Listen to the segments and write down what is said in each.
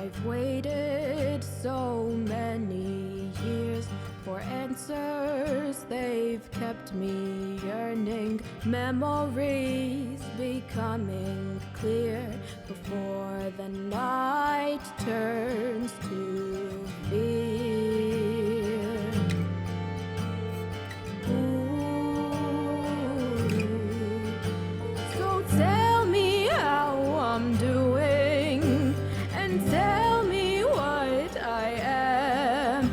I've waited so many years for answers, they've kept me yearning. Memories becoming clear before the night turns to fear. So tell me how I'm doing, and tell me what I am.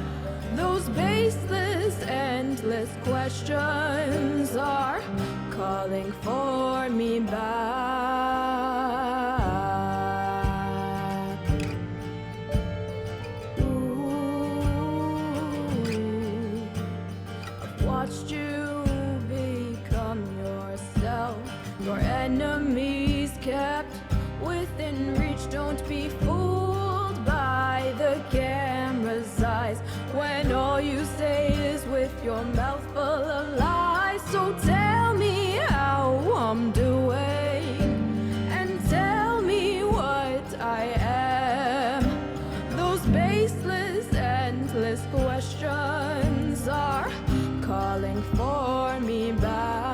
Those baseless, endless questions are calling for me back. I've watched you become yourself. Your enemies kept within reach. Don't be fooled by the camera's eyes when all you say is with your mouth full of lies. So tell me how I'm doing, and tell me what I am. Those baseless, endless questions are calling for me back.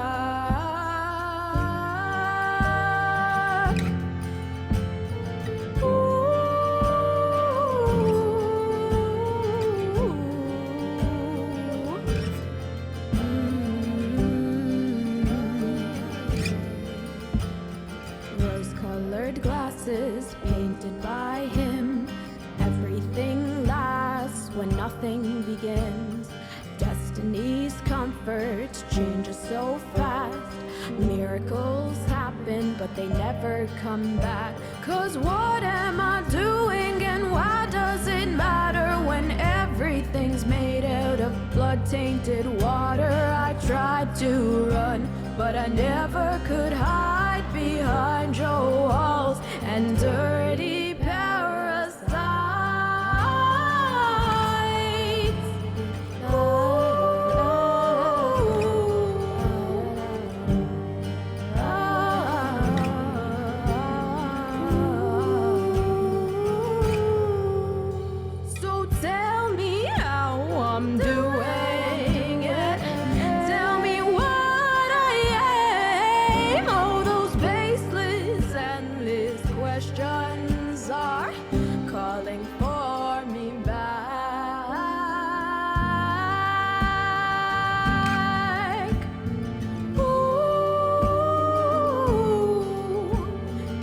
Rose-colored glasses painted by him. Everything lasts when nothing begins. Destiny's comfort changes so fast. Miracles happen, but they never come back. 'Cause what am I doing, and why does it matter when everything's made out of blood-tainted water? I tried to run, but I never could hide behind your walls and dirty parasites. So tell me how I'm doing it. Tell me what I am. Oh, those baseless, endless questions are calling for me back. Ooh,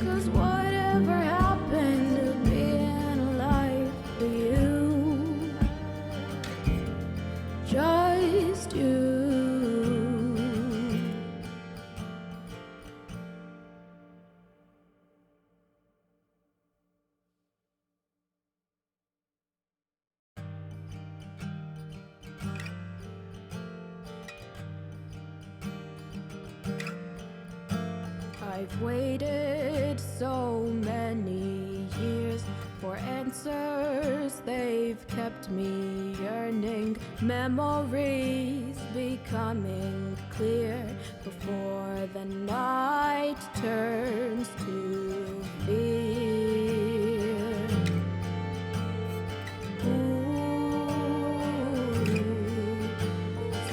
'cause whatever happened to being alive for you? Just you. I've waited so many years for answers, they've kept me yearning. Memories becoming clear before the night turns to fear.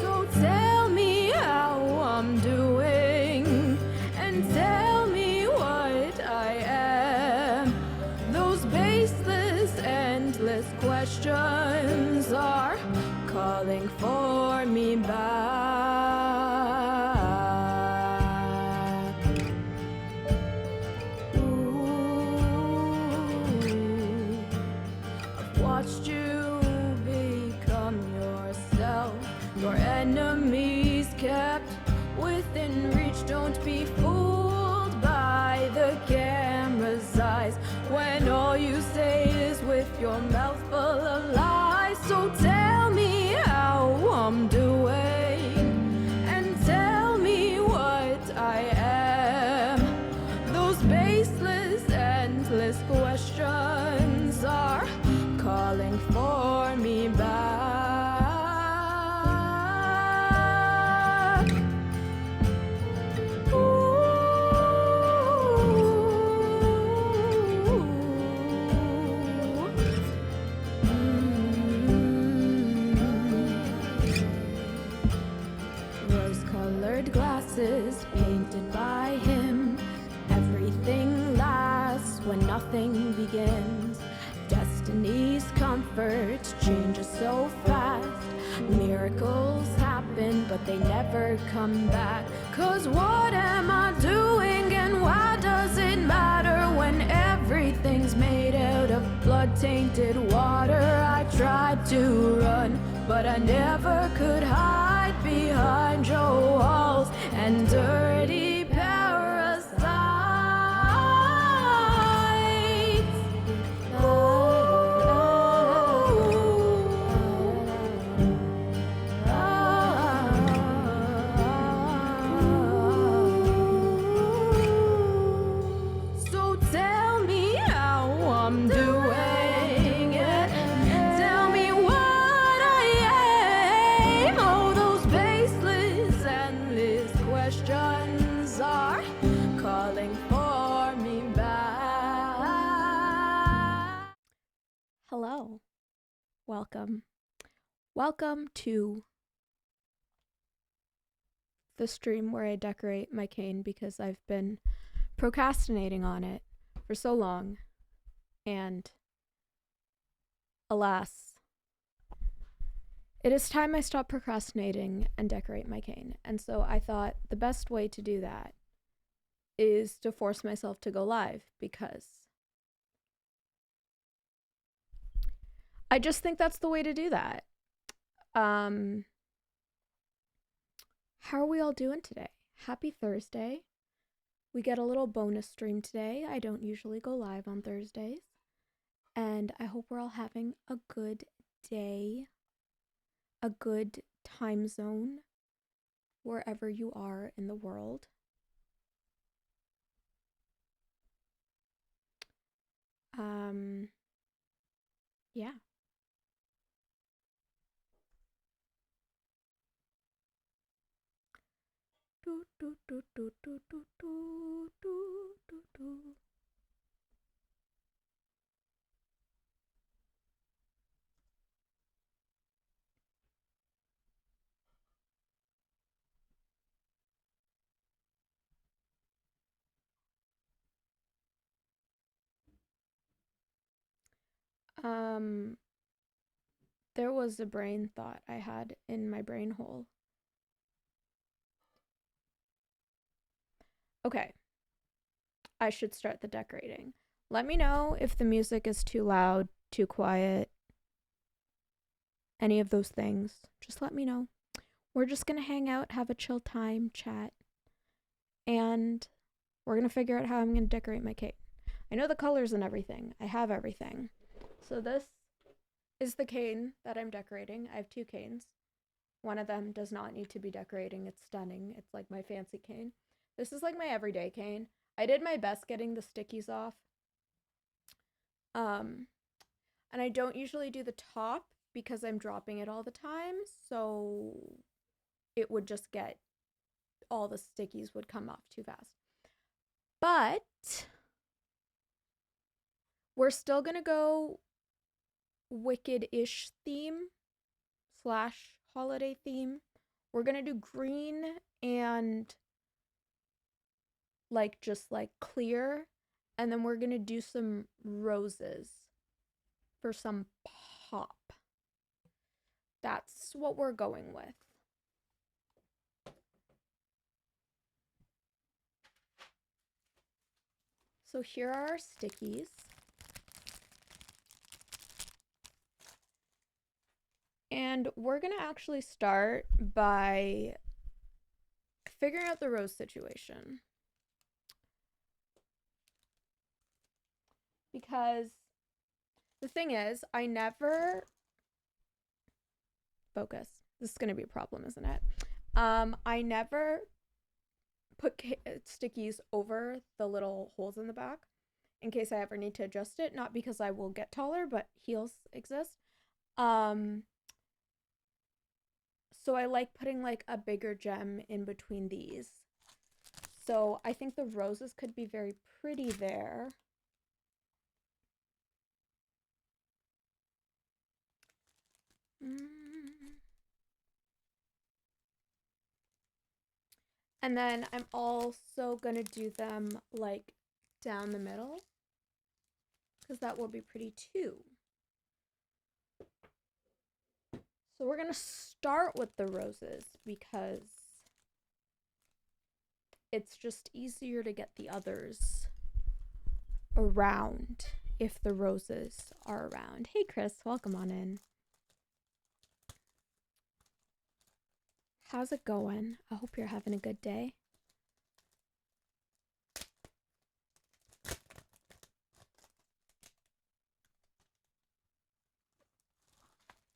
So tell me how I'm doing, and tell me what I am. Those baseless, endless questions are calling for me back. I've watched you become yourself. Your enemies kept within reach. Don't be fooled by the camera's eyes when all you say is with your mouth full of lies. So tell me how I'm doing, and tell me what I am. Those baseless, endless questions are calling for me back. Ooh. when nothing begins. Destiny's comforts changes so fast. Miracles happen, but they never come back. 'Cause what am I doing and why does it matter when everything's made out of blood-tainted water? I tried to run, but I never could hide behind your walls and dirty parasites. So tell me how I'm doing it. Tell me what I am. Oh, those baseless, endless questions are calling for me back. Hello. Welcome. Welcome to the stream where I decorate my cane because I've been procrastinating on it for so long, and alas, it is time I stop procrastinating and decorate my cane. And so I thought the best way to do that is to force myself to go live, because I just think that's the way to do that. How are we all doing today? Happy Thursday. We get a little bonus stream today. I don't usually go live on Thursdays. And I hope we're all having a good day, a good time zone, wherever you are in the world. Yeah. Do, do, do, do, do, do, do, do, do, do. There was a brain thought I had in my brain hole. Okay. I should start the decorating. Let me know if the music is too loud, too quiet, any of those things. Just let me know. We're just gonna hang out, have a chill time, chat, and we're gonna figure out how I'm gonna decorate my cake. I know the colors and everything. I have everything. So this is the cane that I'm decorating. I have two canes. One of them does not need to be decorating. It's stunning. It's like my fancy cane. This is like my everyday cane. I did my best getting the stickies off. And I don't usually do the top because I'm dropping it all the time, so it would just get, all the stickies would come off too fast. But we're still gonna go Wicked-ish theme / holiday theme. We're gonna do green and like just like clear, and then we're gonna do some roses for some pop. That's what we're going with. So here are our stickies. And we're gonna actually start by figuring out the rose situation. Because the thing is, I never focus. This is gonna be a problem, isn't it? I never put stickies over the little holes in the back in case I ever need to adjust it. Not because I will get taller, but heels exist. So I like putting like a bigger gem in between these. So I think the roses could be very pretty there. And then I'm also gonna do them like down the middle. because that will be pretty too. So we're going to start with the roses because it's just easier to get the others around if the roses are around. Hey Chris, welcome on in. How's it going? I hope you're having a good day.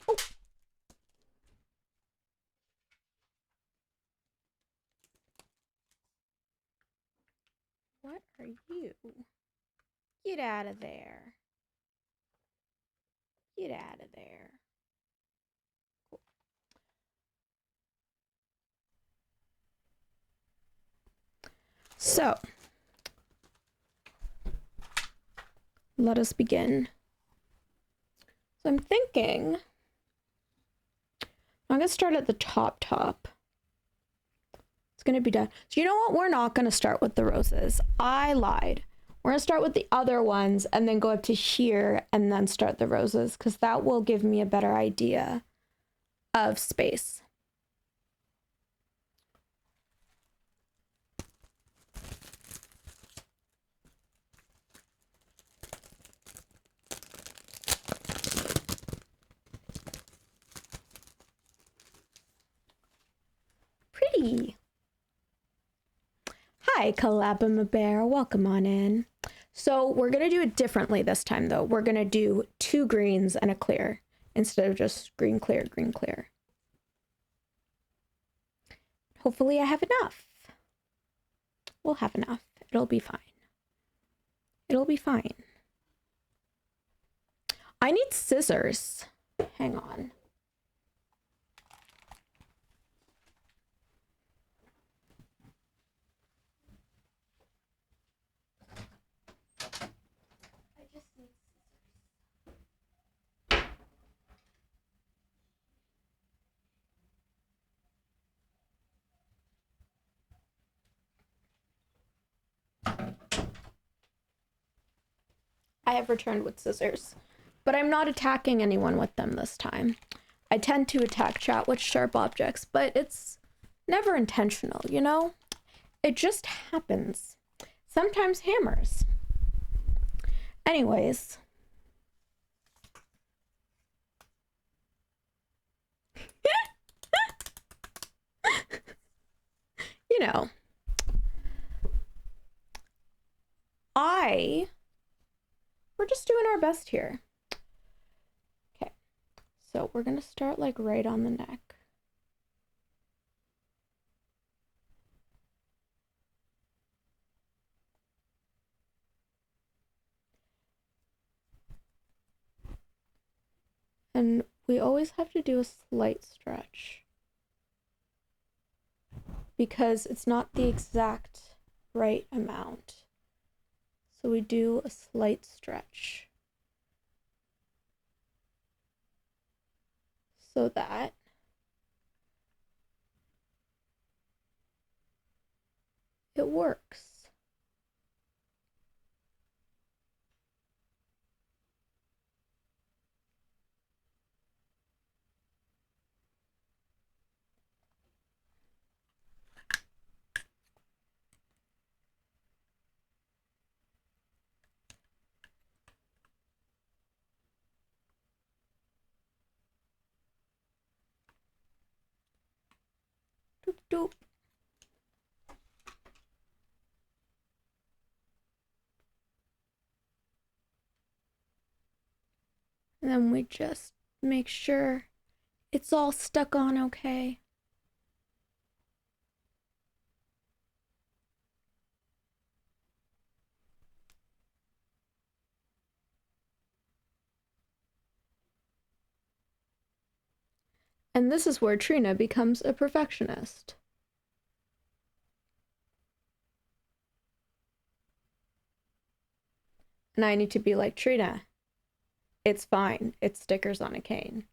Oh. What are you? Get out of there. Get out of there. Cool. So, let us begin. So I'm thinking I'm going to start at the top. It's going to be done. So you know what? We're not going to start with the roses. I lied. We're going to start with the other ones and then go up to here and then start the roses because that will give me a better idea of space. Pretty. Hi, Collabama Bear. Welcome on in. So we're going to do it differently this time, though. We're going to do 2 greens and a clear instead of just green, clear, green, clear. Hopefully I have enough. We'll have enough. It'll be fine. It'll be fine. I need scissors. Hang on. I have returned with scissors, but I'm not attacking anyone with them this time. I tend to attack chat with sharp objects, but it's never intentional, you know? It just happens. Sometimes hammers. Anyways. You know. We're just doing our best here. Okay. So we're going to start like right on the neck. And we always have to do a slight stretch because it's not the exact right amount. So we do a slight stretch so that it works. Doop, doop. And then we just make sure it's all stuck on okay. And this is where Trina becomes a perfectionist. And I need to be like, Trina, it's fine. It's stickers on a cane.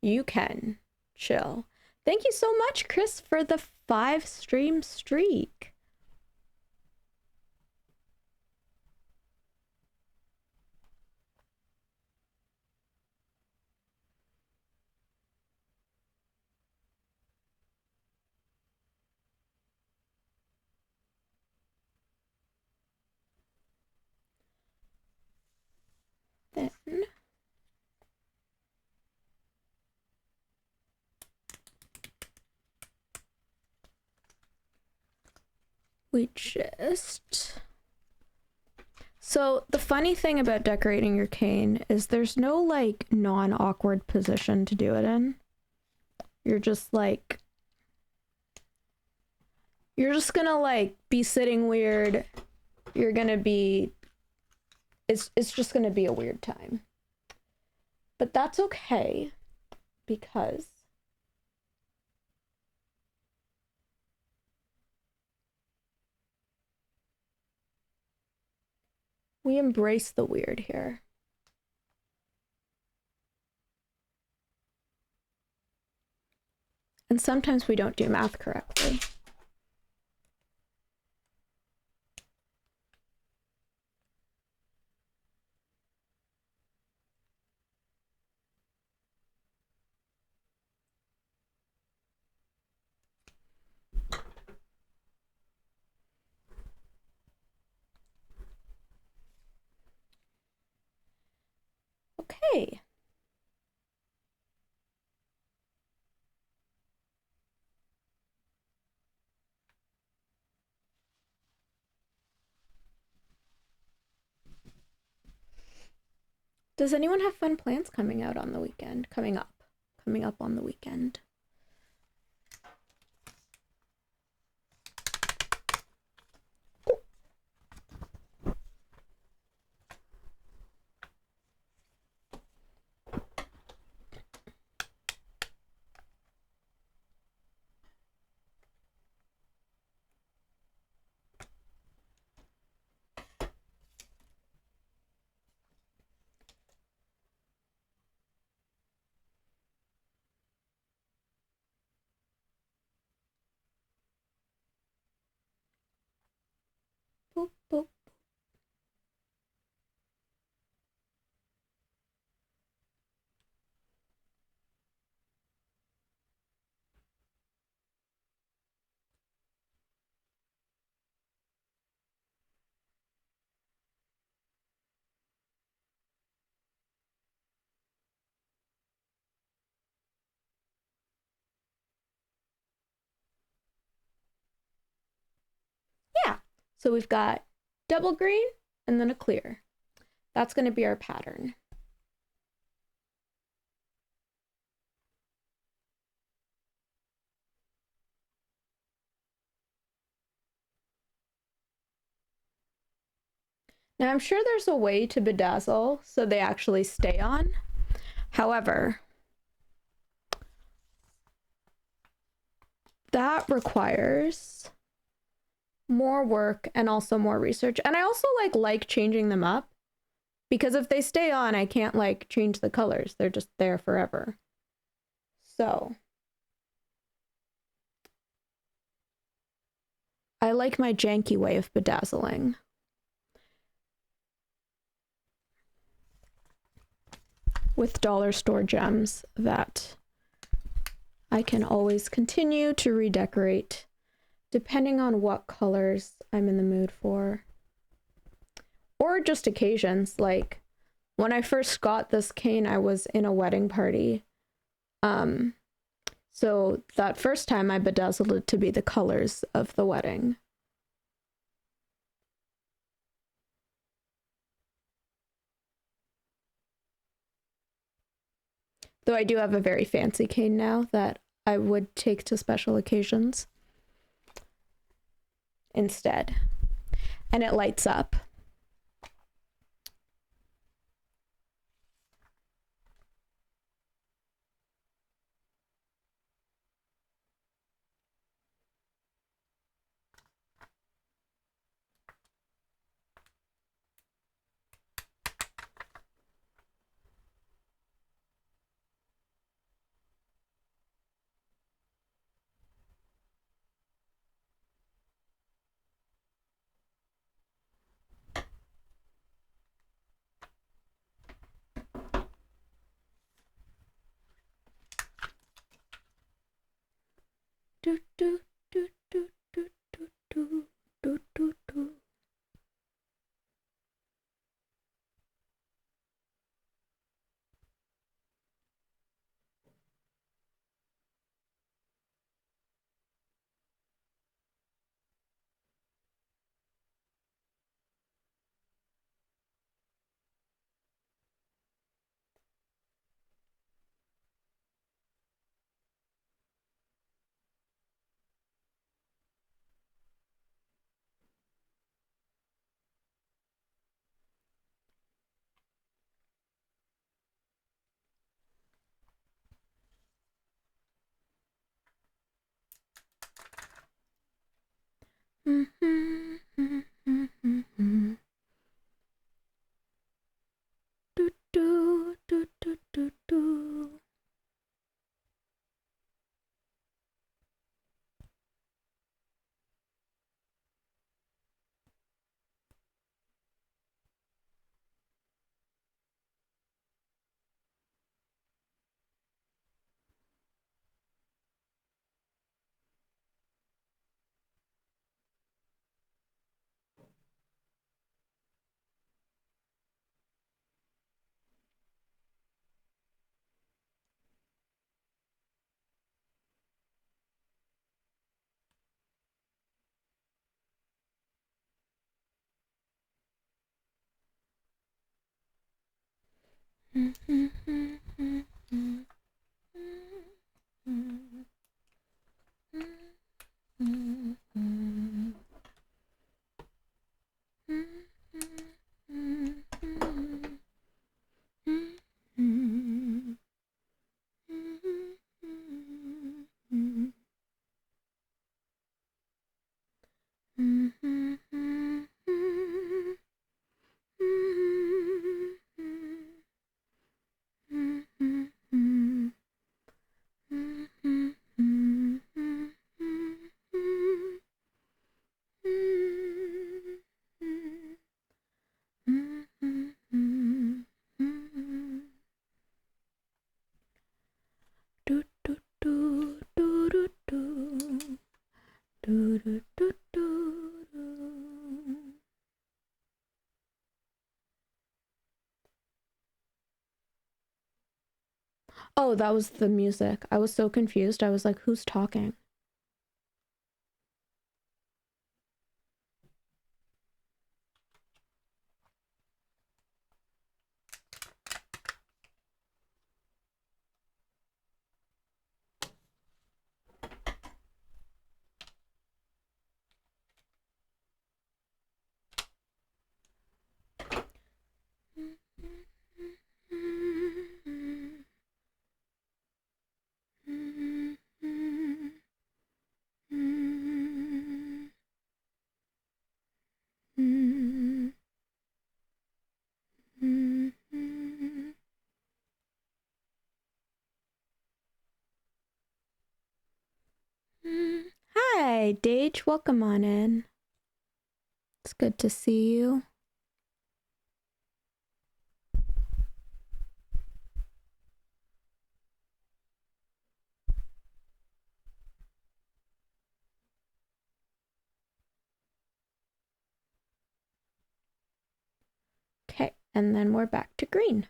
You can chill. Thank you so much, Chris, for the 5 stream streak. we just... So the funny thing about decorating your cane is there's no like non-awkward position to do it in. You're just gonna like be sitting weird. You're gonna be, it's just gonna be a weird time. But that's okay, because we embrace the weird here. And sometimes we don't do math correctly. Okay. Does anyone have fun plans coming out on the weekend? Coming up on the weekend? Boop, boop. Yeah. So we've got double green and then a clear. That's going to be our pattern. Now I'm sure there's a way to bedazzle so they actually stay on. However, that requires more work and also more research. And I also like changing them up, because if they stay on, I can't like change the colors. They're just there forever. So I like my janky way of bedazzling. With dollar store gems that I can always continue to redecorate depending on what colors I'm in the mood for. Or just occasions, like when I first got this cane, I was in a wedding party. So that first time I bedazzled it to be the colors of the wedding. Though I do have a very fancy cane now that I would take to special occasions instead. And it lights up. Do, do, do, do, do, do, do, do, do, do. Do, do, do, do, do, do. Oh, that was the music. I was so confused. I was like, who's talking? Hi, Dage. Welcome on in. It's good to see you. Okay, and then we're back to green.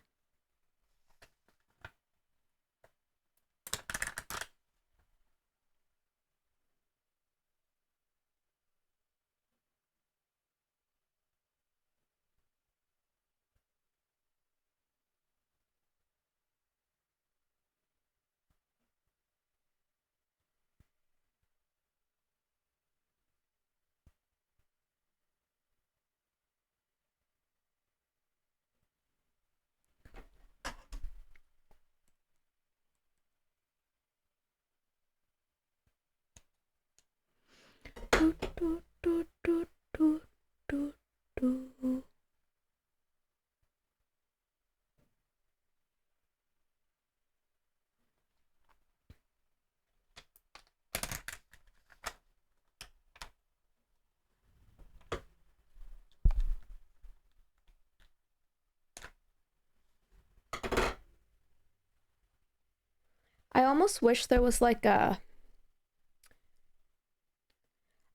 I almost wish there was like a...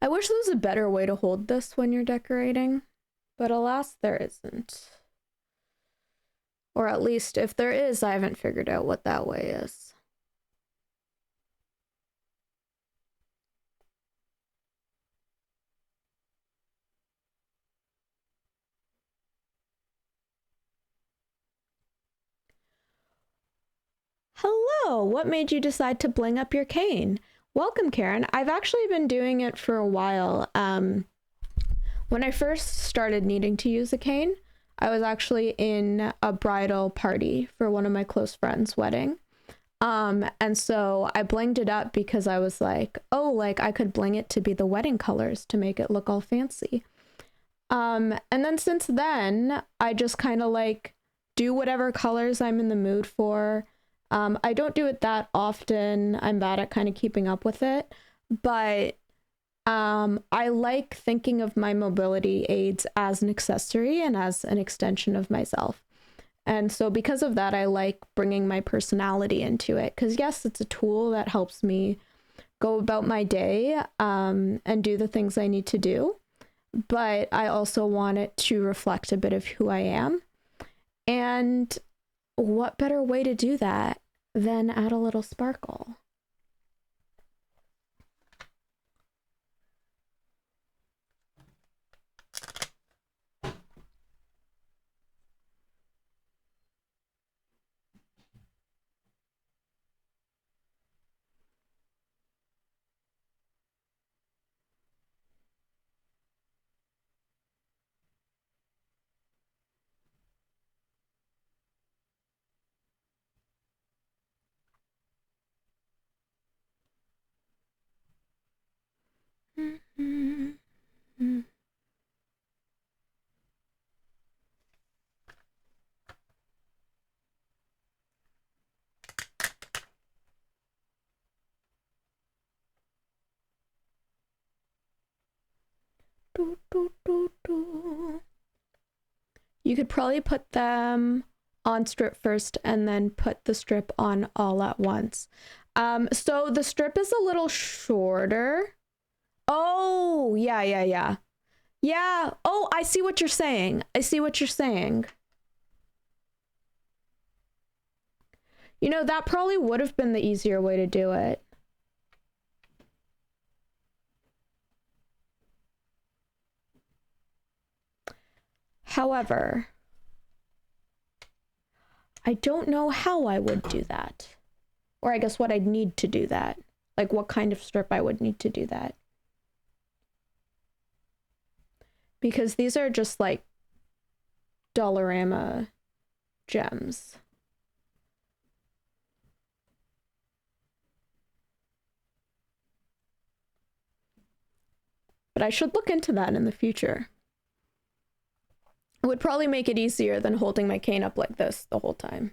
I wish there was a better way to hold this when you're decorating, but alas, there isn't. Or at least, if there is, I haven't figured out what that way is. Hello, what made you decide to bling up your cane? Welcome, Karen. I've actually been doing it for a while. When I first started needing to use a cane, I was actually in a bridal party for one of my close friends' wedding. And so I blinged it up because I was like, oh, like I could bling it to be the wedding colors to make it look all fancy. And then since then, I just kind of like do whatever colors I'm in the mood for. I don't do it that often. I'm bad at kind of keeping up with it, but I like thinking of my mobility aids as an accessory and as an extension of myself. And so because of that, I like bringing my personality into it. Because yes, it's a tool that helps me go about my day and do the things I need to do. But I also want it to reflect a bit of who I am. And what better way to do that than add a little sparkle? You could probably put them on strip first and then put the strip on all at once. So the strip is a little shorter. Oh, yeah, yeah, yeah. Yeah. Oh, I see what you're saying. I see what you're saying. You know, that probably would have been the easier way to do it. However, I don't know how I would do that. Or I guess what I'd need to do that. Like what kind of strip I would need to do that. Because these are just like Dollarama gems. But I should look into that in the future. It would probably make it easier than holding my cane up like this the whole time.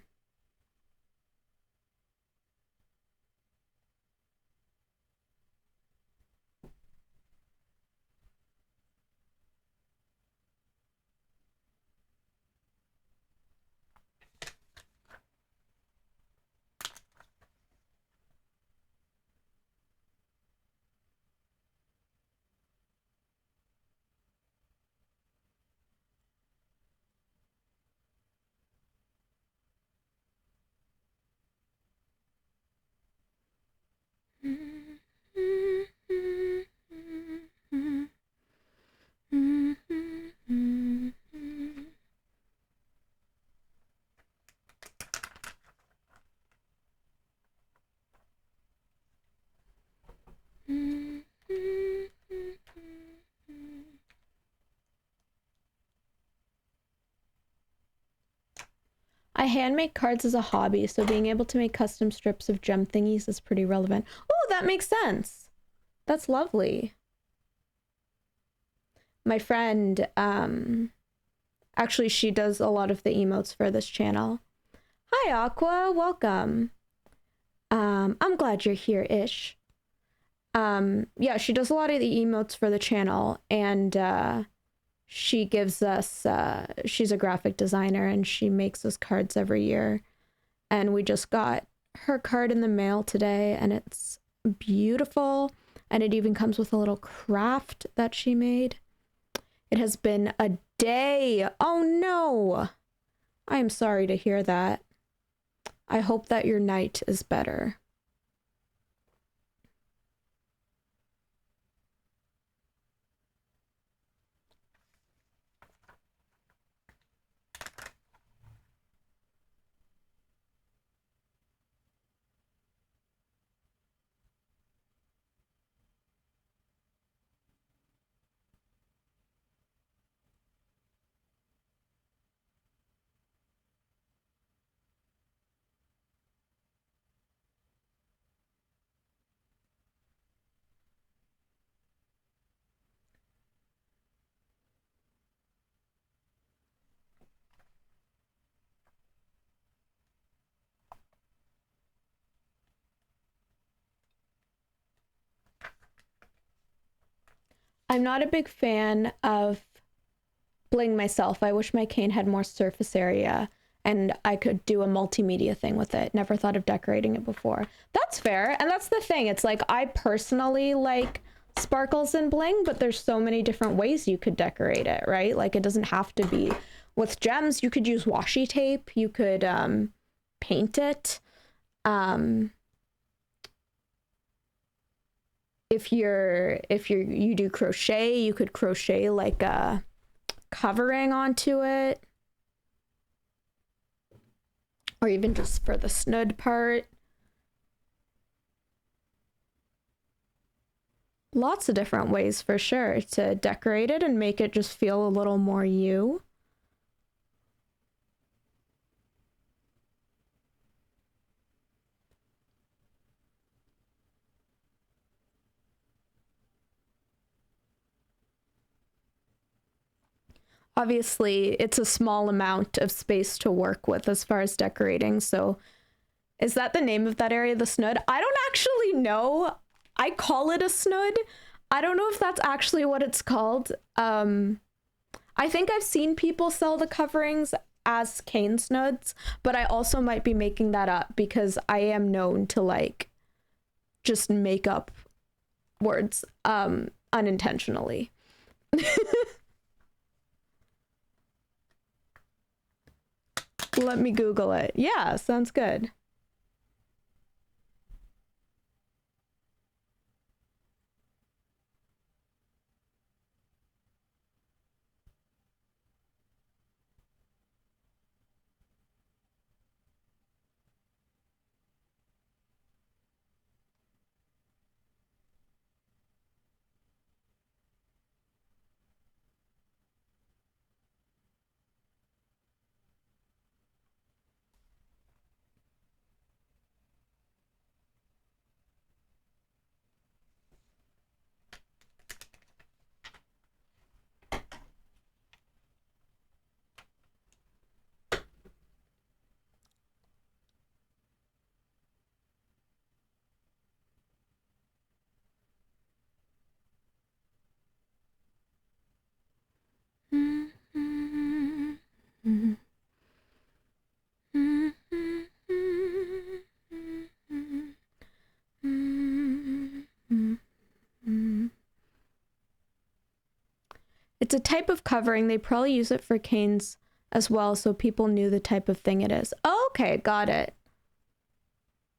I hand make cards as a hobby, so being able to make custom strips of gem thingies is pretty relevant. Oh, that makes sense. That's lovely. My friend, actually, she does a lot of the emotes for this channel. Hi, Aqua. Welcome. I'm glad you're here, Ish. Yeah, she does a lot of the emotes for the channel, and she gives us, she's a graphic designer, and she makes us cards every year. And we just got her card in the mail today, and it's beautiful. And it even comes with a little craft that she made. It has been a day. Oh no. I am sorry to hear that. I hope that your night is better. I'm not a big fan of bling myself. I wish my cane had more surface area and I could do a multimedia thing with it. Never thought of decorating it before. That's fair. And that's the thing. It's like I personally like sparkles and bling, but there's so many different ways you could decorate it, right? Like it doesn't have to be with gems. You could use washi tape. You could paint it. If you do crochet, you could crochet like a covering onto it, or even just for the snood part. Lots of different ways for sure to decorate it and make it just feel a little more you. Obviously, it's a small amount of space to work with as far as decorating. So, is that the name of that area, the snood? I don't actually know. I call it a snood. I don't know if that's actually what it's called. I think I've seen people sell the coverings as cane snoods, but I also might be making that up because I am known to like just make up words unintentionally. Let me Google it. Yeah, sounds good. It's a type of covering. They probably use it for canes as well, so people knew the type of thing it is. Oh, okay, got it.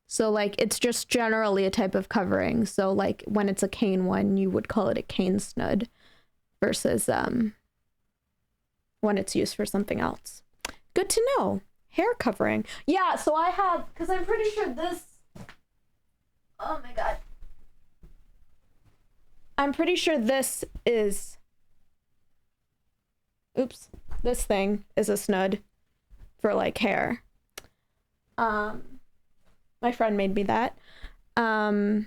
So like it's just generally a type of covering. So like when it's a cane one, you would call it a cane snood versus when it's used for something else. Good to know. Hair covering. Yeah, so I have, because I'm pretty sure this, oh my god. I'm pretty sure this is, oops, this thing is a snood for like hair. My friend made me that. So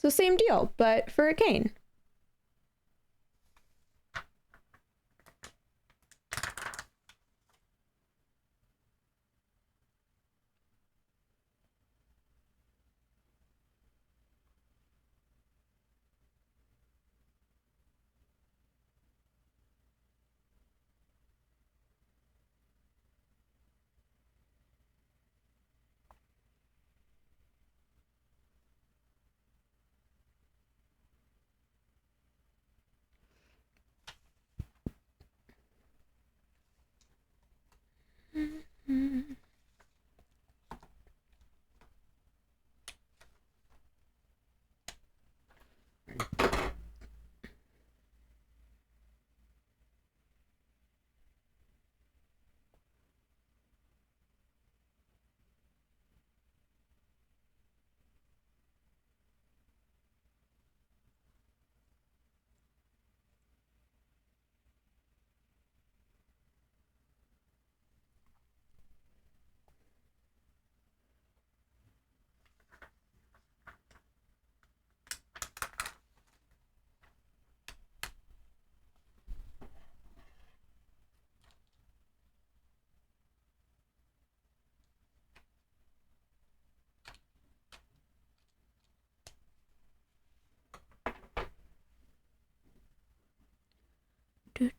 same deal, but for a cane.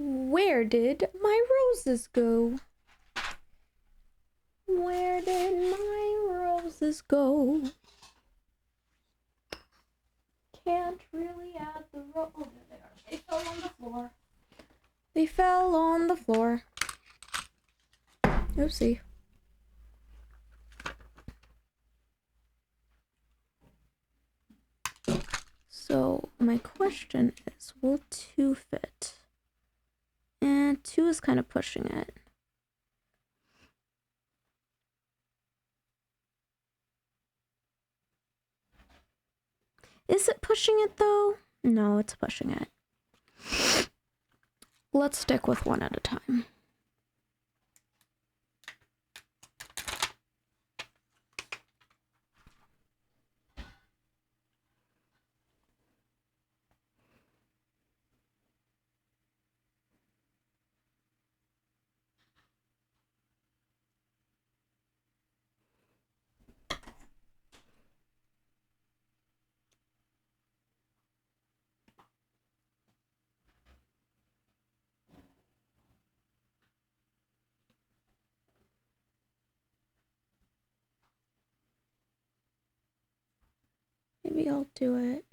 Where did my roses go? Where did my roses go? Can't really add the rose. Oh, there they are. They fell on the floor. They fell on the floor. Oopsie. So my question is, will 2 fit? And 2 is kind of pushing it. Is it pushing it though? No, it's pushing it. Let's stick with 1 at a time. Maybe I'll do it.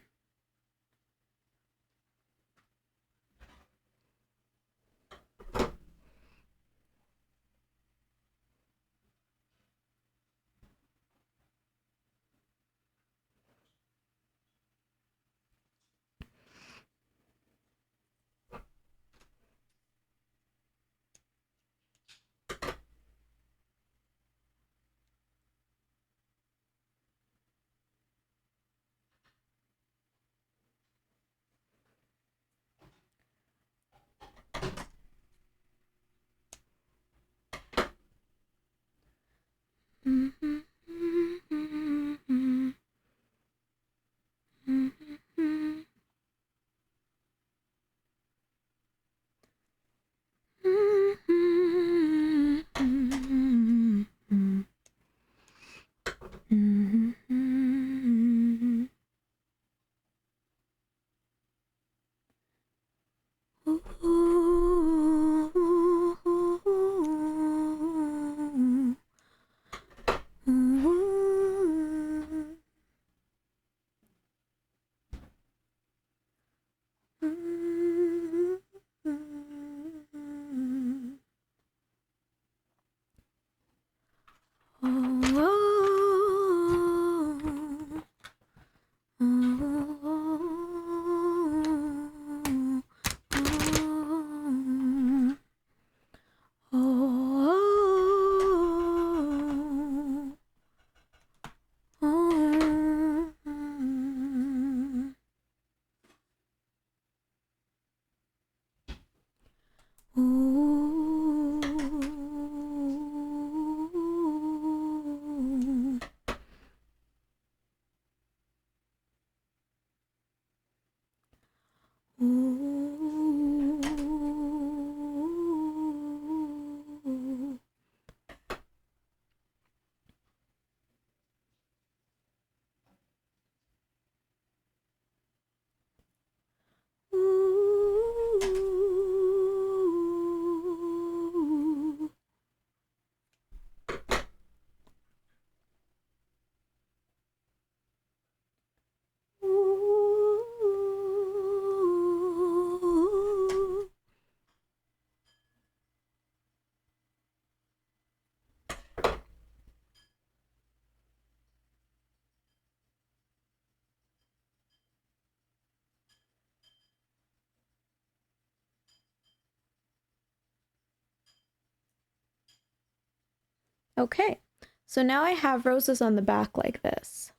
Okay, so now I have roses on the back like this.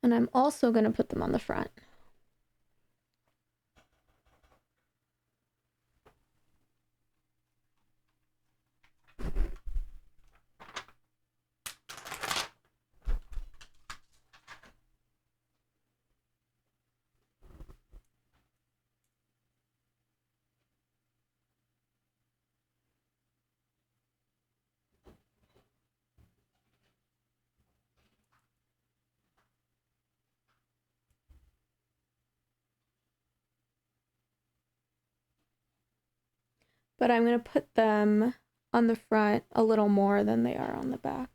And I'm also going to put them on the front. but I'm going to put them on the front a little more than they are on the back.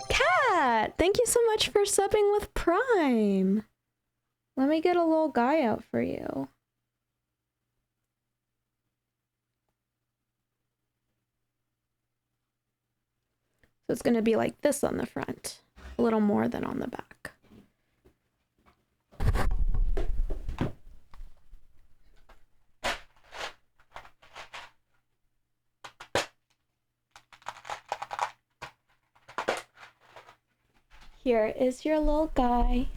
Cat, thank you so much for subbing with Prime. Let me get a little guy out for you. So it's going to be like this on the front, a little more than on the back. Here is your little guy.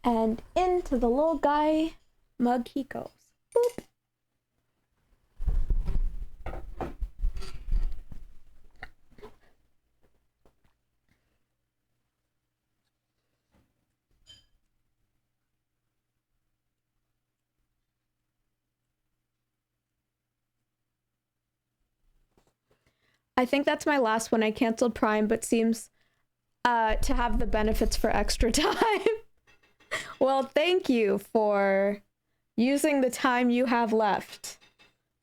And into the little guy mug he goes. Boop. I think that's my last one. I canceled Prime, but seems to have the benefits for extra time. Well, thank you for using the time you have left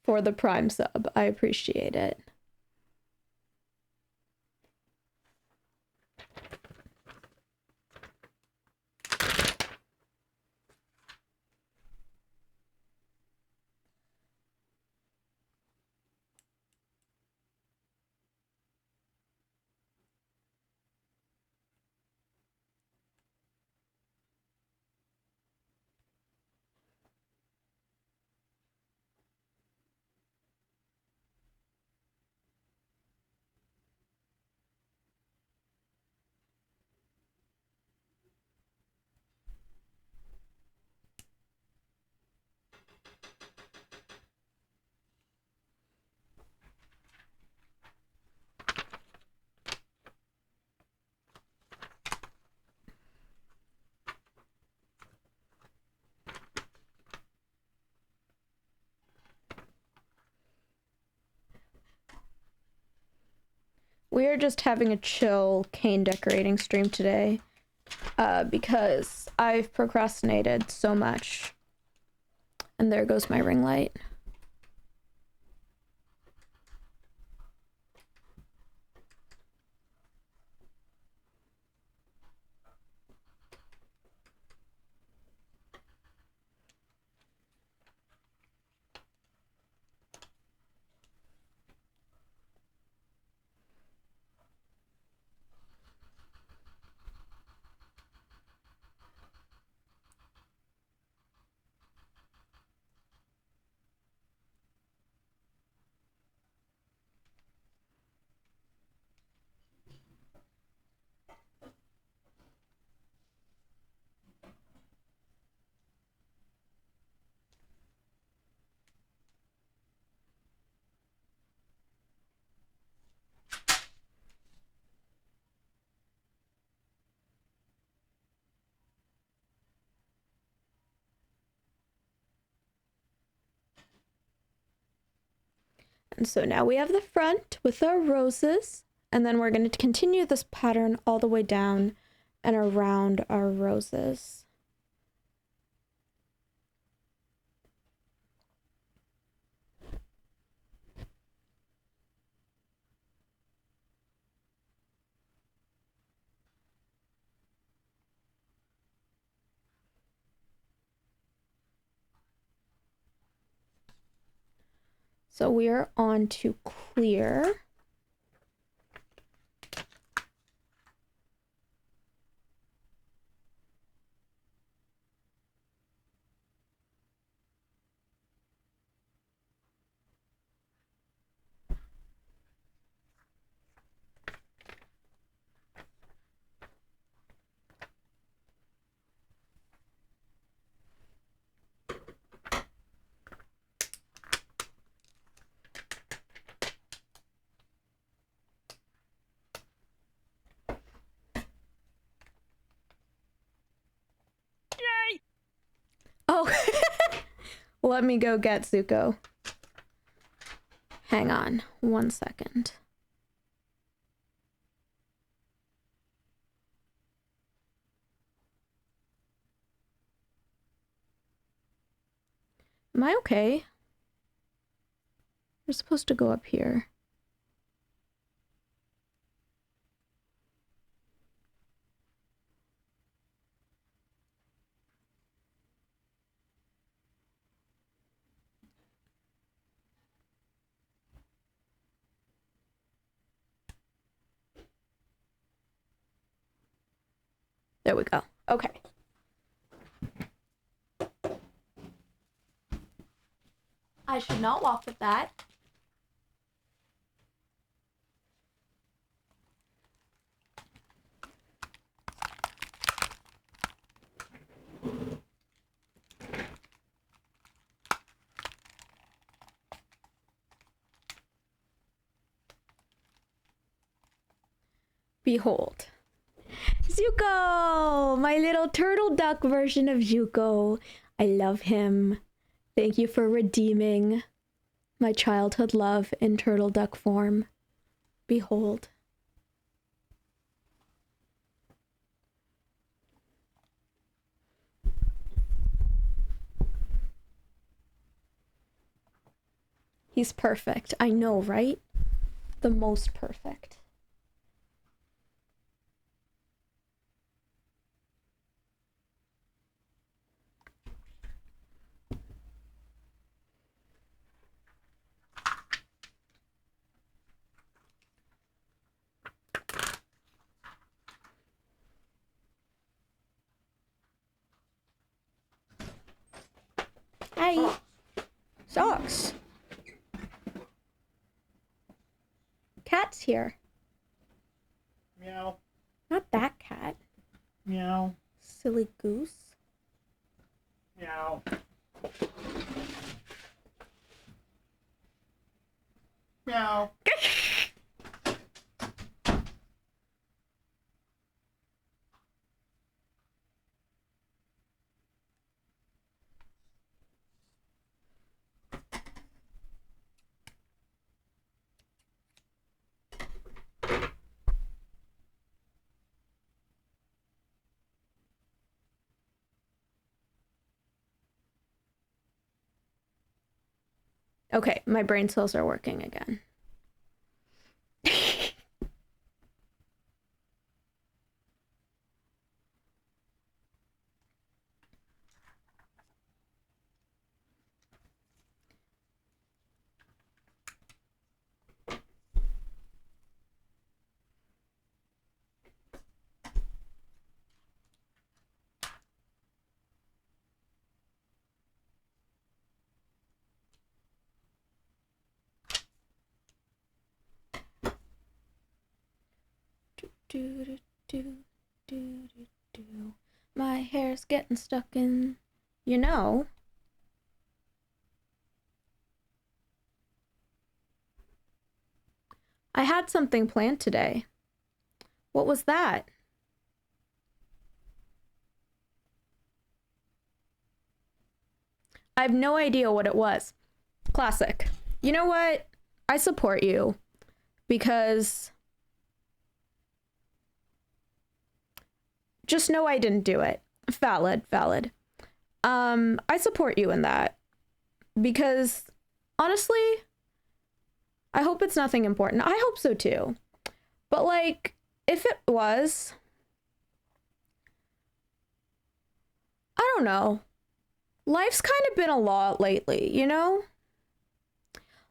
for the Prime sub. I appreciate it. We are just having a chill cane decorating stream today because I've procrastinated so much. And there goes my ring light. And so now we have the front with our roses, and then we're going to continue this pattern all the way down and around our roses. So we are on to clear. Let me go get Zuko. Hang on 1 second. Am I okay? We're supposed to go up here. There we go. Okay. I should not walk with that. Behold. Zuko! My little turtle duck version of Zuko. I love him. Thank you for redeeming my childhood love in turtle duck form. Behold. He's perfect. I know, right? The most perfect. Hi. Socks. Cat's here. Meow. Not that cat. Meow. Silly goose. Meow. Meow. Okay, my brain cells are working again. Do, do, do, do, do, do. My hair's getting stuck in, you know. I had something planned today. What was that? I have no idea what it was. Classic. You know what? I support you because just know I didn't do it. Valid. I support you in that because honestly, I hope it's nothing important. I hope so too. But like, if it was, I don't know. Life's kind of been a lot lately, you know?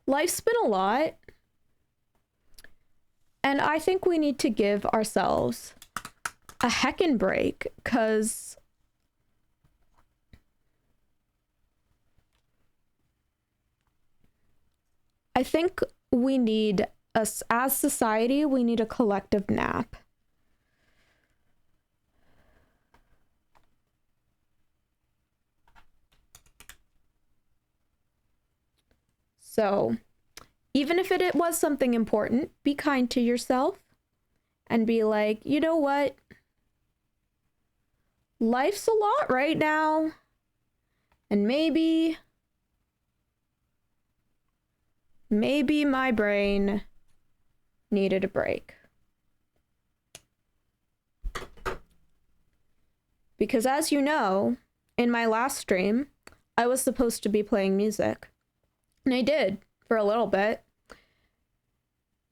Life's been a lot. And I think we need to give ourselves a heckin' break, because I think we need us as society, we need a collective nap. So, even if it was something important, be kind to yourself and be like, you know what? Life's a lot right now. And maybe maybe my brain needed a break. Because as you know, in my last stream, I was supposed to be playing music. And I did for a little bit.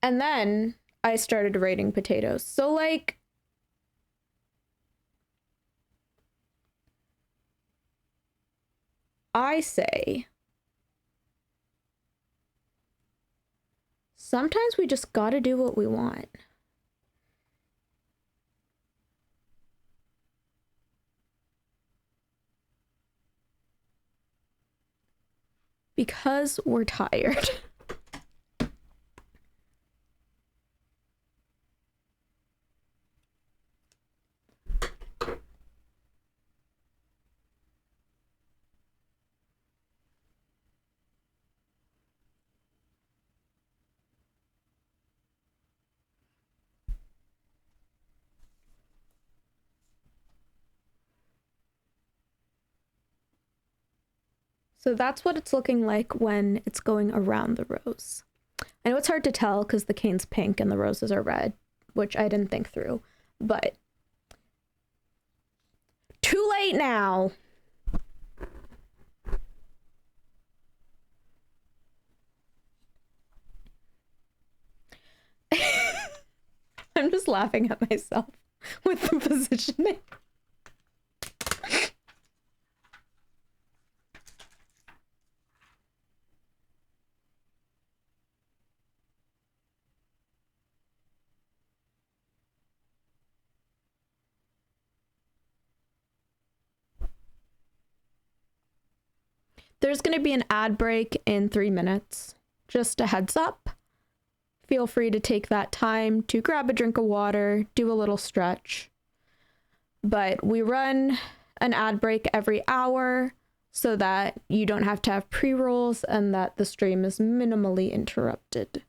And then I started raiding potatoes. So, like, I say, sometimes we just gotta do what we want. Because we're tired. So that's what it's looking like when it's going around the rose. I know it's hard to tell because the cane's pink and the roses are red, which I didn't think through, but too late now. I'm just laughing at myself with the positioning. There's going to be an ad break in 3 minutes. Just a heads up. Feel free to take that time to grab a drink of water, do a little stretch. But we run an ad break every hour so that you don't have to have pre-rolls and that the stream is minimally interrupted.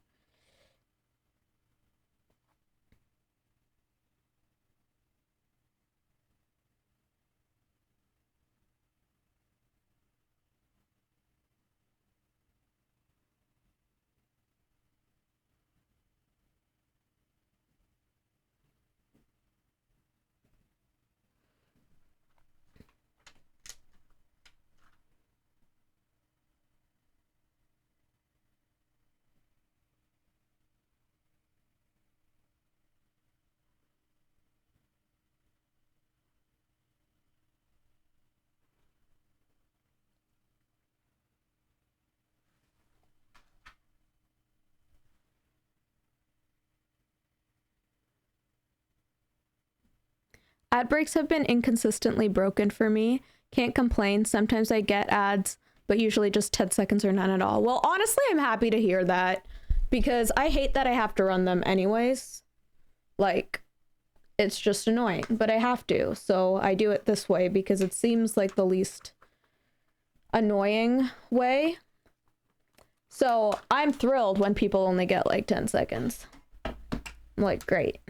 Ad breaks have been inconsistently broken for me. Can't complain. Sometimes I get ads, but usually just 10 seconds or none at all. Well, honestly, I'm happy to hear that because I hate that I have to run them anyways. Like, it's just annoying, but I have to. So I do it this way because it seems like the least annoying way. So I'm thrilled when people only get like 10 seconds. I'm like, great.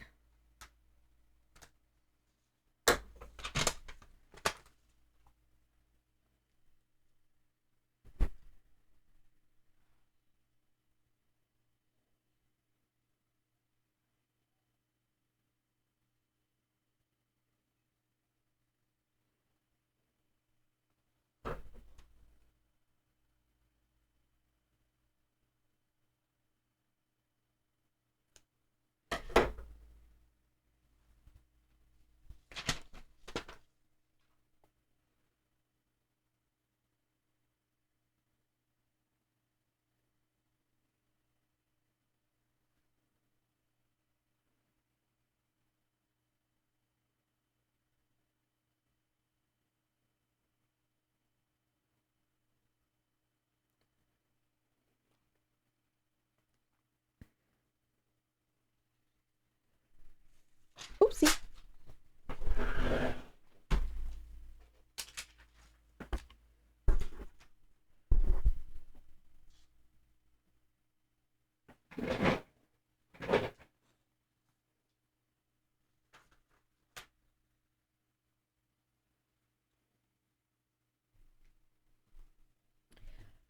Oopsie.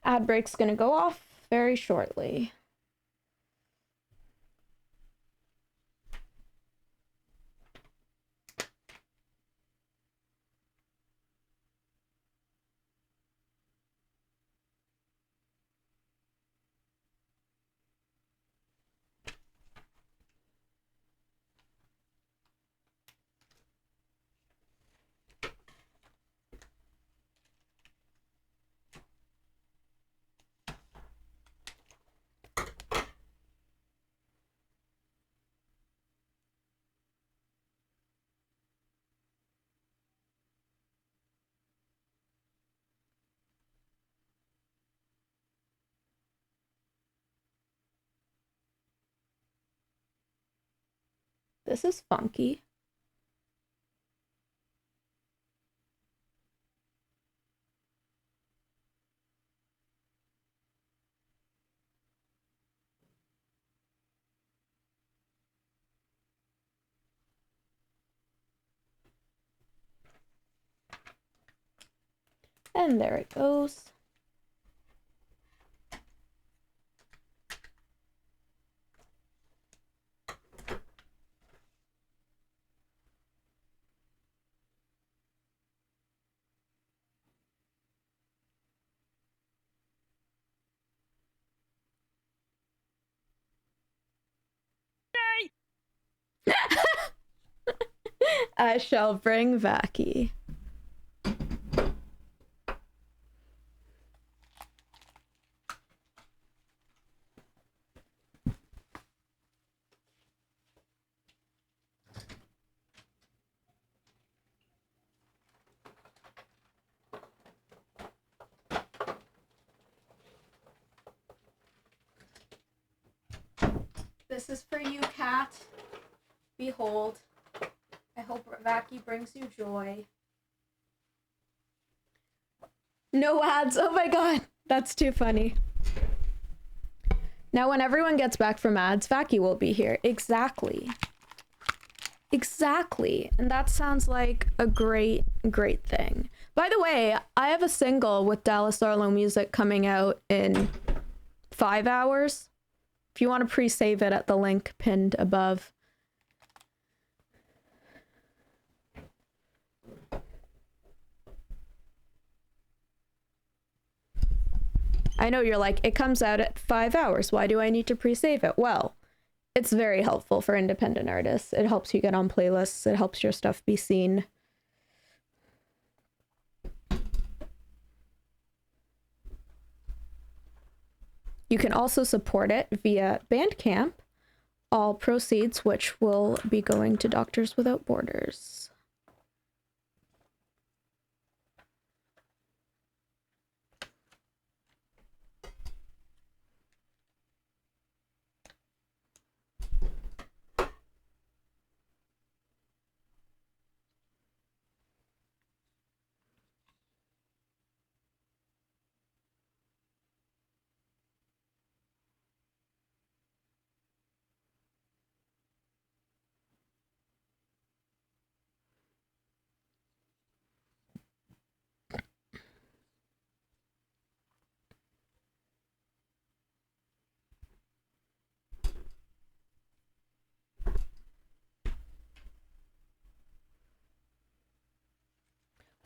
Ad break's gonna go off very shortly. This is funky. And there it goes. I shall bring Vacky. This is for you, cat. Behold. I hope Vacky brings you joy. No ads. Oh my god. That's too funny. Now, when everyone gets back from ads, Vacky will be here. Exactly. Exactly. And that sounds like a great, great thing. By the way, I have a single with Dallas Arlo Music coming out in 5 hours. If you want to pre-save it at the link pinned above. I know you're like, it comes out at 5 hours. Why do I need to pre-save it? Well, it's very helpful for independent artists. It helps you get on playlists. It helps your stuff be seen. You can also support it via Bandcamp. All proceeds, which will be going to Doctors Without Borders.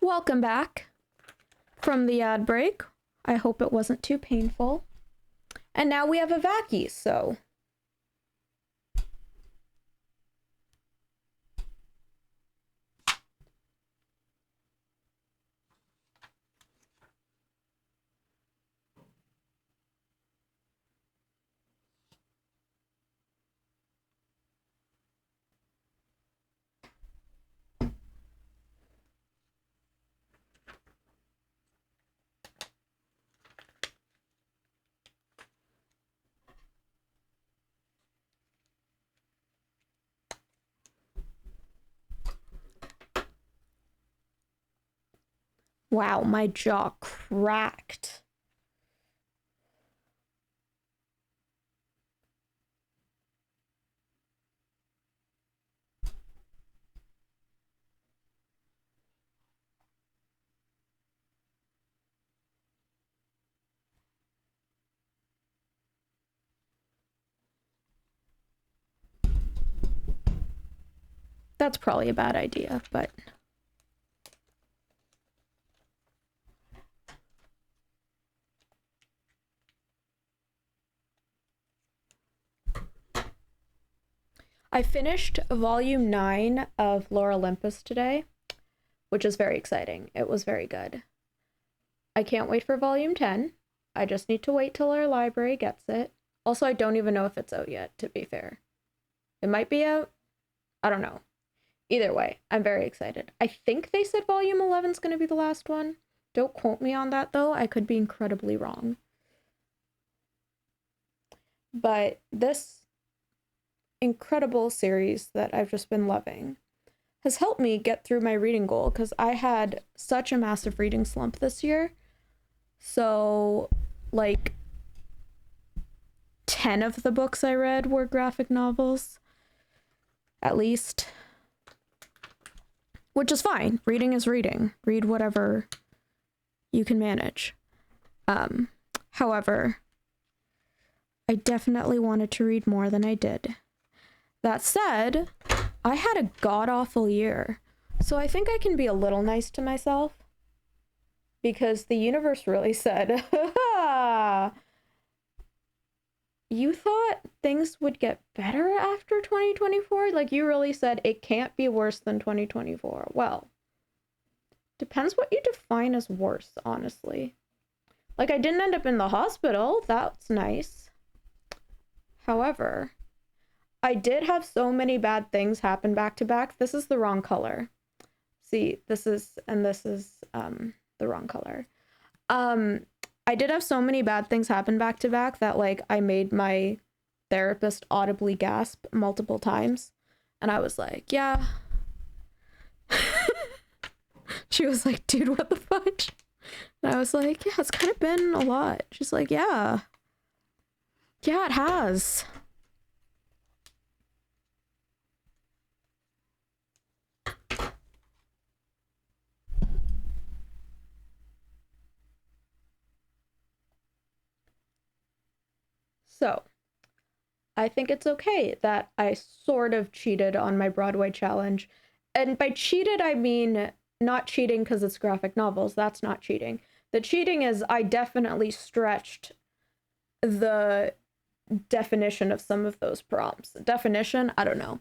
Welcome back from the ad break. I hope it wasn't too painful. And now we have a Vacky, so... Wow, my jaw cracked. That's probably a bad idea, but... I finished volume 9 of Lore Olympus today, which is very exciting. It was very good. I can't wait for volume 10. I just need to wait till our library gets it. Also, I don't even know if it's out yet, to be fair. It might be out. I don't know. Either way, I'm very excited. I think they said volume 11 is going to be the last one. Don't quote me on that, though. I could be incredibly wrong. But this incredible series that I've just been loving has helped me get through my reading goal, because I had such a massive reading slump this year. So, like, 10 of the books I read were graphic novels, at least. Which is fine. Reading is reading. Read whatever you can manage. However, I definitely wanted to read more than I did. That said, I had a god-awful year, so I think I can be a little nice to myself, because the universe really said, you thought things would get better after 2024? Like, you really said it can't be worse than 2024. Well, depends what you define as worse, honestly. Like, I didn't end up in the hospital. That's nice. However, I did have so many bad things happen back to back. This is the wrong color. See, this is the wrong color. I did have so many bad things happen back to back that, like, I made my therapist audibly gasp multiple times. And I was like, yeah. She was like, dude, what the fuck? And I was like, yeah, it's kind of been a lot. She's like, yeah. Yeah, it has. So, I think it's okay that I sort of cheated on my Broadway challenge. And by cheated, I mean not cheating because it's graphic novels. That's not cheating. The cheating is I definitely stretched the definition of some of those prompts. Definition? I don't know.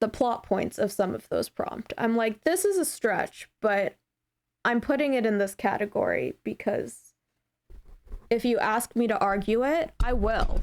The plot points of some of those prompts. I'm like, this is a stretch, but I'm putting it in this category because if you ask me to argue it, I will.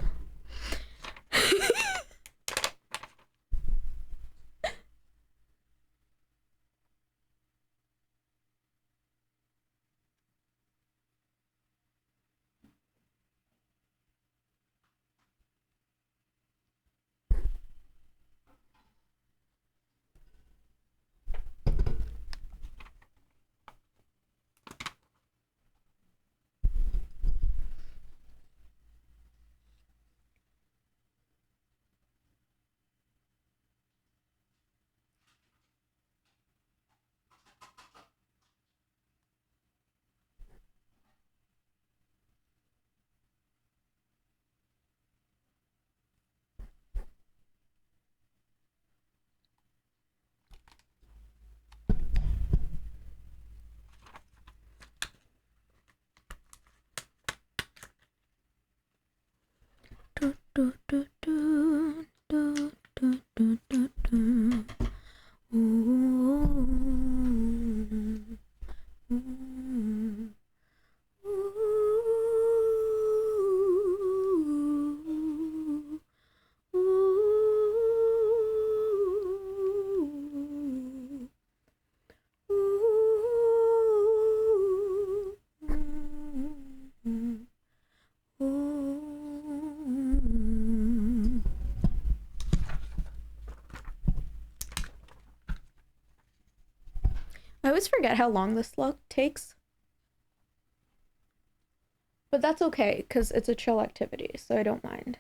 Do, do, do, do, do, do, do, do. Ooh. Ooh. Ooh. I always forget how long this slug takes. But that's okay, because it's a chill activity, so I don't mind.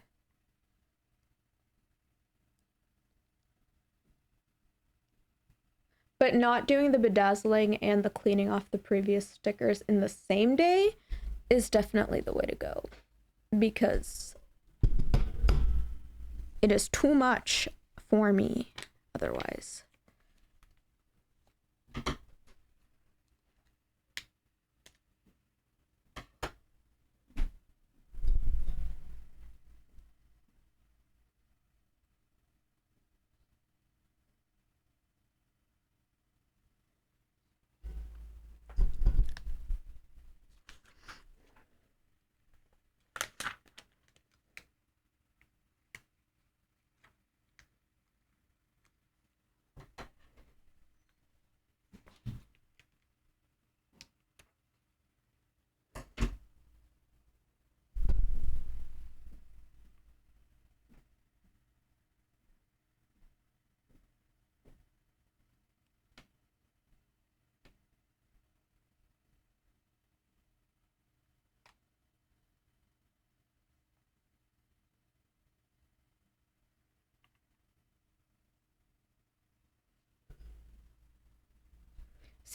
But not doing the bedazzling and the cleaning off the previous stickers in the same day is definitely the way to go. Because it is too much for me otherwise.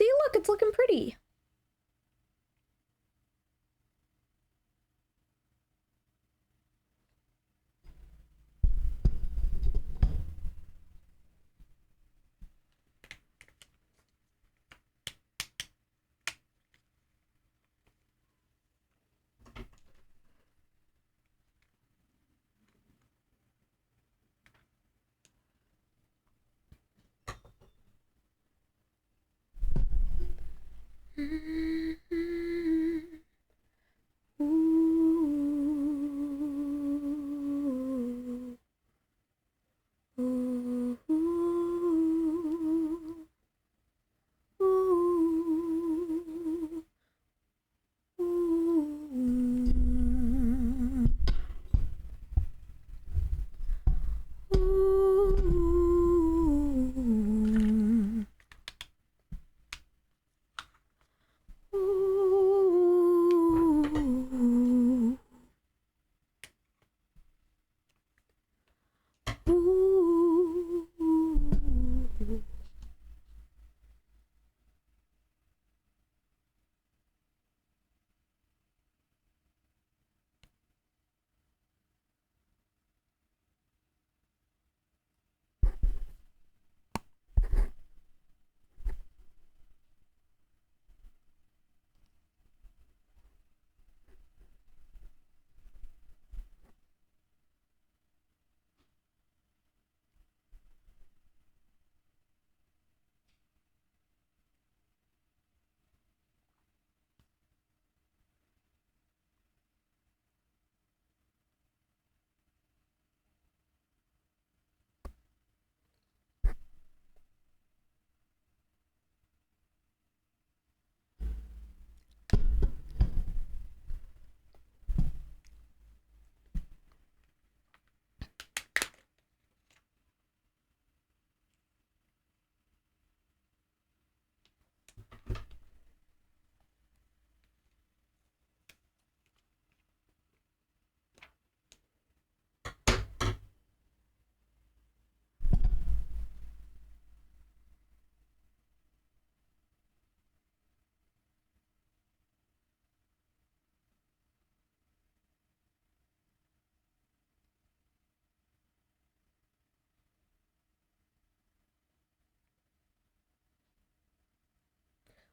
See, look, it's looking pretty.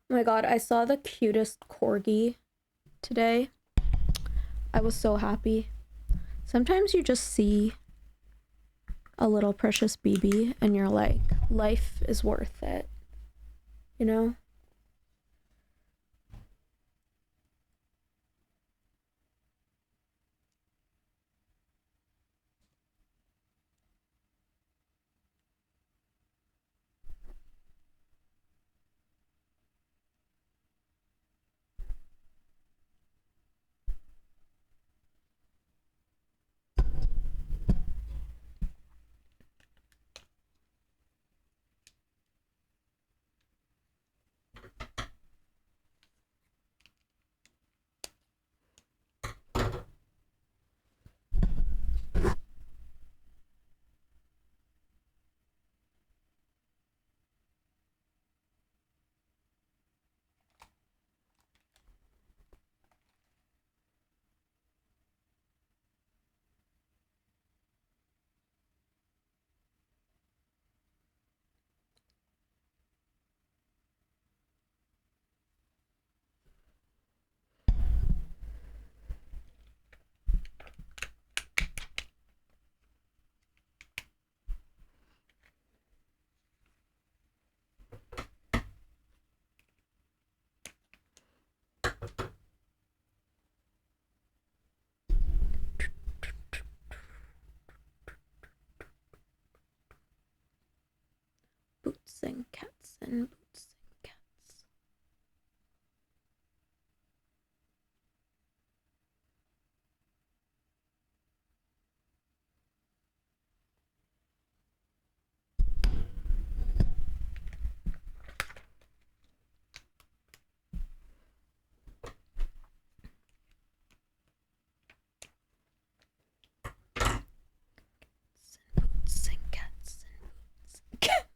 Oh my god, I saw the cutest corgi today. I was so happy. Sometimes you just see a little precious BB and you're like, life is worth it. You know? Boots and cats and boots and cats. Boots and cats and boots and cats.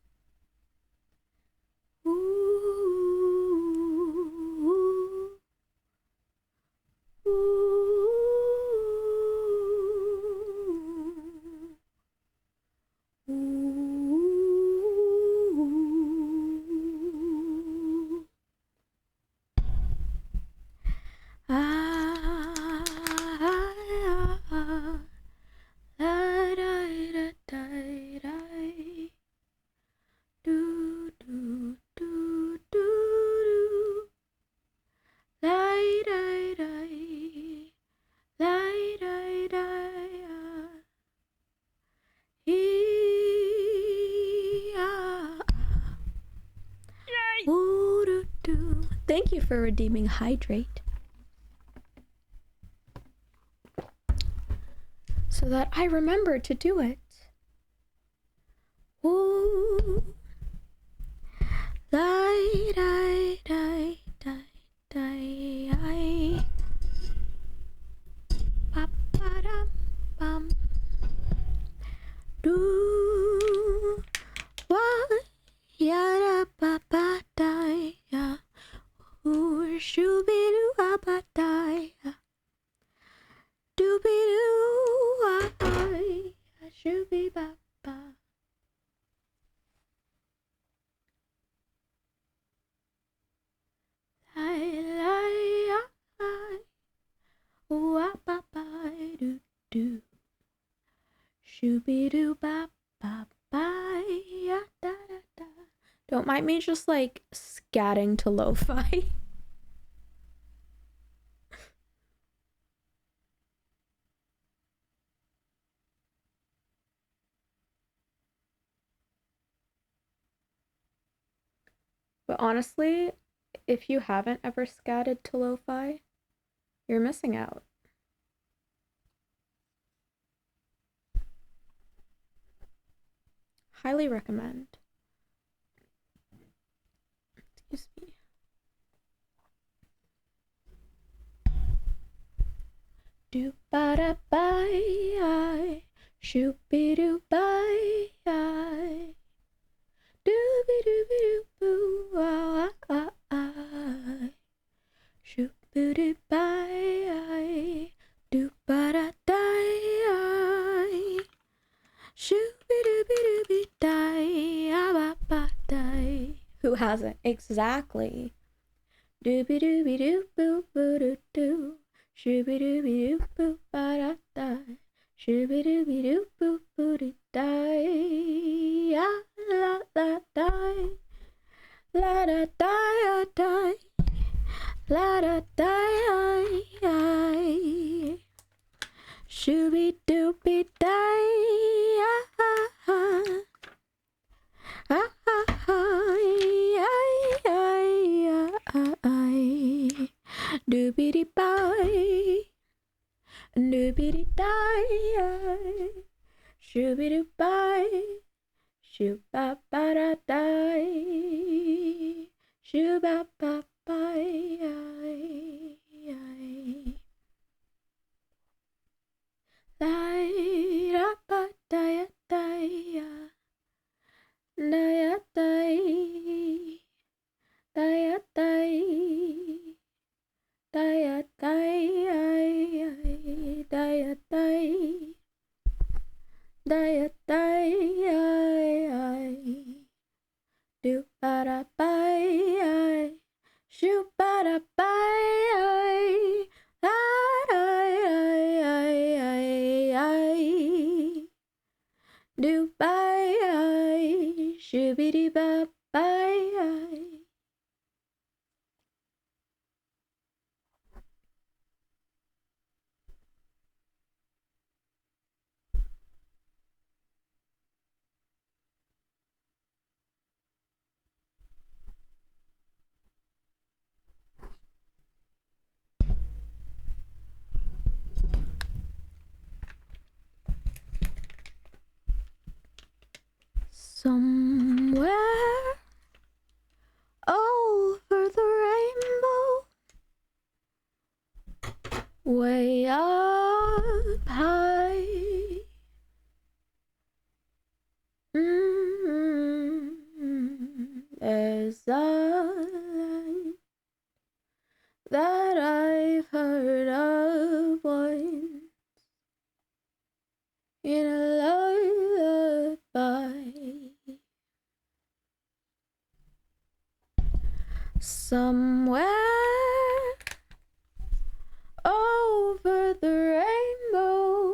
for redeeming hydrate. So that I remember to do it. Ooh. Die, die, die, die, die. Ba, ba, dum, bum. Do what yada ba ba die ya. Ooh, shooby doo ba ba die ya. Dooby doo ah die ya. Shooby ba ba. Lie lie ah. Ooh ah ba ba doo doo. Shooby doo ba ba ba ya da da da. Don't mind me just like scatting to lo-fi. But honestly, if you haven't ever scatted to lo-fi, you're missing out. Highly recommend. Excuse me. Do ba da bye, shoot be do bye, do be do boo ah ah ah, shoot be do bye, do ba da die, shoot be do die, ah ba ba die. Who hasn't? Exactly. Dooby dooby doo boo boo doo doo. Shooby dooby doo boo ba da da. Shooby dooby doo boo boo doo die. Ah la la die. La da die die. La da die. Shooby dooby die. Ah ah ah. Ah ah ah. Doobity bye, doobity die, shooby doo bye, shoo ba ba da die, shoo ba ba bye. Die da ba die die, die die, die die. Die, die, die, die, die, die, do ba da bye, shoo ba da bye, do bye, shooby doo ba bye. Somewhere over the rainbow, way up high, there's a land that I've heard of once in a lullaby. Somewhere over the rainbow,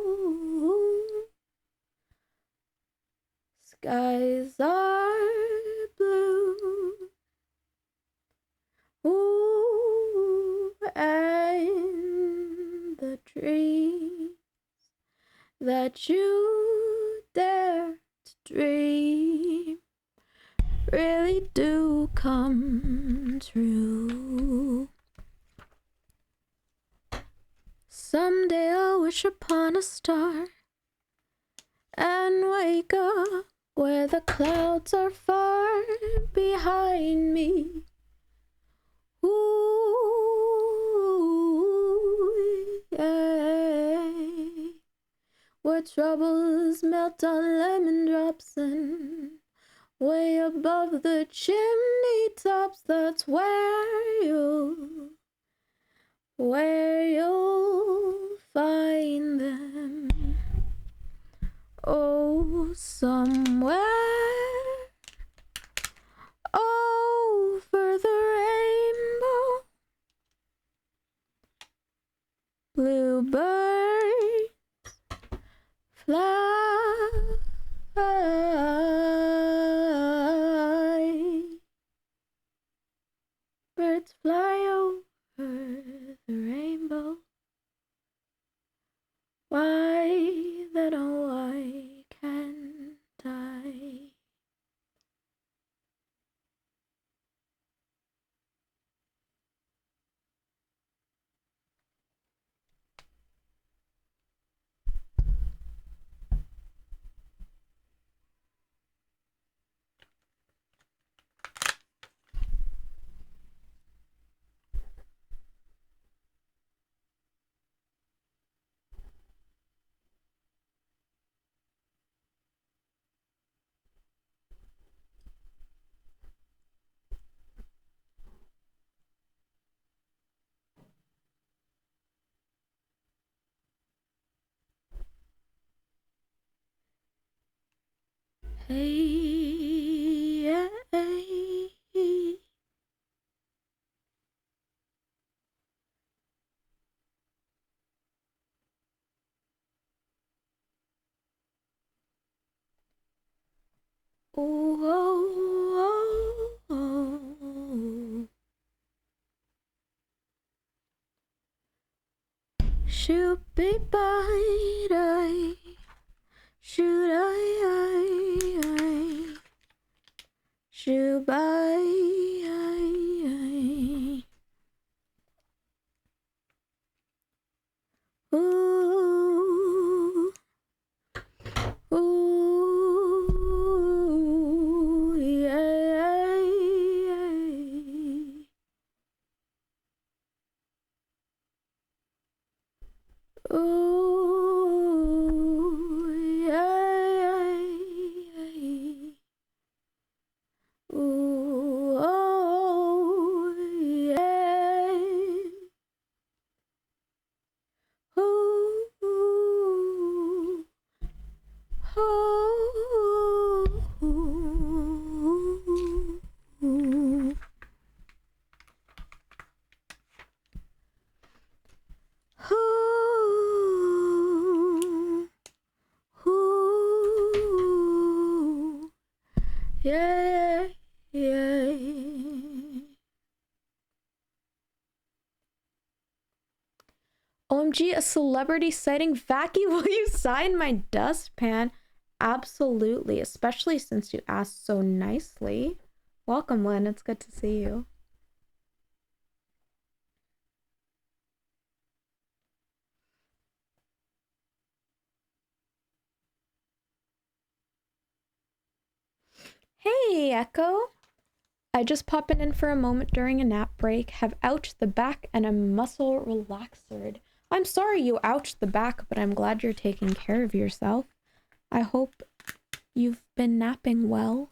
skies are blue. Ooh, and the trees that you dare to dream really do come true. Someday I'll wish upon a star and wake up where the clouds are far behind me. Ooh, yeah. Where troubles melt on lemon drops and way above the chimney tops, that's where you'll find them. Oh, somewhere over the rainbow, bluebirds fly. Birds fly over the rainbow. Why then, oh, why can't I? Hey, yeah, hey. Oh, oh, oh, oh. Shoot be by, shoot I, shoot by. Ooh, ooh, yeah. Ooh, yeah. Ooh, oh, yeah. Ooh, ooh, ooh, ooh, yeah, yeah. OMG, a celebrity sighting. Vacky, will you sign my dustpan? Absolutely, especially since you asked so nicely. Welcome, Lynn. It's good to see you. Hey, Echo. I just popping in for a moment during a nap break. Have ouched the back and a muscle relaxered. I'm sorry you ouched the back, but I'm glad you're taking care of yourself. I hope you've been napping well.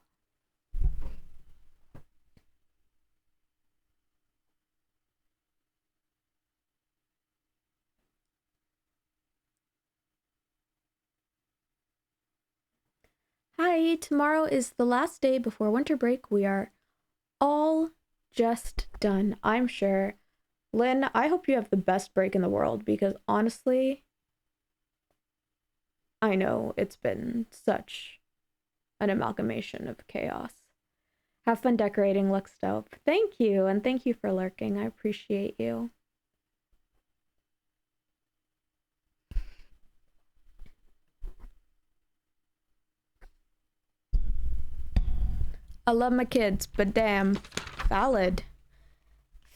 Hi, tomorrow is the last day before winter break. We are all just done, I'm sure. Lynn, I hope you have the best break in the world because honestly, I know it's been such an amalgamation of chaos. Have fun decorating, Lux Dope. Thank you, and thank you for lurking. I appreciate you. I love my kids, but damn. Valid.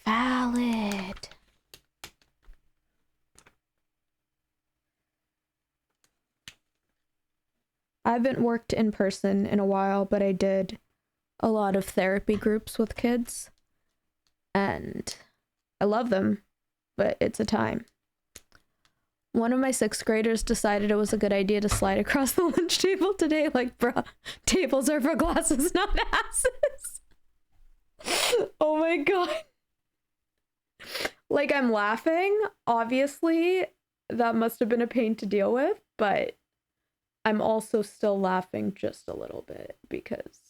Valid. I haven't worked in person in a while, but I did a lot of therapy groups with kids. And I love them, but it's a time. One of my 6th graders decided it was a good idea to slide across the lunch table today. Like, bruh, tables are for glasses, not asses. Oh my god. Like, I'm laughing. Obviously, that must have been a pain to deal with, but I'm also still laughing just a little bit because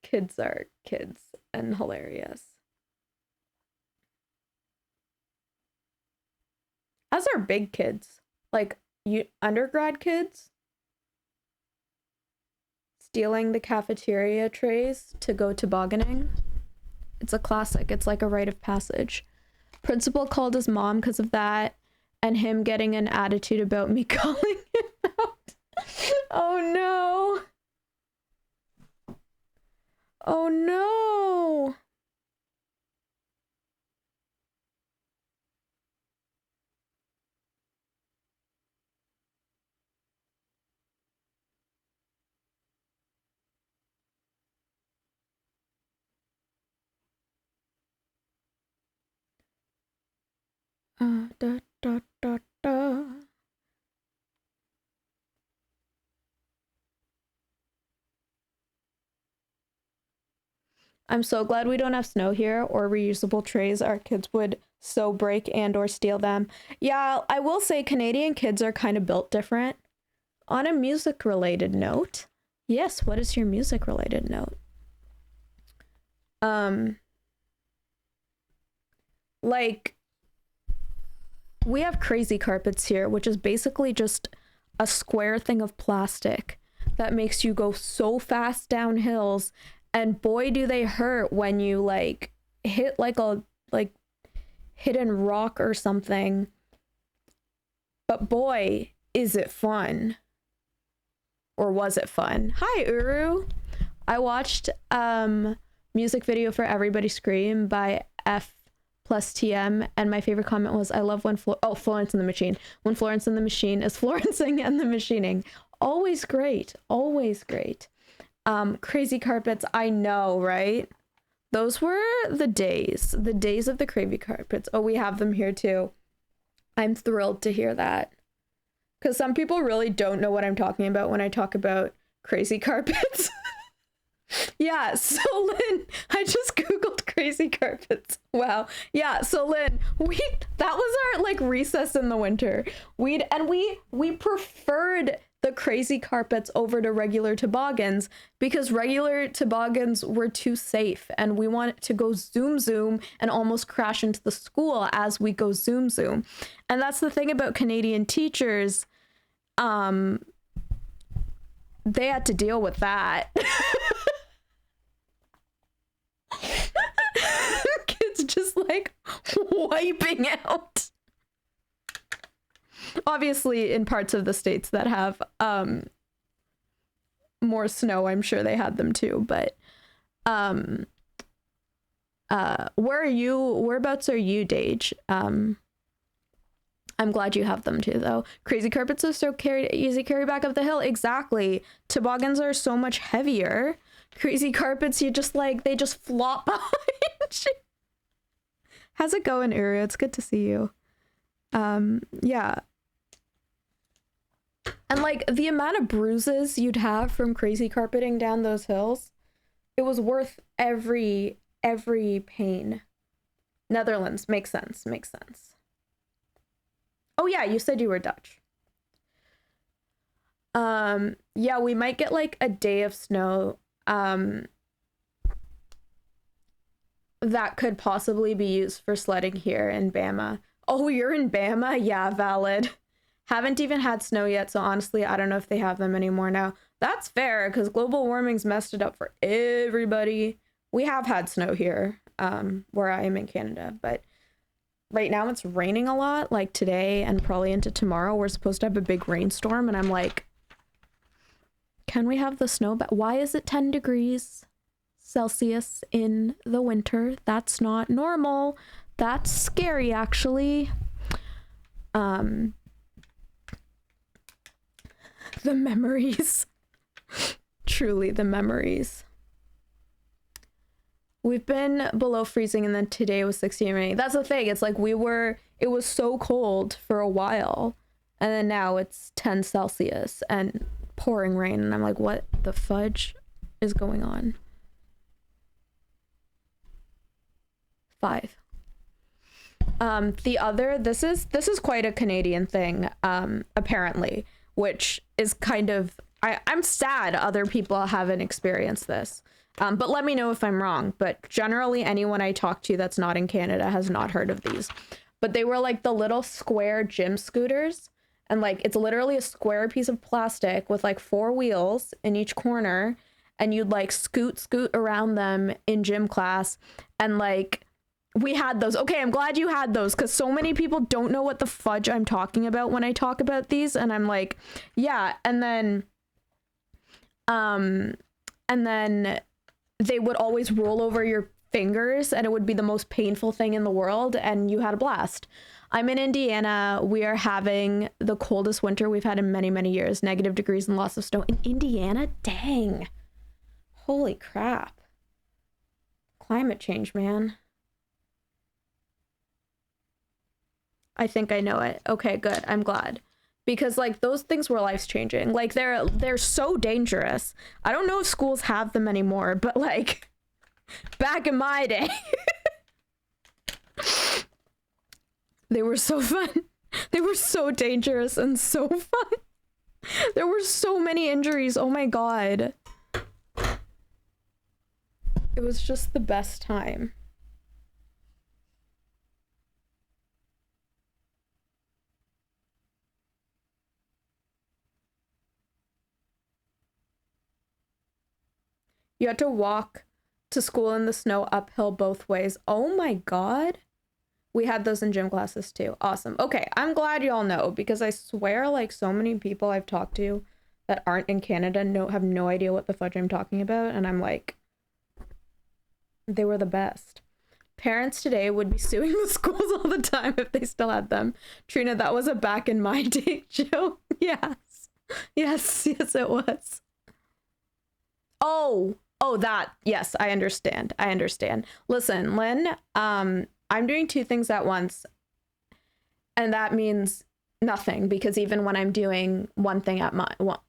kids are kids and hilarious. As are big kids, like undergrad kids, stealing the cafeteria trays to go tobogganing. It's a classic. It's like a rite of passage. Principal called his mom because of that, and him getting an attitude about me calling him out. Oh no. Oh no. Da, da, da, da. I'm so glad we don't have snow here or reusable trays. Our kids would so break and or steal them. Yeah, I will say Canadian kids are kind of built different. On a music related note, yes, what is your music related note? Like, we have crazy carpets here, which is basically just a square thing of plastic that makes you go so fast down hills, and boy do they hurt when you like hit like a hidden rock or something. But boy, is it fun. Or was it fun? Hi, Uru. I watched music video for Everybody Scream by F+TM, and my favorite comment was, I love when Florence and the Machine. When Florence and the Machine is Florencing and the machining. Always great. Always great. Crazy carpets, I know, right? Those were the days of the crazy carpets. Oh, we have them here too. I'm thrilled to hear that. Because some people really don't know what I'm talking about when I talk about crazy carpets. Yeah, so Lynn, I just googled crazy carpets. Wow. Yeah, so Lynn, that was our like recess in the winter. We preferred the crazy carpets over to regular toboggans because regular toboggans were too safe, and we wanted to go zoom zoom and almost crash into the school as we go zoom zoom. And that's the thing about Canadian teachers. They had to deal with that. Kids just like wiping out. Obviously, in parts of the states that have more snow, I'm sure they had them too. But where are you? Whereabouts are you, Dage? I'm glad you have them too, though. Crazy carpets are so easy carry back up the hill. Exactly. Toboggans are so much heavier. Crazy carpets, they just flop behind you. How's it going, Uru? It's good to see you. Yeah. And like the amount of bruises you'd have from crazy carpeting down those hills, it was worth every pain. Netherlands, makes sense. Oh yeah, you said you were Dutch. Yeah, we might get like a day of snow that could possibly be used for sledding here in Bama. Oh, you're in Bama? Yeah, valid. Haven't even had snow yet, so honestly, I don't know if they have them anymore now. That's fair, because global warming's messed it up for everybody. We have had snow here, where I am in Canada, but right now it's raining a lot, like today and probably into tomorrow. We're supposed to have a big rainstorm, and I'm like, Can we have the snow back? Why is it 10 degrees Celsius in the winter? That's not normal. That's scary, actually. The memories. Truly, the memories. We've been below freezing, and then today was 16 and rainy. That's the thing. It's like it was so cold for a while, and then now it's 10 Celsius and pouring rain, and I'm like, what the fudge is going on? 5. This is quite a Canadian thing, apparently, which is kind of, I'm sad other people haven't experienced this. But let me know if I'm wrong. But generally anyone I talk to that's not in Canada has not heard of these. But they were like the little square gym scooters. And like, it's literally a square piece of plastic with like 4 wheels in each corner. And you'd like scoot around them in gym class. And like, we had those. Okay, I'm glad you had those, because so many people don't know what the fudge I'm talking about when I talk about these. And I'm like, yeah. And then they would always roll over your fingers, and it would be the most painful thing in the world, and you had a blast. I'm in Indiana. We are having the coldest winter we've had in many, many years. -, degrees and lots of snow in Indiana. Dang. Holy crap. Climate change, man. I think I know it. Okay, good. I'm glad. Because like those things were life changing. Like they're so dangerous. I don't know if schools have them anymore, but like back in my day, they were so fun. They were so dangerous and so fun. There were so many injuries. Oh my God. It was just the best time. You had to walk to school in the snow uphill both ways. Oh my God. We had those in gym classes too. Awesome. Okay, I'm glad y'all know, because I swear like so many people I've talked to that aren't in Canada have no idea what the fudge I'm talking about, and I'm like, they were the best. Parents today would be suing the schools all the time if they still had them. Trina, that was a back in my day joke. Yes. Yes, it was. Oh, that. Yes, I understand. Listen, Lynn, I'm doing 2 things at once, and that means nothing, because even when I'm doing one thing at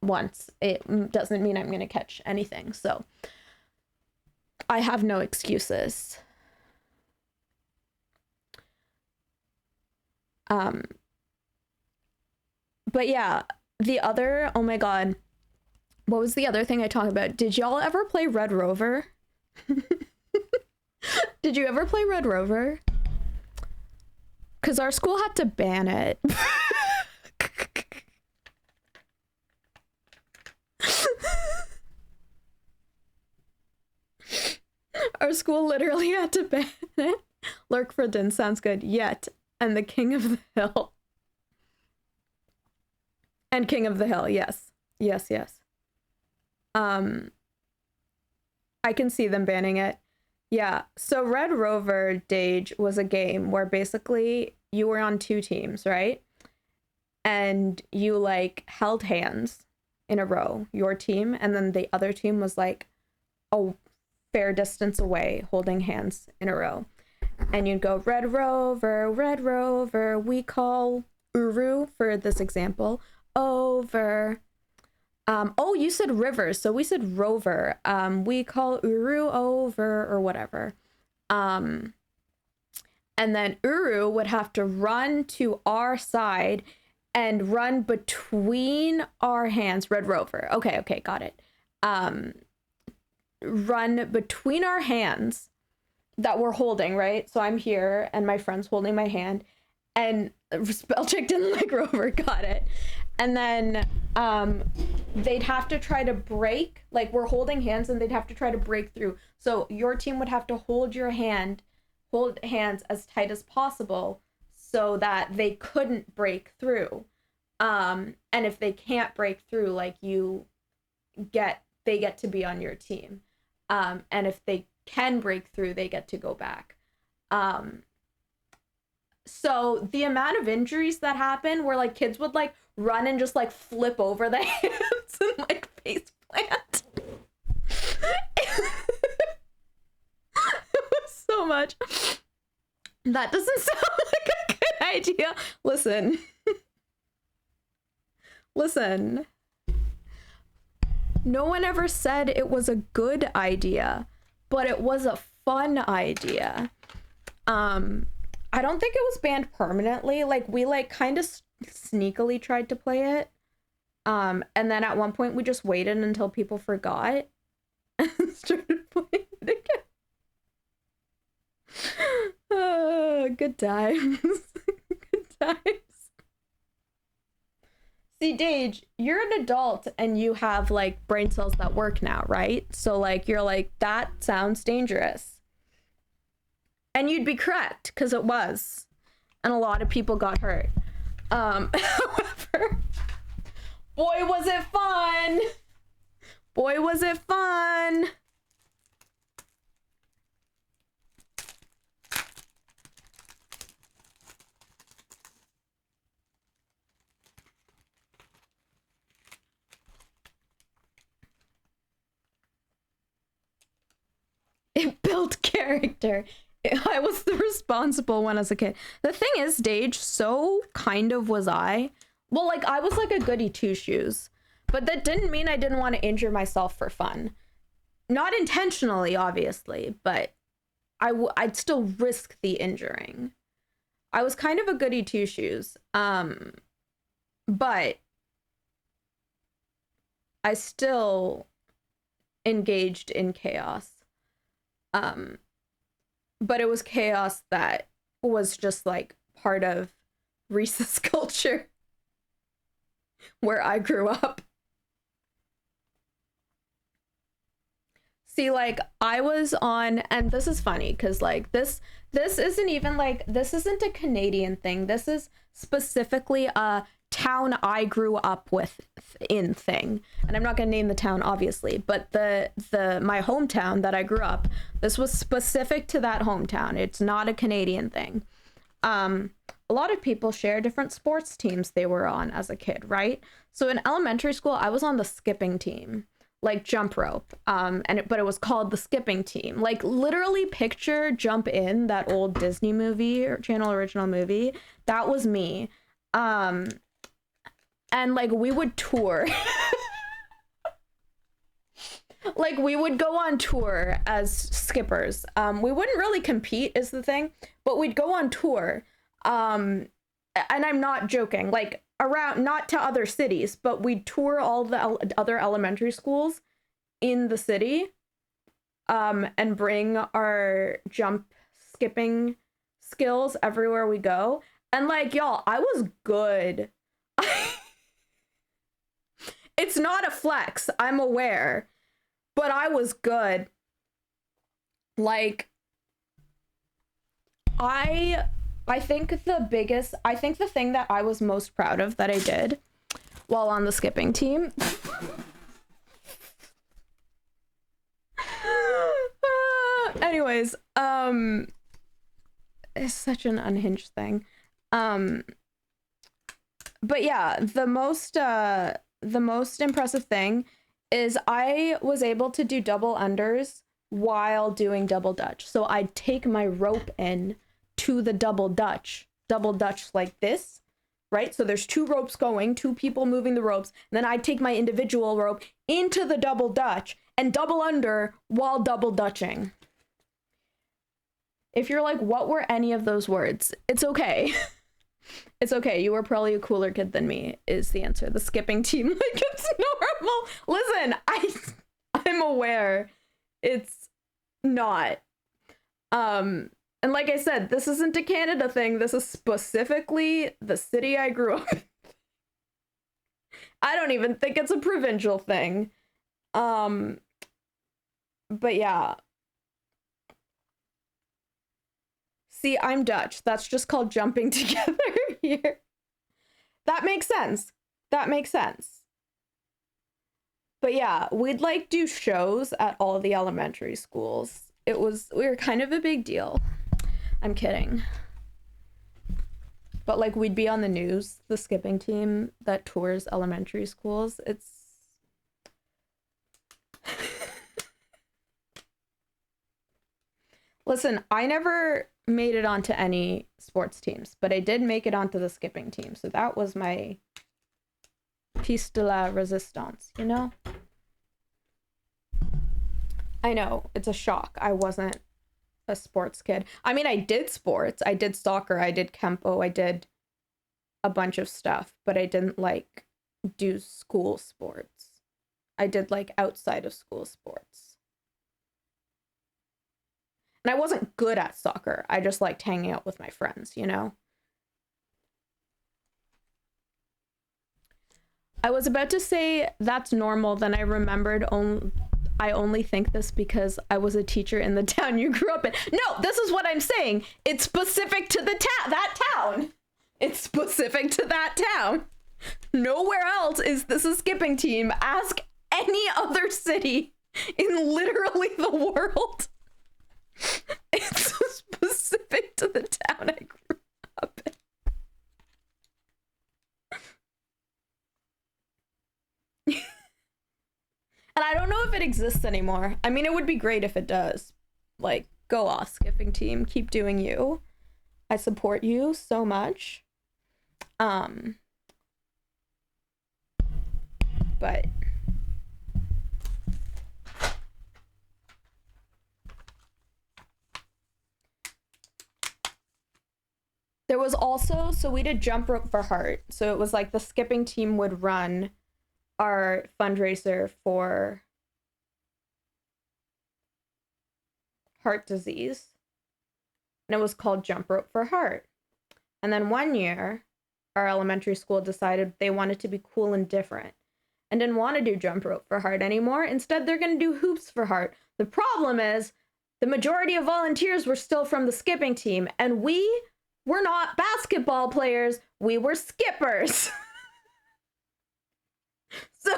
once, it doesn't mean I'm going to catch anything. So I have no excuses. But yeah, oh my God. What was the other thing I talked about? Did y'all ever play Red Rover? Did you ever play Red Rover? Because our school had to ban it. Our school literally had to ban it. Lurk for Din sounds good. Yet. And the King of the Hill. And King of the Hill, yes. Yes. I can see them banning it. Yeah, so Red Rover, Dage, was a game where basically you were on 2 teams, right? And you like held hands in a row, your team, and then the other team was like a fair distance away holding hands in a row. And you'd go, Red Rover, we call Uru for this example, over. Oh, you said river, so we said rover. We call Uru over, or whatever. And then Uru would have to run to our side and run between our hands. Red Rover. Okay, got it. Run between our hands that we're holding, right? So I'm here and my friend's holding my hand, and spell check didn't like Rover, got it. And then they'd have to try to break, like we're holding hands, and they'd have to try to break through. So your team would have to hold hands as tight as possible so that they couldn't break through. And if they can't break through, like you they get to be on your team. And if they can break through, they get to go back. So the amount of injuries that happen where like kids would like run and just like flip over the hands and like face plant. It was so much. That doesn't sound like a good idea. Listen. Listen. No one ever said it was a good idea, but it was a fun idea. I don't think it was banned permanently. Like we like kind of sneakily tried to play it. And then at one point we just waited until people forgot and started playing it again. Oh, good times. Good times. See, Dage, you're an adult and you have like brain cells that work now, right? So like you're like, that sounds dangerous. And you'd be correct, because it was. And a lot of people got hurt. However, boy, was it fun! Boy, was it fun! It built character. I was the responsible one as a kid. The thing is, Dage, so kind of was I. Well, like, I was like a goody two-shoes. But that didn't mean I didn't want to injure myself for fun. Not intentionally, obviously, but I'd still risk the injuring. I was kind of a goody two-shoes. But I still engaged in chaos. But it was chaos that was just like part of Reese's culture where I grew up. See, like I was on, and this is funny because like this isn't even like, this isn't a Canadian thing. This is specifically a town I grew up with in thing. And I'm not going to name the town obviously, but my hometown that I grew up, this was specific to that hometown. It's not a Canadian thing. A lot of people share different sports teams they were on as a kid, right? So in elementary school, I was on the skipping team, like jump rope. But it was called the skipping team. Like literally picture Jump In, that old Disney movie or channel original movie. That was me. And like we would tour. Like we would go on tour as skippers. We wouldn't really compete is the thing, but we'd go on tour. And I'm not joking, like around, not to other cities, but we'd tour all the other elementary schools in the city, and bring our jump skipping skills everywhere we go. And like, y'all, I was good. It's not a flex, I'm aware, but I was good. Like, I think the thing that I was most proud of that I did while on the skipping team anyways, it's such an unhinged thing. But yeah, the most impressive thing is I was able to do double unders while doing double dutch. So I'd take my rope in to the double dutch like this, right? So there's two ropes going, two people moving the ropes, and then I'd take my individual rope into the double dutch and double under while double dutching. If you're like, what were any of those words? It's okay. It's okay. You were probably a cooler kid than me is the answer. The skipping team, like, it's normal. Listen, I'm aware it's not. And like I said, this isn't a Canada thing. This is specifically the city I grew up in. I don't even think it's a provincial thing. But yeah. See, I'm Dutch. That's just called jumping together here. That makes sense. That makes sense. But yeah, we'd like do shows at all the elementary schools. We were kind of a big deal. I'm kidding. But like we'd be on the news, the skipping team that tours elementary schools. It's Listen, I never made it onto any sports teams, but I did make it onto the skipping team. So that was my piece de la resistance, you know? I know, it's a shock. I wasn't a sports kid. I mean, I did sports. I did soccer, I did kempo, I did a bunch of stuff, but I didn't like do school sports. I did like outside of school sports. And I wasn't good at soccer. I just liked hanging out with my friends, you know? I was about to say that's normal, then I remembered I only think this because I was a teacher in the town you grew up in. No, this is what I'm saying. It's specific to that town. It's specific to that town. Nowhere else is this a skipping team. Ask any other city in literally the world. It's specific to the town I grew up in. And I don't know if it exists anymore. I mean, it would be great if it does. Like, go off, skipping team. Keep doing you. I support you so much. But there was also, so we did jump rope for heart. So it was like the skipping team would run our fundraiser for heart disease. And it was called Jump Rope for Heart. And then one year, our elementary school decided they wanted to be cool and different and didn't want to do Jump Rope for Heart anymore. Instead, they're going to do Hoops for Heart. The problem is the majority of volunteers were still from the skipping team, and we were not basketball players. We were skippers. So,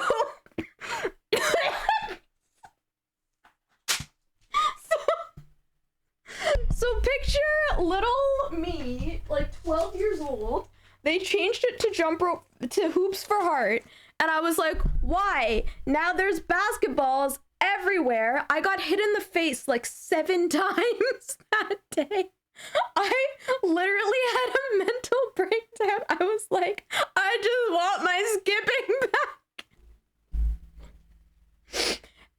so picture little me, like 12 years old. They changed it to jump rope to Hoops for Heart, and I was like, why? Now there's basketballs everywhere. I got hit in the face like 7 times that day. I literally had a mental breakdown. I was like, I just want my skipping back.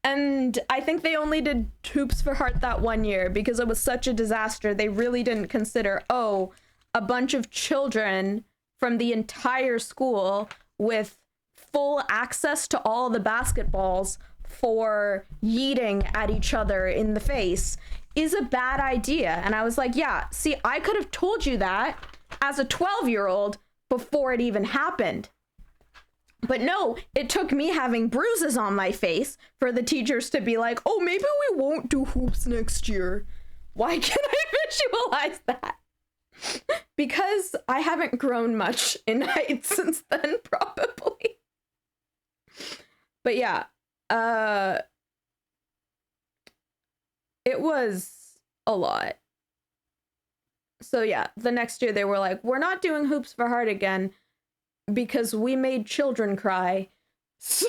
And I think they only did Hoops for Heart that one year because it was such a disaster. They really didn't consider, oh, a bunch of children from the entire school with full access to all the basketballs for yeeting at each other in the face is a bad idea. And I was like, yeah, see, I could have told you that as a 12-year-old before it even happened. But no, it took me having bruises on my face for the teachers to be like, oh, maybe we won't do hoops next year. Why can't I visualize that? Because I haven't grown much in height since then, probably. But yeah, it was a lot. So yeah, the next year they were like, we're not doing Hoops for Heart again because we made children cry. So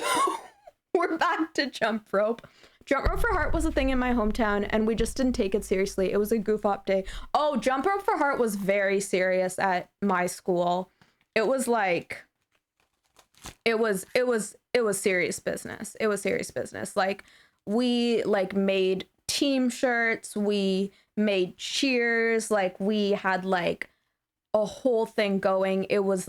we're back to jump rope. Jump rope for heart was a thing in my hometown, and we just didn't take it seriously. It was a goof off day. Oh, jump rope for heart was very serious at my school. It was like, it was serious business. It was serious business. Like, we like made team shirts, we made cheers, like we had like a whole thing going. It was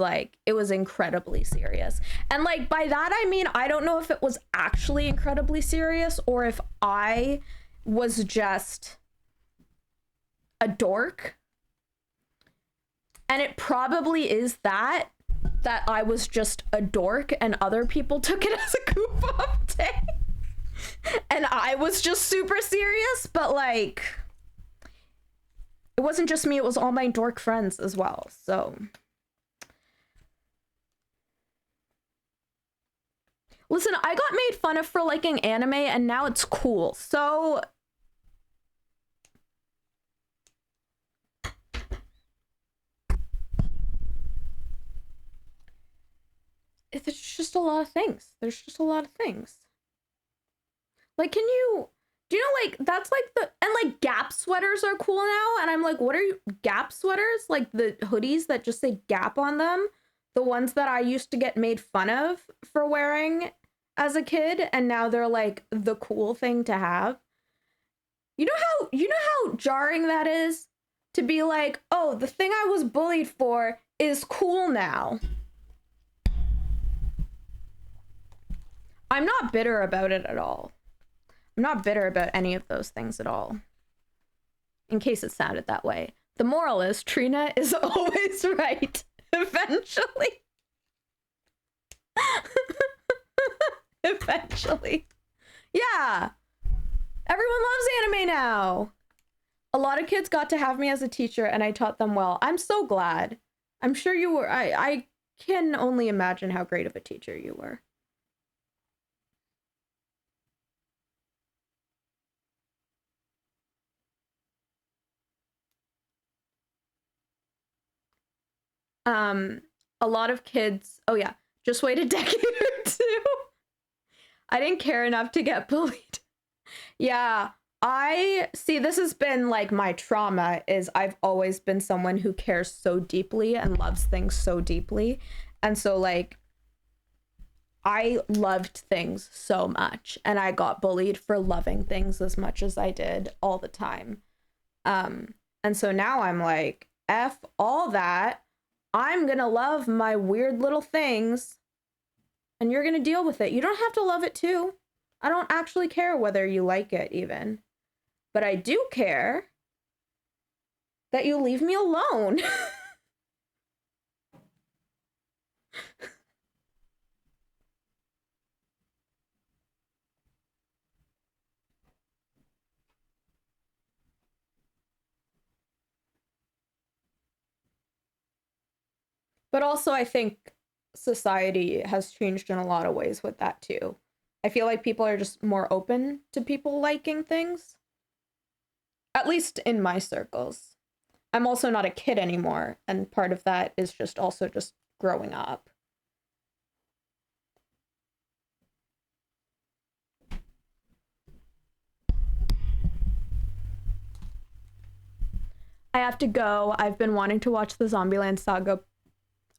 incredibly serious. And like by that I mean, I don't know if it was actually incredibly serious or if I was just a dork. And it probably is that I was just a dork and other people took it as a goof off day. And I was just super serious, but like it wasn't just me, it was all my dork friends as well. So Listen, I got made fun of for liking anime and now it's cool. So it's just a lot of things. There's just a lot of things. Like, do you know, like, that's like and like Gap sweaters are cool now. And I'm like, what are you, Gap sweaters? Like the hoodies that just say Gap on them? The ones that I used to get made fun of for wearing as a kid. And now they're like the cool thing to have. You know how jarring that is? To be like, oh, the thing I was bullied for is cool now. I'm not bitter about it at all. I'm not bitter about any of those things at all. In case it sounded that way. The moral is Trina is always right. Eventually. Eventually. Yeah. Everyone loves anime now. A lot of kids got to have me as a teacher and I taught them well. I'm so glad. I'm sure you were. I can only imagine how great of a teacher you were. A lot of kids, oh yeah, just wait a decade or two. I didn't care enough to get bullied. Yeah, I see, this has been like my trauma is I've always been someone who cares so deeply and loves things so deeply. And so like I loved things so much and I got bullied for loving things as much as I did all the time. And so now I'm like, F all that. I'm gonna love my weird little things and you're gonna deal with it. You don't have to love it too. I don't actually care whether you like it even. But I do care that you leave me alone. But also I think society has changed in a lot of ways with that too. I feel like people are just more open to people liking things. At least in my circles. I'm also not a kid anymore, and part of that is just also just growing up. I have to go. I've been wanting to watch the Zombieland Saga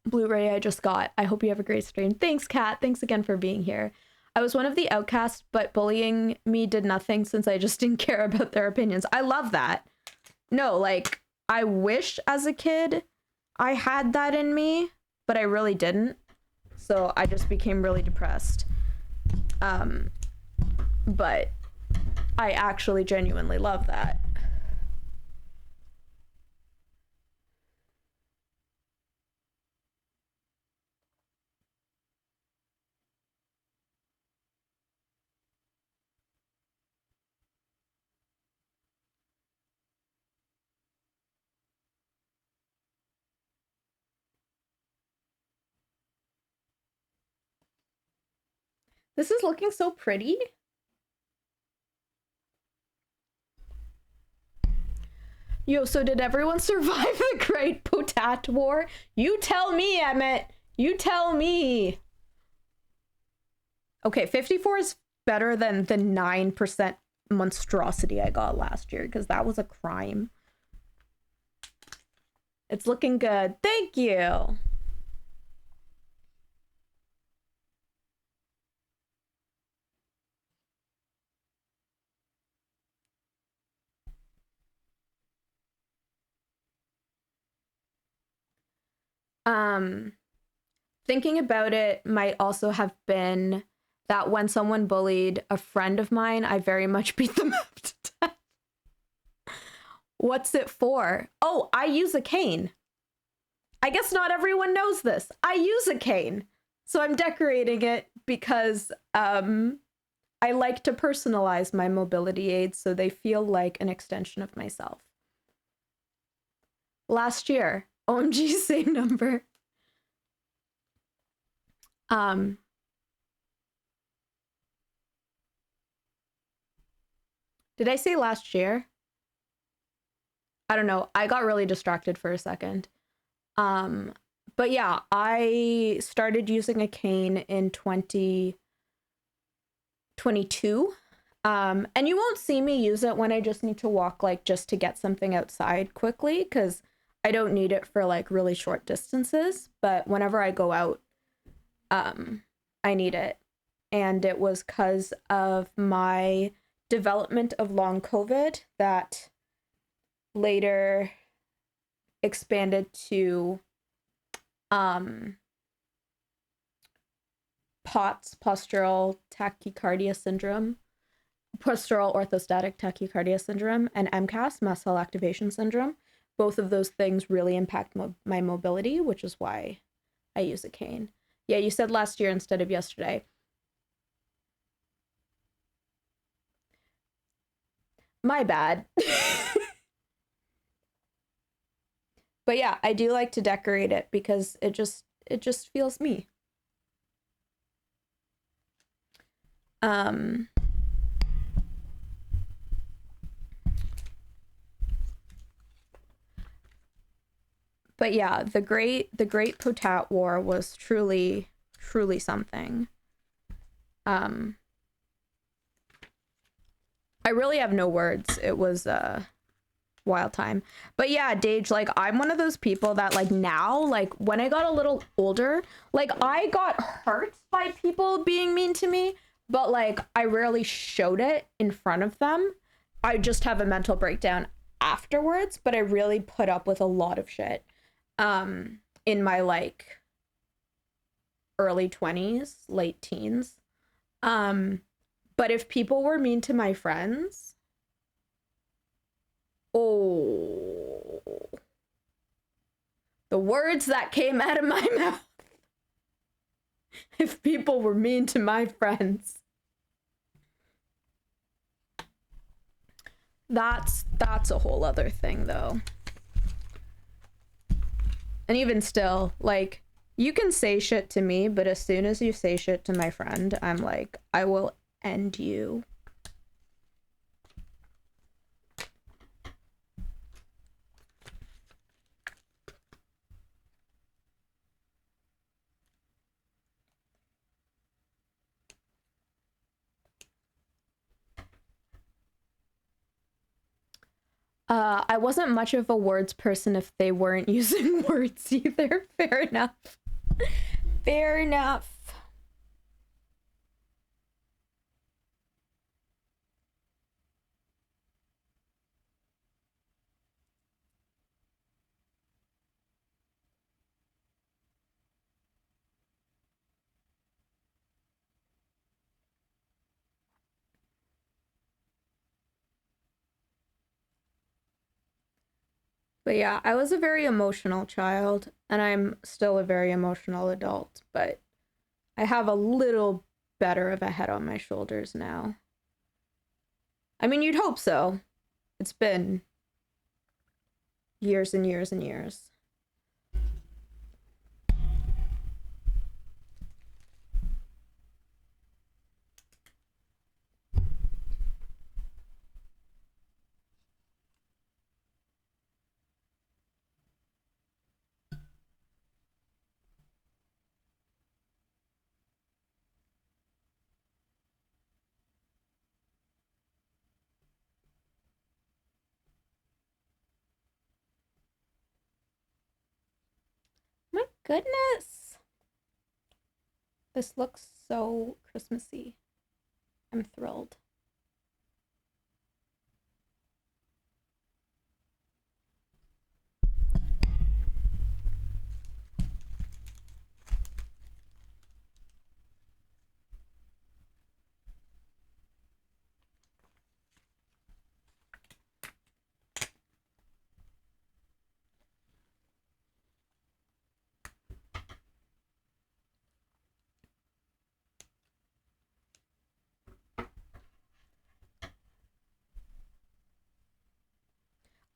Blu-ray I just got. I hope you have a great stream. Thanks, Kat. Thanks again for being here. I was one of the outcasts, but bullying me did nothing since I just didn't care about their opinions. I love that. No, like, I wish as a kid I had that in me, but I really didn't. So I just became really depressed. But I actually genuinely love that. This is looking so pretty. Yo, so did everyone survive the Great Potat War? You tell me, Emmett. You tell me. Okay, 54 is better than the 9% monstrosity I got last year, because that was a crime. It's looking good. Thank you. Thinking about it might also have been that when someone bullied a friend of mine, I very much beat them up to death. What's it for? Oh, I use a cane. I guess not everyone knows this. I use a cane. So I'm decorating it because I like to personalize my mobility aids so they feel like an extension of myself. Last year, OMG, same number. Did I say last year? I don't know. I got really distracted for a second. Um, but yeah, I started using a cane in 2022. And you won't see me use it when I just need to walk, like just to get something outside quickly, because I don't need it for like really short distances. But whenever I go out, I need it. And it was because of my development of long COVID that later expanded to POTS, postural tachycardia syndrome, postural orthostatic tachycardia syndrome, and MCAS, mast cell activation syndrome. Both of those things really impact my mobility, which is why I use a cane. Yeah, you said last year instead of yesterday. My bad. But yeah, I do like to decorate it because it just feels me. Um but yeah, the Great Potat War was truly something. Um I really have no words. It was a wild time. But yeah, Dage, like I'm one of those people that like now, like when I got a little older, like I got hurt by people being mean to me, but like I rarely showed it in front of them. I just have a mental breakdown afterwards, but I really put up with a lot of shit in my like early 20s, late teens. Um but if people were mean to my friends, oh, the words that came out of my mouth if people were mean to my friends. That's a whole other thing though. And even still, like you can say shit to me, but as soon as you say shit to my friend, I'm like, I will end you. I wasn't much of a words person if they weren't using words either. Fair enough. Fair enough. But yeah, I was a very emotional child, and I'm still a very emotional adult, but I have a little better of a head on my shoulders now. I mean, you'd hope so. It's been years and years and years. My goodness. This looks so Christmassy. I'm thrilled.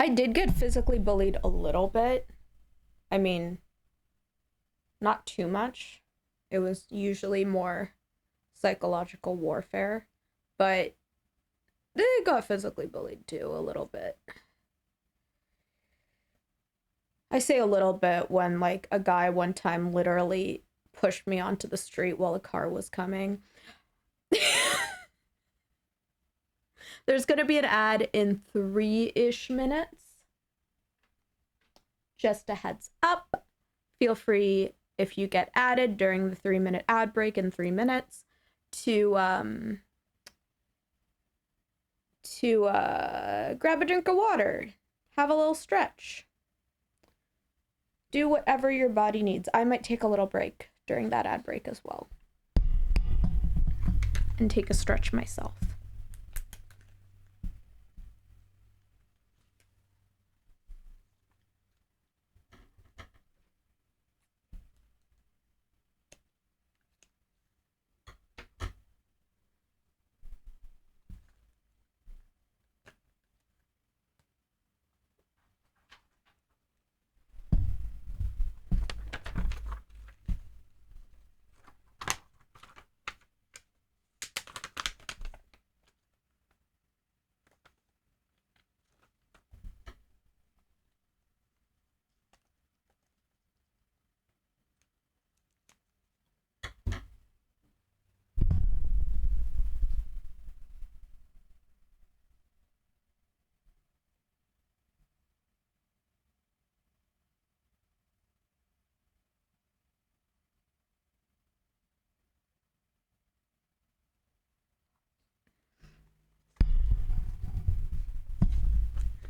I did get physically bullied a little bit. I mean, not too much. It was usually more psychological warfare, but They got physically bullied too, a little bit. I say a little bit when, like, a guy one time literally pushed me onto the street while a car was coming. There's gonna be an ad in 3-ish minutes. Just a heads up. Feel free, if you get added during the 3-minute ad break in 3 minutes, to grab a drink of water, have a little stretch, do whatever your body needs. I might take a little break during that ad break as well and take a stretch myself.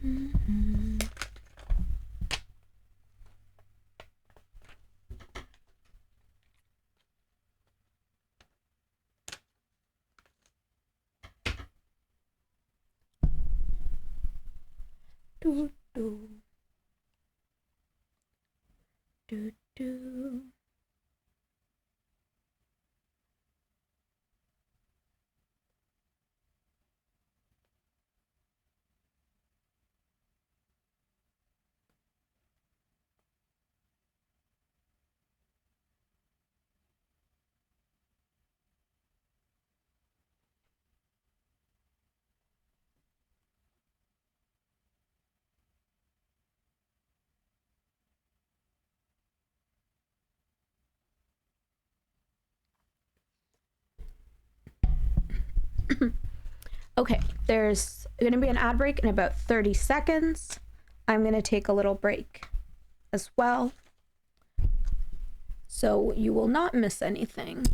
Mm-hmm. Do do do do. Okay, there's going to be an ad break in about 30 seconds. I'm going to take a little break as well, so you will not miss anything.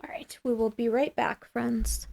All right, we will be right back, friends.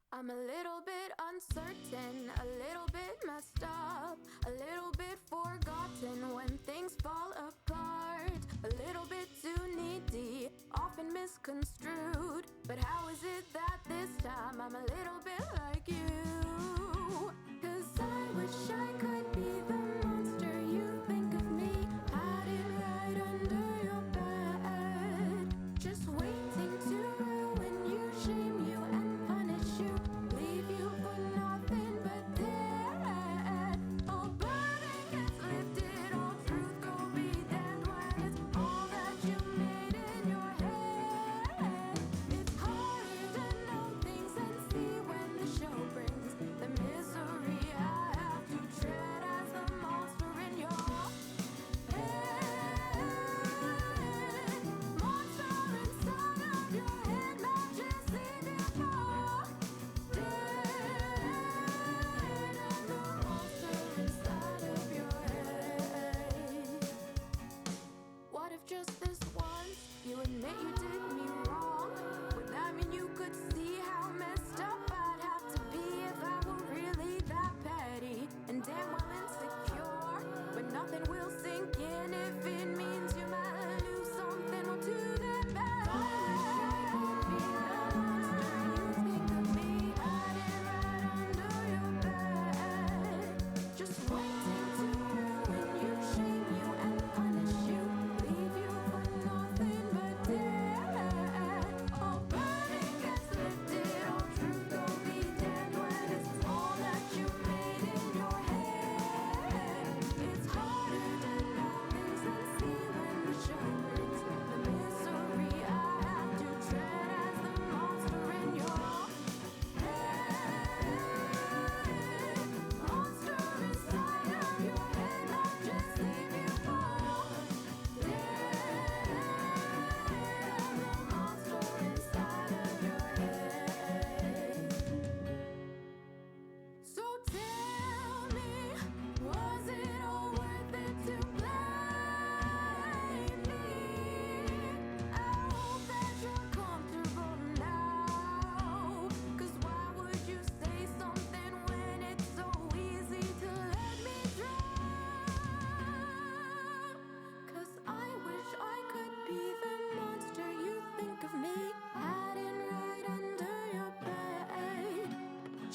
I'm a little bit uncertain, a little bit messed up, a little bit forgotten when things fall apart, a little bit too needy, often misconstrued. But how is it that this time I'm a little bit like you? 'Cause I wish I could be the monster you think of me, hiding right under your bed, just waiting to ruin you, shame you, and punish you, leave you for nothing but dead. All burden gets lifted, all truth go be damned when it's all that you made in your head. It's hard to know things and see when the show brings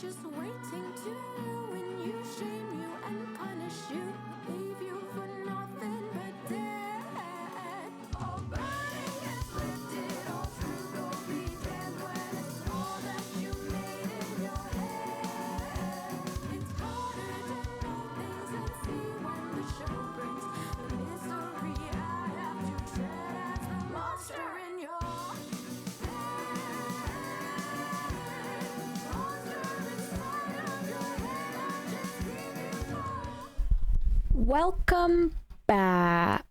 just waiting to ruin you, shame you, and punish you, leave you for nothing but dead. All burning gets lifted, all truth will be dead when it's all that you made in your head. It's harder to know things and see when the show brings the misery I have to tread as the monster in your Welcome back.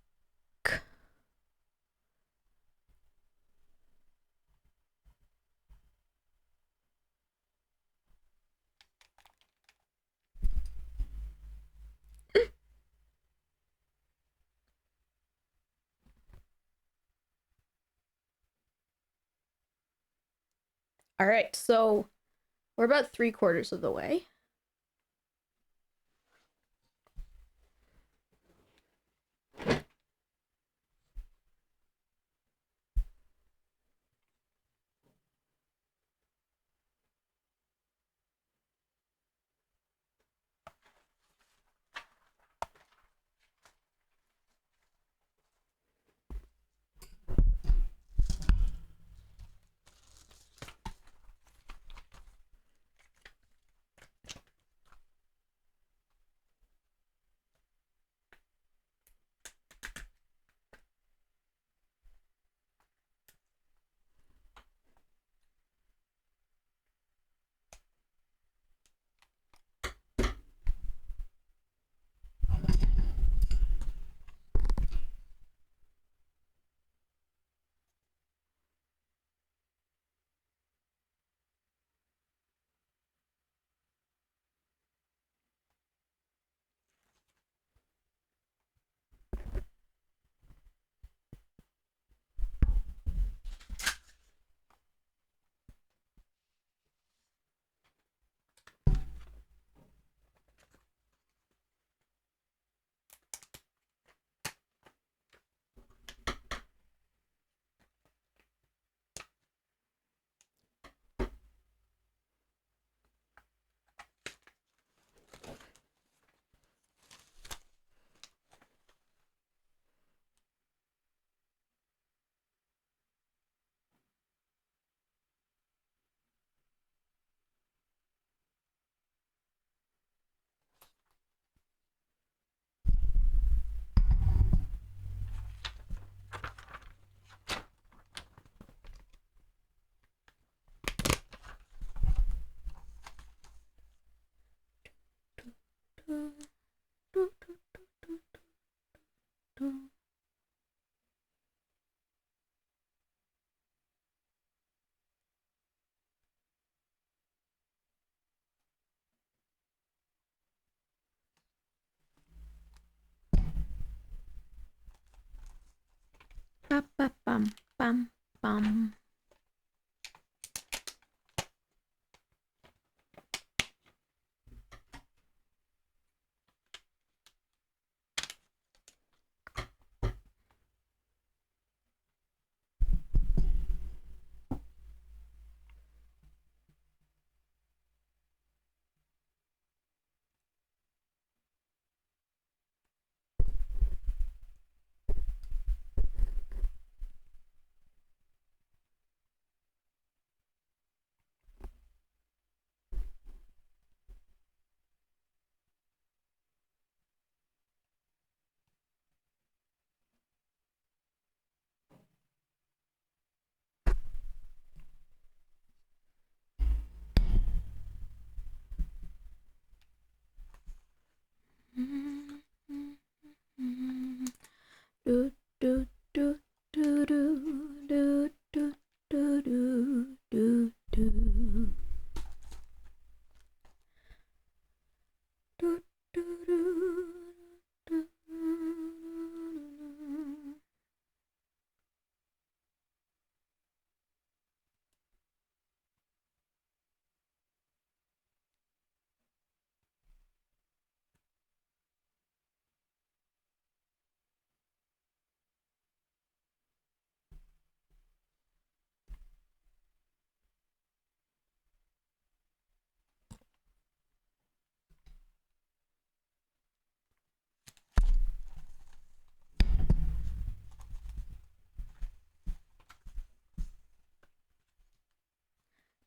All right, so we're about 3/4 of the way. Bum, bum, bum, bum.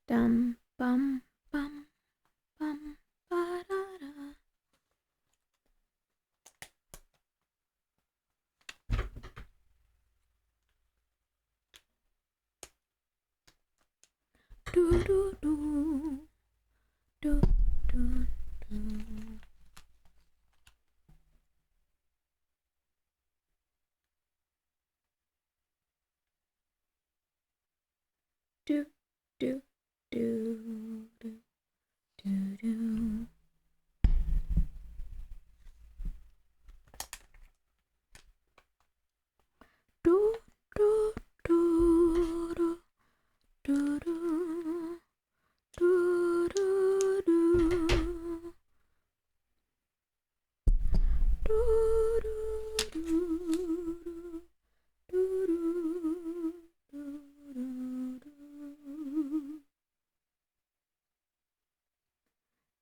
Dum bum bum bum ba da da. Do do do do do do. Do do do do do do.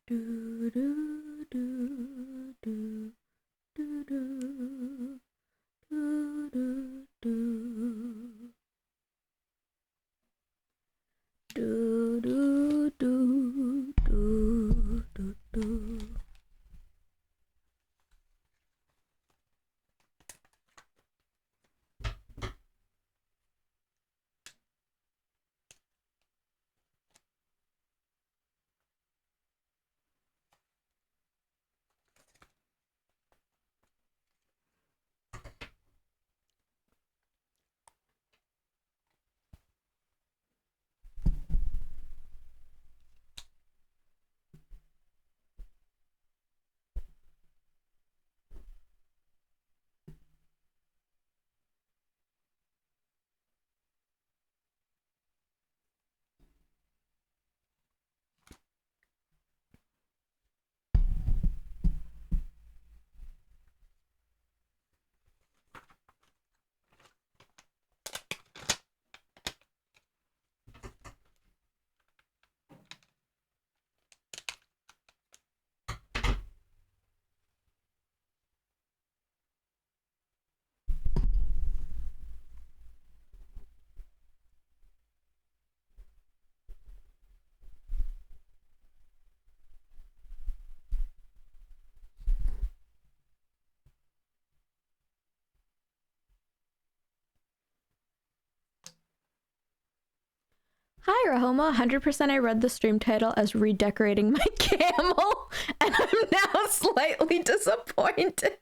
Do do do do do do do do do. Hi, Rahoma. 100% I read the stream title as redecorating my camel, and I'm now slightly disappointed.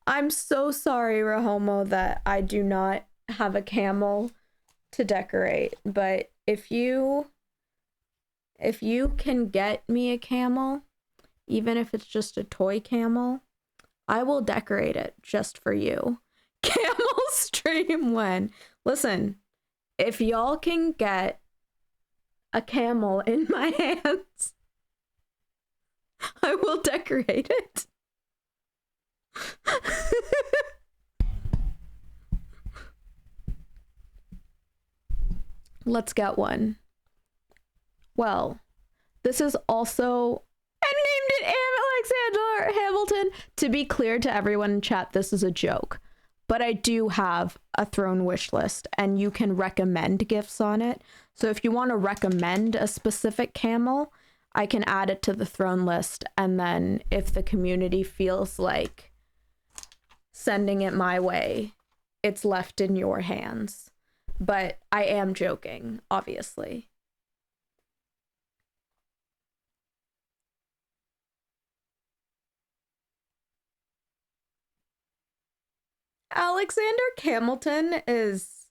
I'm so sorry, Rahomo, that I do not have a camel to decorate, but if you can get me a camel, even if it's just a toy camel, I will decorate it just for you. Camel stream when? Listen, if y'all can get a camel in my hands, I will decorate it. Let's get one. Well, this is also, I named it Alexander Hamilton. To be clear to everyone in chat, this is a joke. But I do have a throne wish list, and you can recommend gifts on it. So if you want to recommend a specific camel, I can add it to the throne list. And then if the community feels like sending it my way, it's left in your hands. But I am joking, obviously. Alexander Hamilton is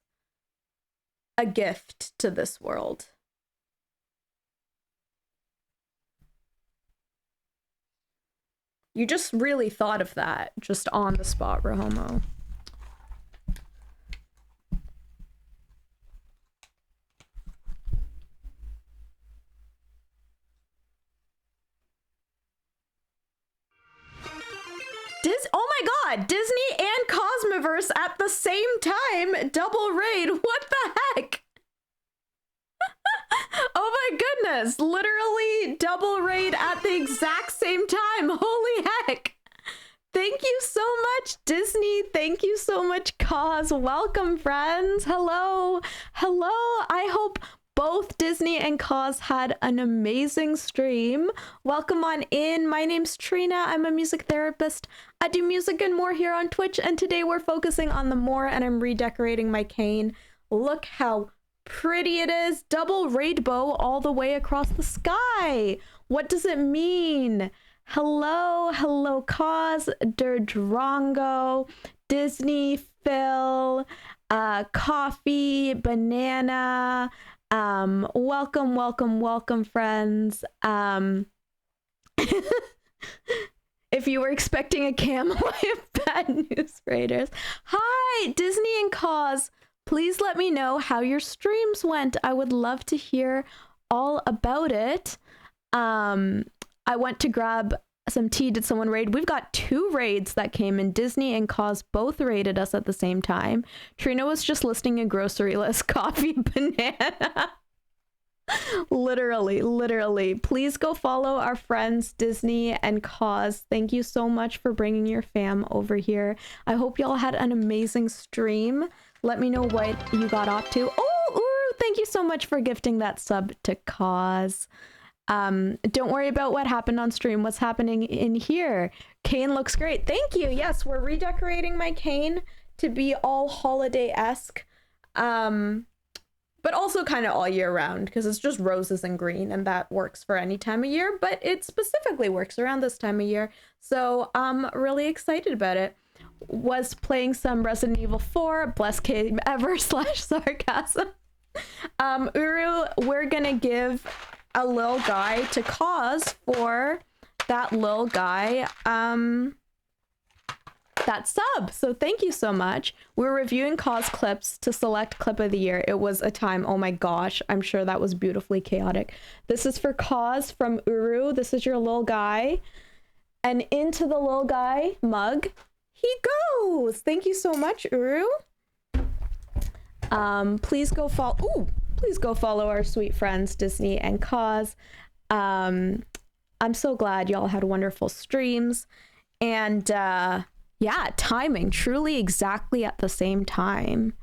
a gift to this world. You just really thought of that just on the spot, Rahomo. Oh my god, Disney and Cosmoverse at the same time, double raid, what the heck? Oh my goodness, literally double raid at the exact same time, holy heck. Thank you so much, Disney. Thank you so much, Cos. Welcome, friends. Hello. Hello. I hope Both Disney and Cause had an amazing stream. Welcome on in. My name's Trina. I'm a music therapist. I do music and more here on Twitch, and today we're focusing on the more, and I'm redecorating my cane. Look how pretty it is. Double rainbow all the way across the sky. What does it mean? Hello, Cause, Derdrongo, Disney, Phil, Coffee, Banana. Welcome, friends. If you were expecting a camel, I have bad news, Raiders. Hi, Disney and Cause. Please let me know how your streams went. I would love to hear all about it. I went to grab some tea. Did someone raid? We've got 2 raids that came in. Disney and Cause both raided us at the same time. Trina was just listing a grocery list. Coffee, banana. Literally. Please go follow our friends Disney and Cause. Thank you so much for bringing your fam over here. I hope y'all had an amazing stream. Let me know what you got up to. Oh, Uru, thank you so much for gifting that sub to Cause. Don't worry about what happened on stream. What's happening in here? Cane looks great. Thank you. Yes, we're redecorating my cane to be all holiday-esque. But also kind of all year round, because it's just roses and green, and that works for any time of year, but it specifically works around this time of year. So I'm really excited about it. Was playing some Resident Evil 4, bless came ever / sarcasm. Uru, we're gonna give a little guy to Cause for that little guy that sub. So thank you so much. We're reviewing Cause clips to select clip of the year. It was a time, oh my gosh, I'm sure that was beautifully chaotic. This is for Cause from Uru. This is your little guy, and into the little guy mug he goes. Thank you so much, Uru. Please go follow our sweet friends Disney and Cause. I'm so glad y'all had wonderful streams, and yeah, timing truly exactly at the same time.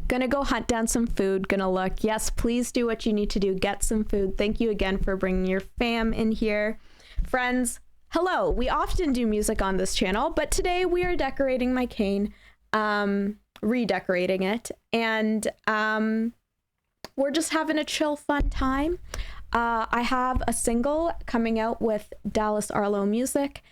Gonna go hunt down some food. Gonna look. Yes, please do what you need to do. Get some food. Thank you again for bringing your fam in here. Friends, hello. We often do music on this channel, but today we are decorating my cane. Redecorating it, and we're just having a chill fun time. I have a single coming out with Dallas Arlo Music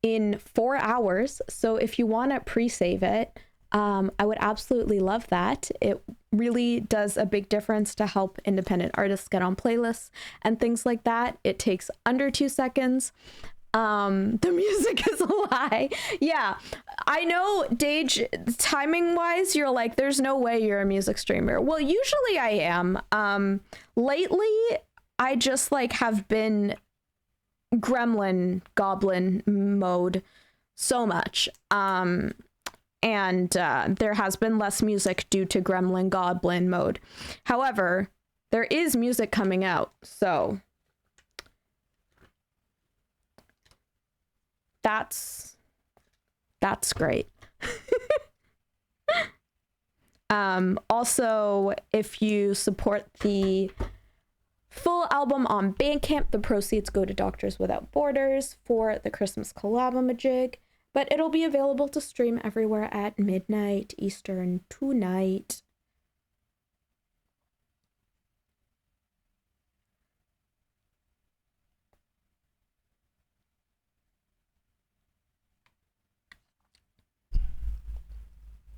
in 4 hours, so if you want to pre-save it, I would absolutely love that. It really does a big difference to help independent artists get on playlists and things like that. It takes under 2 seconds. The music is a lie. Yeah, I know, Dage, timing wise, you're like, there's no way you're a music streamer. Well, usually I am. Lately, I just like have been gremlin goblin mode so much. And there has been less music due to gremlin goblin mode. However, there is music coming out, so that's great. Also, if you support the full album on Bandcamp, the proceeds go to Doctors Without Borders for the Christmas collab-a-majig, but it'll be available to stream everywhere at midnight Eastern tonight.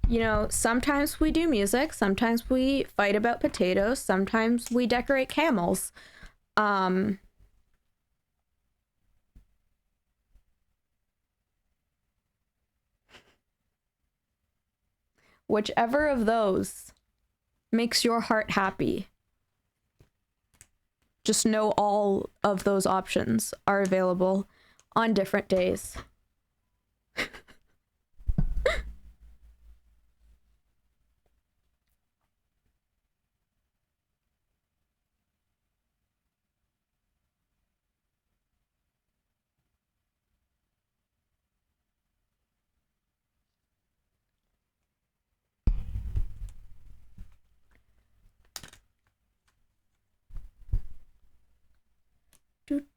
You know, sometimes we do music, sometimes we fight about potatoes, sometimes we decorate camels. Whichever of those makes your heart happy. Just know all of those options are available on different days.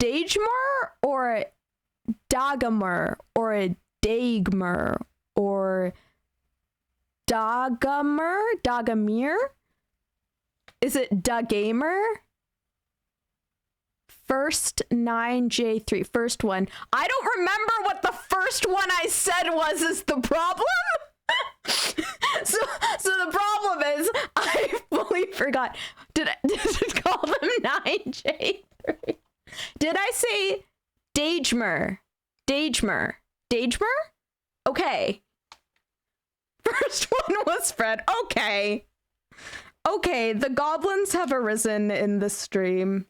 Dagemer or a Dagamer or a Dagmer or Dagamir? Is it Dagamer? First 9J3, first one. I don't remember what the first one I said was is the problem. so the problem is I fully forgot. Did it call them 9J3? Did I say Dagemer? Okay. First one was Fred. Okay, the goblins have arisen in the stream.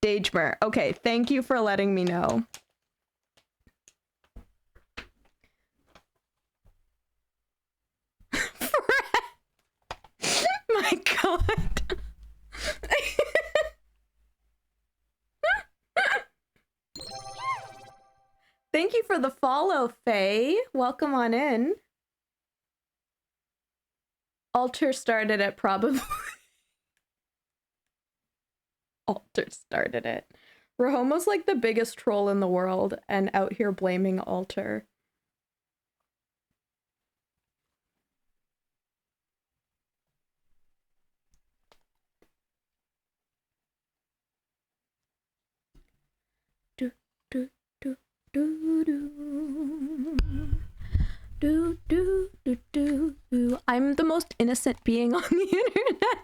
Dagemer. Okay, thank you for letting me know. My god. Thank you for the follow, Faye. Welcome on in. Alter started it, probably. Alter started it. Rahomo's like the biggest troll in the world and out here blaming Alter. Do do do do do do do do do. I'm the most innocent being on the internet.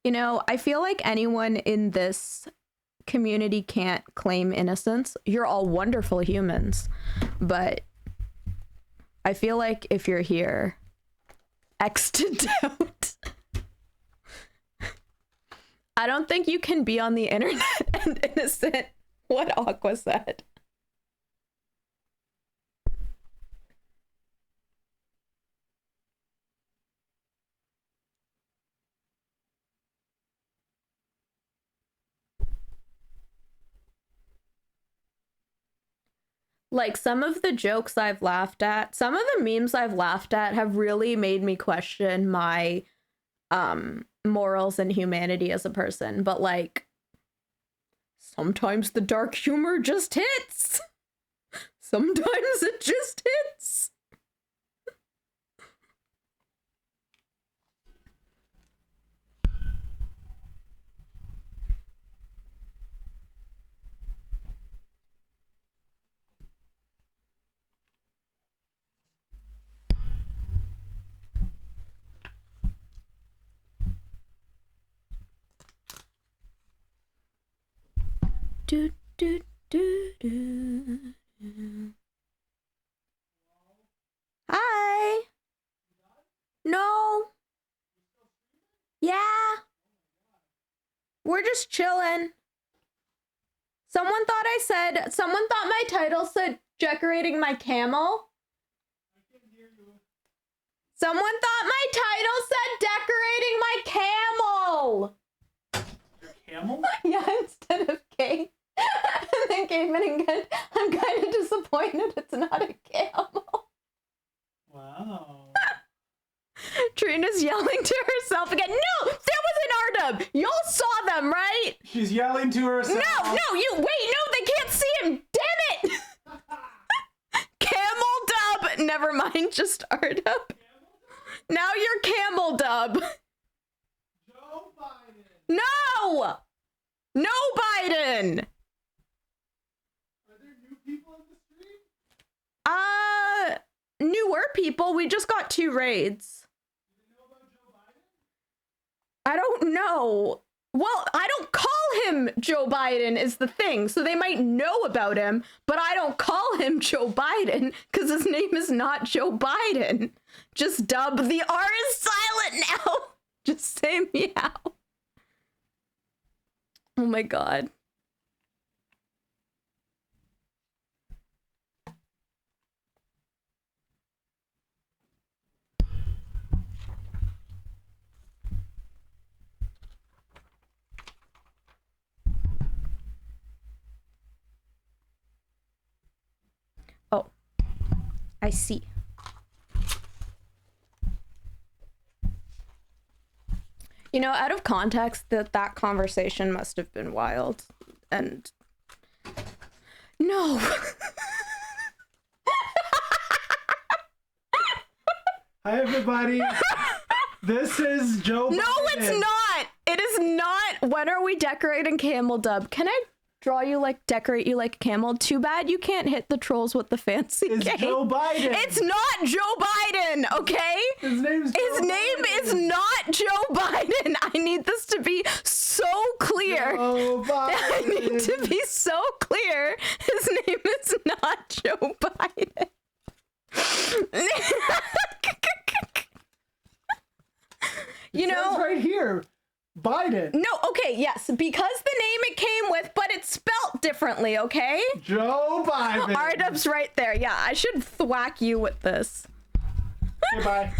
You know, I feel like anyone in this community can't claim innocence. You're all wonderful humans, but I feel like if you're here, X to doubt. I don't think you can be on the internet and innocent. What Aqua said. Like, some of the jokes I've laughed at, some of the memes I've laughed at have really made me question my morals and humanity as a person. But, like, sometimes the dark humor just hits. Sometimes it just hits. Do, do, do, do. Hi. No. Yeah. We're just chilling. Someone thought my title said decorating my camel. Someone thought my title said decorating my camel. Camel? Yeah, instead of cake. And then came in again. I'm kind of disappointed it's not a camel. Wow. Trina's yelling to herself again. No, that was an R-dub. Y'all saw them, right? She's yelling to herself. No, they can't see him. Damn it. Camel dub. Never mind, just R-dub. Now you're camel dub. Joe Biden. No! No Biden! Are there new people in the stream? Newer people. We just got 2 raids. Do they know about Joe Biden? I don't know. Well, I don't call him Joe Biden is the thing, so they might know about him, but I don't call him Joe Biden because his name is not Joe Biden. Just dub. The R is silent now. Just say meow. Oh my god. Oh, I see. You know, out of context, that conversation must have been wild. And no. Hi, everybody. This is Joe Biden. No, it's not. It is not. When are we decorating Camel Dub? Can I decorate you like a camel? Too bad you can't hit the trolls with the fancy It's cake. Joe Biden. It's not Joe Biden, okay? His name is not Joe Biden. I need this to be so clear. Joe Biden. I need to be so clear. His name is not Joe Biden. You know, It says right here, Biden. no, okay, yes, because the name it came with, but it's spelt differently, okay? Joe Biden. R-Dub's right there. Yeah, I should thwack you with this. Okay, bye.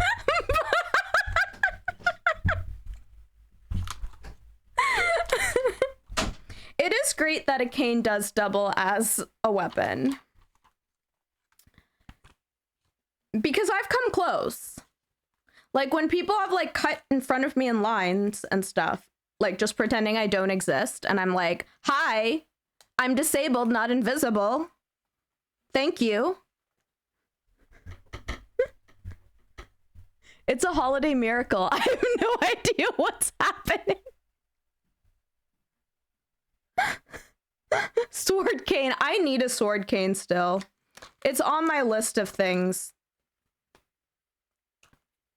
It is great that a cane does double as a weapon. Because I've come close. Like, when people have, like, cut in front of me in lines and stuff, like, just pretending I don't exist, and I'm like, hi, I'm disabled, not invisible. Thank you. It's a holiday miracle. I have no idea what's happening. Sword cane. I need a sword cane still. It's on my list of things.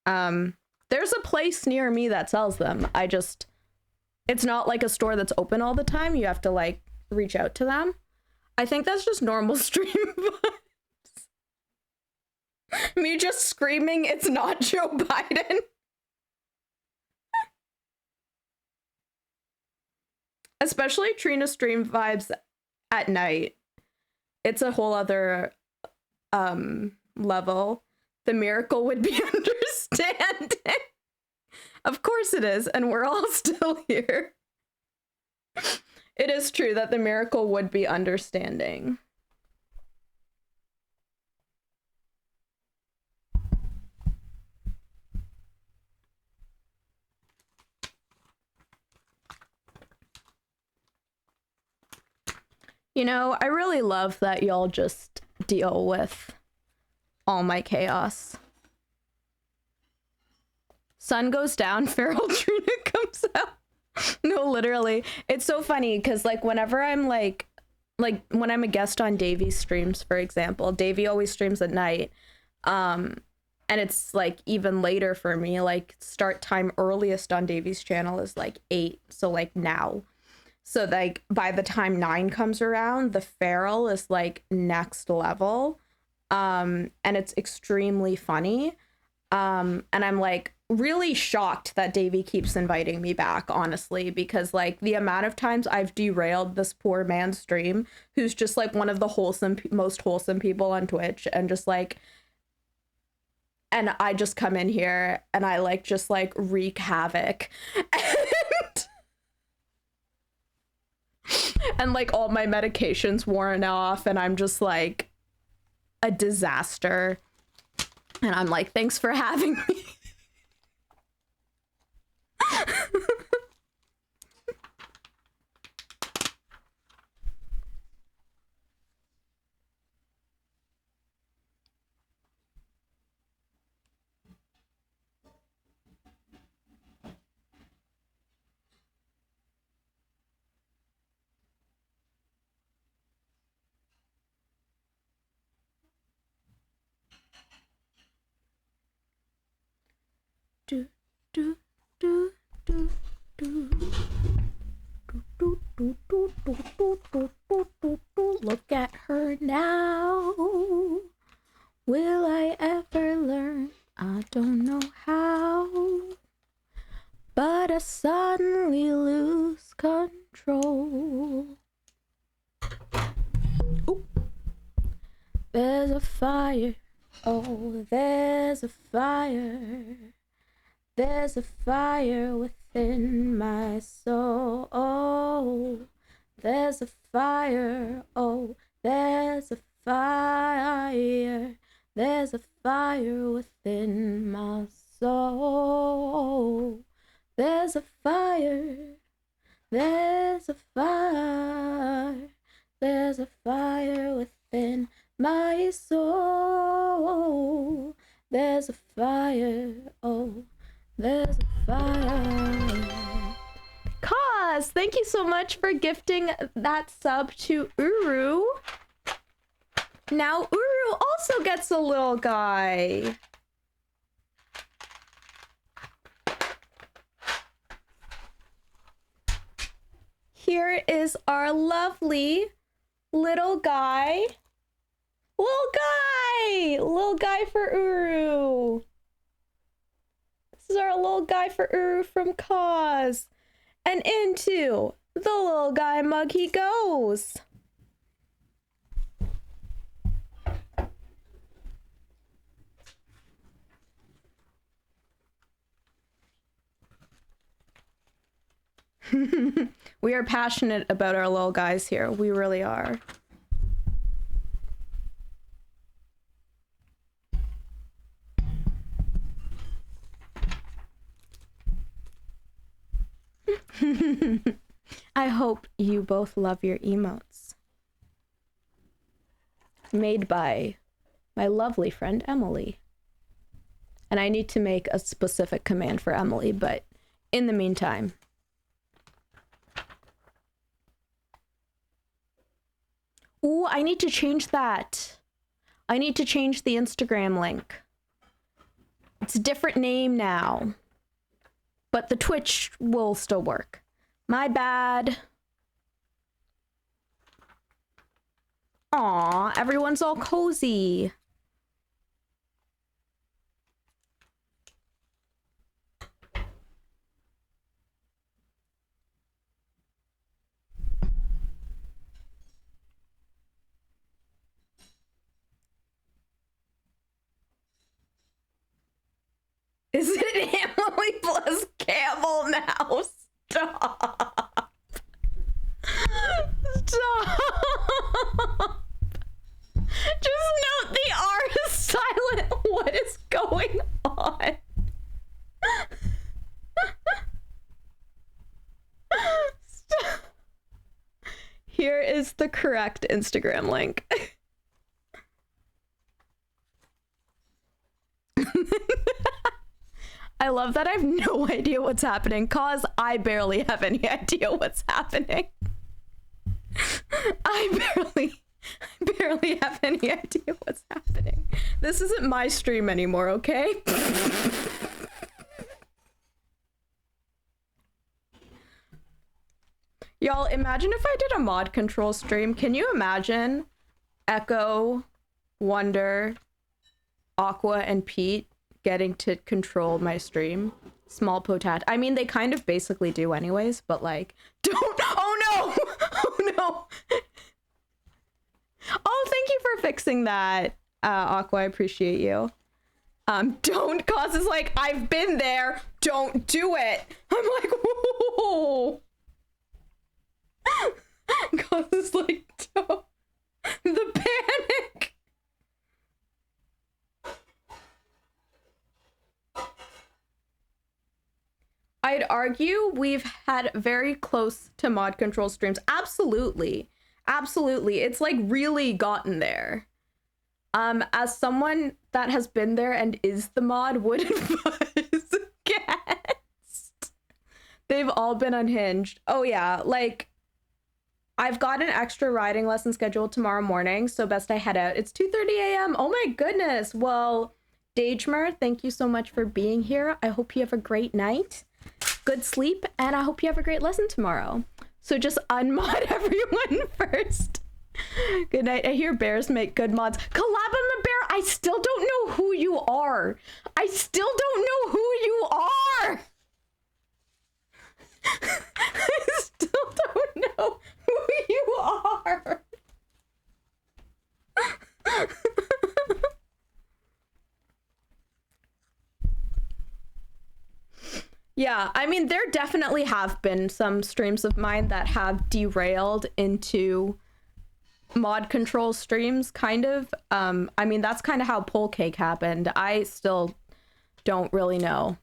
There's a place near me that sells them. It's not like a store that's open all the time. You have to like reach out to them. I think that's just normal stream vibes. Me just screaming, it's not Joe Biden. Especially Trina stream vibes at night. It's a whole other level. The miracle would be understanding. Of course it is, and we're all still here. It is true that the miracle would be understanding. You know, I really love that y'all just deal with all my chaos. Sun goes down, feral Trina comes out. No, literally. It's so funny because like whenever I'm like when I'm a guest on Davy's streams, for example, Davy always streams at night. And it's like even later for me, like start time earliest on Davy's channel is like 8. So like now. So like by the time 9 comes around, the feral is like next level. And it's extremely funny. And I'm like really shocked that Davy keeps inviting me back, honestly, because like the amount of times I've derailed this poor man's stream, who's just like one of the most wholesome people on Twitch, and just like, and I just come in here and I like just like wreak havoc. And like all my medication's worn off and I'm just like a disaster. And I'm like, thanks for having me. Do, do, do, do, do. Do, do, do, do, do, do, do, do, do. Look at her now. Will I ever learn? I don't know how. But I suddenly lose control. Ooh. There's a fire. Oh, there's a fire. There's a fire within my soul. Oh, there's a fire. Oh, there's a fire. There's a fire within my soul. There's There's a fire. There's a fire. There's a fire within my soul. There's a fire. Oh, there's a fire. Cause, thank you so much for gifting that sub to Uru. Now Uru also gets a little guy. Here is our lovely little guy. Little guy for Uru. This is our little guy for Uru from Cause. And into the little guy mug he goes. We are passionate about our little guys here. We really are. I hope you both love your emotes. Made by my lovely friend Emily. And I need to make a specific command for Emily, but in the meantime. Ooh, I need to change that. I need to change the Instagram link. It's a different name now. But the Twitch will still work. My bad. Aw, everyone's all cozy. Is it Emily plus Camel now? Stop. Stop. Just note the R is silent. What is going on? Stop. Here is the correct Instagram link. I love that I have no idea what's happening, cause I barely have any idea what's happening. I barely have any idea what's happening. This isn't my stream anymore, okay? Y'all, imagine if I did a mod control stream. Can you imagine Echo, Wonder, Aqua, and Pete getting to control my stream? Small potat. I mean, they kind of basically do anyways, but like, don't. Oh no. Oh no. Oh, thank you for fixing that, Aqua. I appreciate you. Don't, cause is like, I've been there. Don't do it. I'm like, whoa. Cause is like, don't. The panic. I'd argue we've had very close to mod control streams. Absolutely. Absolutely. It's like really gotten there. As someone that has been there and is the mod would advise against. They've all been unhinged. Oh yeah, like I've got an extra riding lesson scheduled tomorrow morning, so best I head out. It's 2:30 a.m. Oh my goodness. Well, Dagemer, thank you so much for being here. I hope you have a great night. Good sleep, and I hope you have a great lesson tomorrow. So just unmod everyone first. Good night. I hear bears make good mods. Collab on the bear. I still don't know who you are. I still don't know who you are. I still don't know who you are. Yeah, I mean, there definitely have been some streams of mine that have derailed into mod control streams, kind of. I mean, that's kind of how Pole Cake happened. I still don't really know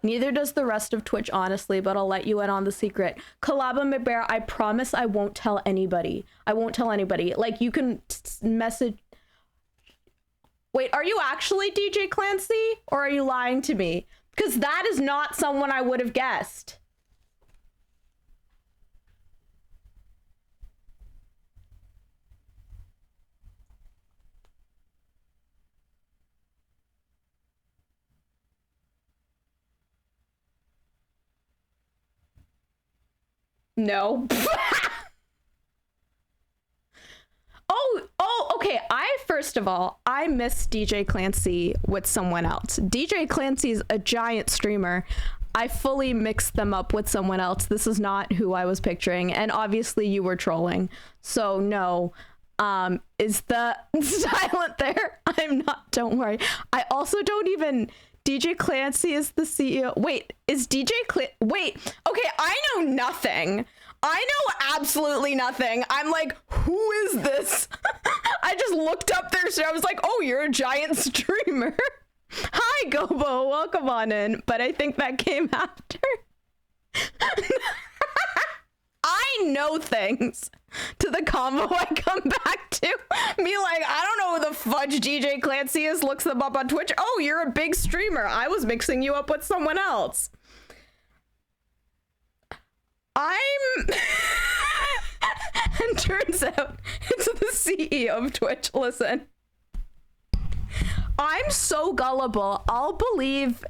Neither does the rest of Twitch, honestly, but I'll let you in on the secret. Kalaba McBear, I promise I won't tell anybody. I won't tell anybody. Like, you can message... Wait, are you actually DJ Clancy? Or are you lying to me? Because that is not someone I would have guessed. No. Okay. First of all, I miss DJ Clancy with someone else. DJ Clancy's a giant streamer. I fully mixed them up with someone else. This is not who I was picturing. And obviously you were trolling. So no. Is the silent there? I'm not, don't worry. I also don't even... DJ Clancy is the CEO. Wait, is DJ Wait, okay, I know nothing. I know absolutely nothing. I'm like, who is this? I just looked up their show. I was like, oh, you're a giant streamer. Hi, Gobo, welcome on in. But I think that came after. I know things. To the combo I come back to. Me like, I don't know who the fudge DJ Clancy is, looks them up on Twitch. Oh, you're a big streamer. I was mixing you up with someone else. And turns out it's the CEO of Twitch. Listen. I'm so gullible. I'll believe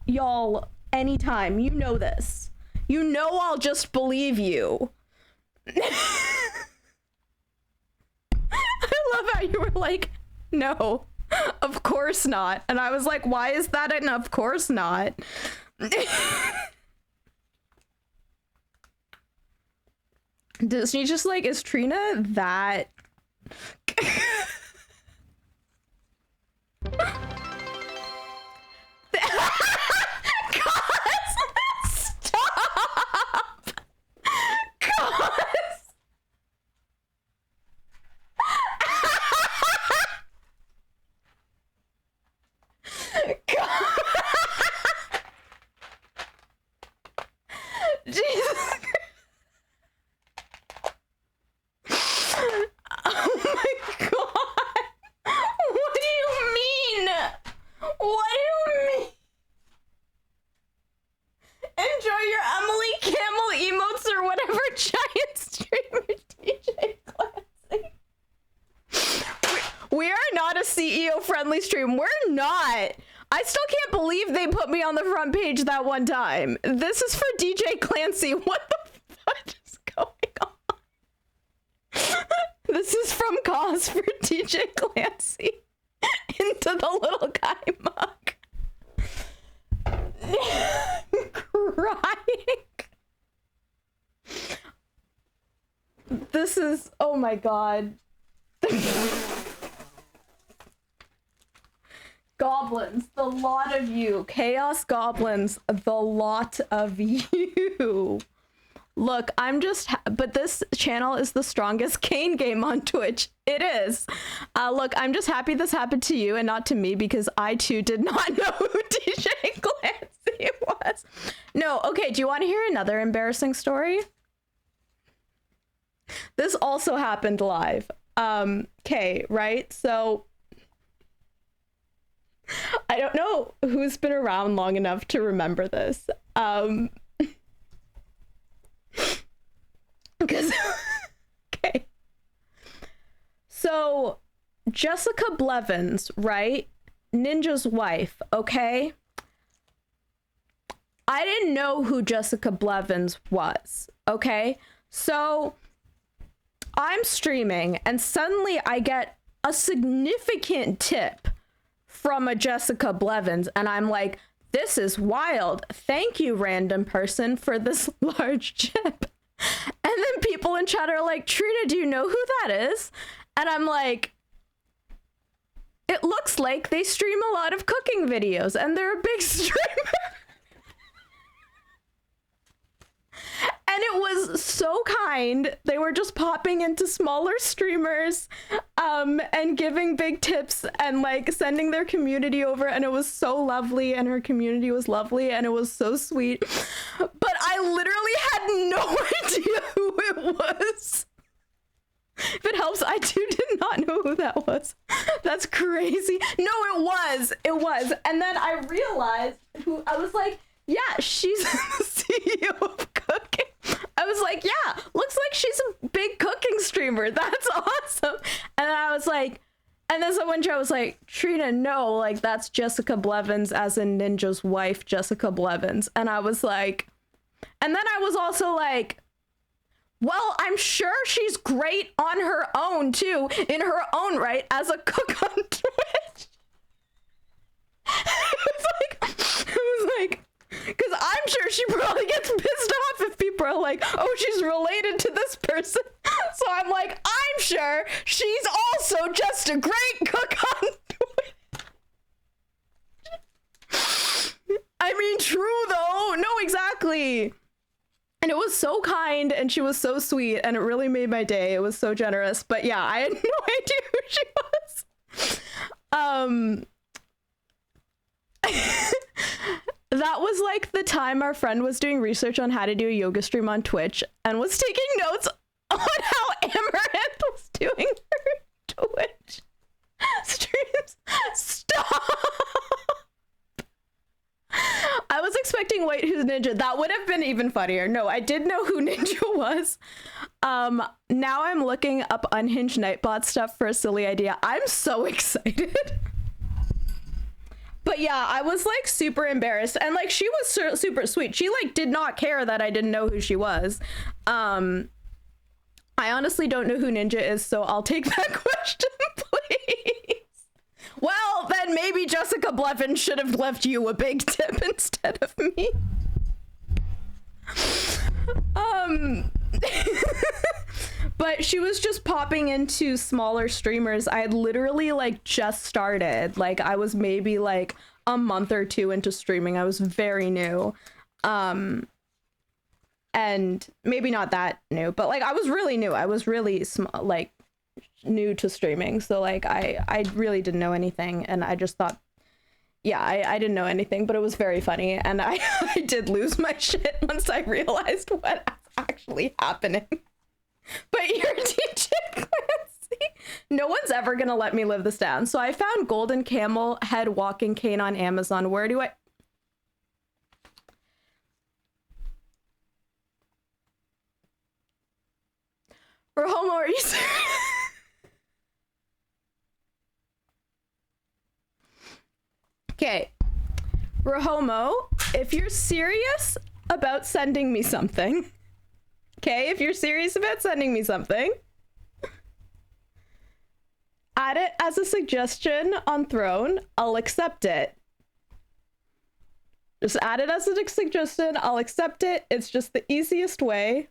y'all anytime. You know this. You know I'll just believe you. I love how you were like, no, of course not. And I was like, why is that an of course not? Disney just like, is Trina that... Stop! Jesus. Oh my god. What do you mean? What do you mean? Enjoy your Emily Camel emotes or whatever, giant streamer DJ Clancy. We are not a CEO friendly stream. We're not. I still can't believe they put me on the front page that one time. This is for DJ Clancy. What the fuck is going on? This is from Cause for DJ Clancy. Into the little guy mug. Crying. This is, oh my god. Goblins, the lot of you. Chaos goblins, the lot of you. Look, I'm just, but this channel is the strongest Kane game on Twitch. It is. Look, I'm just happy this happened to you and not to me because I too did not know who DJ Clancy was. No, okay, do you want to hear another embarrassing story? This also happened live. Okay, right? So, I don't know who's been around long enough to remember this. Because, okay. So, Jessica Blevins, right? Ninja's wife, okay? I didn't know who Jessica Blevins was, okay? So, I'm streaming and suddenly I get a significant tip from a Jessica Blevins and I'm like, this is wild. Thank you, random person, for this large chip. And then people in chat are like, Trina, do you know who that is? And I'm like, it looks like they stream a lot of cooking videos and they're a big streamer. And it was so kind. They were just popping into smaller streamers and giving big tips and like sending their community over, and it was so lovely, and her community was lovely, and it was so sweet. But I literally had no idea who it was. If it helps, I too did not know who that was. That's crazy. No, it was. And then I realized who, I was like, yeah, she's the CEO of cooking. I was like, yeah, looks like she's a big cooking streamer. That's awesome. And I was like, and then someone was like, Trina, no, like that's Jessica Blevins, as in Ninja's wife, Jessica Blevins. And I was like, and then I was also like, well, I'm sure she's great on her own too, in her own right, as a cook on Twitch. It was like, because I'm sure she probably gets pissed off if people are like, oh, she's related to this person. So I'm like, I'm sure she's also just a great cook on Twitch. I mean, true though. No, exactly. And it was so kind, and she was so sweet, and it really made my day. It was so generous. But yeah, I had no idea who she was. That was like the time our friend was doing research on how to do a yoga stream on Twitch and was taking notes on how Amaranth was doing her Twitch streams. Stop! I was expecting White Who's Ninja. That would have been even funnier. No, I did know who Ninja was. Now I'm looking up Unhinged Nightbot stuff for a silly idea. I'm so excited. But yeah, I was like super embarrassed, and like she was super sweet. She like did not care that I didn't know who she was. I honestly don't know who Ninja is, so I'll take that question, please. Well, then maybe Jessica Blevins should have left you a big tip instead of me. But she was just popping into smaller streamers. I had literally like just started. Like I was maybe like a month or two into streaming. I was very new. And maybe not that new, but like I was really new. I was really like new to streaming. So like I really didn't know anything, and I just thought, yeah, I didn't know anything, but it was very funny. And I did lose my shit once I realized what was actually happening. But you're DJ Clancy. No one's ever gonna let me live this down. So I found golden camel head walking cane on Amazon. Where do I... For homo, are you serious? Okay, Rahomo, if you're serious about sending me something, okay, if you're serious about sending me something, add it as a suggestion on Throne. I'll accept it. Just add it as a suggestion. I'll accept it. It's just the easiest way.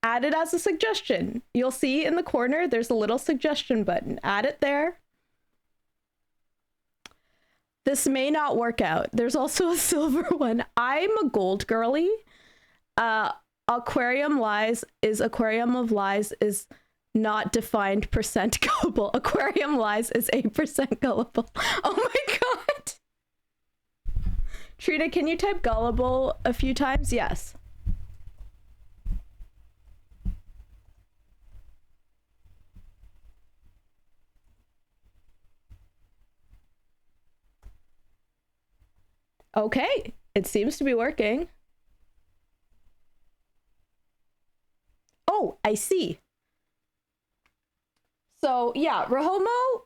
Add it as a suggestion. You'll see in the corner, there's a little suggestion button. Add it there. This may not work out. There's also a silver one. I'm a gold girly. Aquarium of lies is not defined percent gullible. Aquarium lies is 8% gullible. Oh my god. Trina, can you type gullible a few times? Yes. Okay, it seems to be working. Oh, I see. So yeah, Rahomo,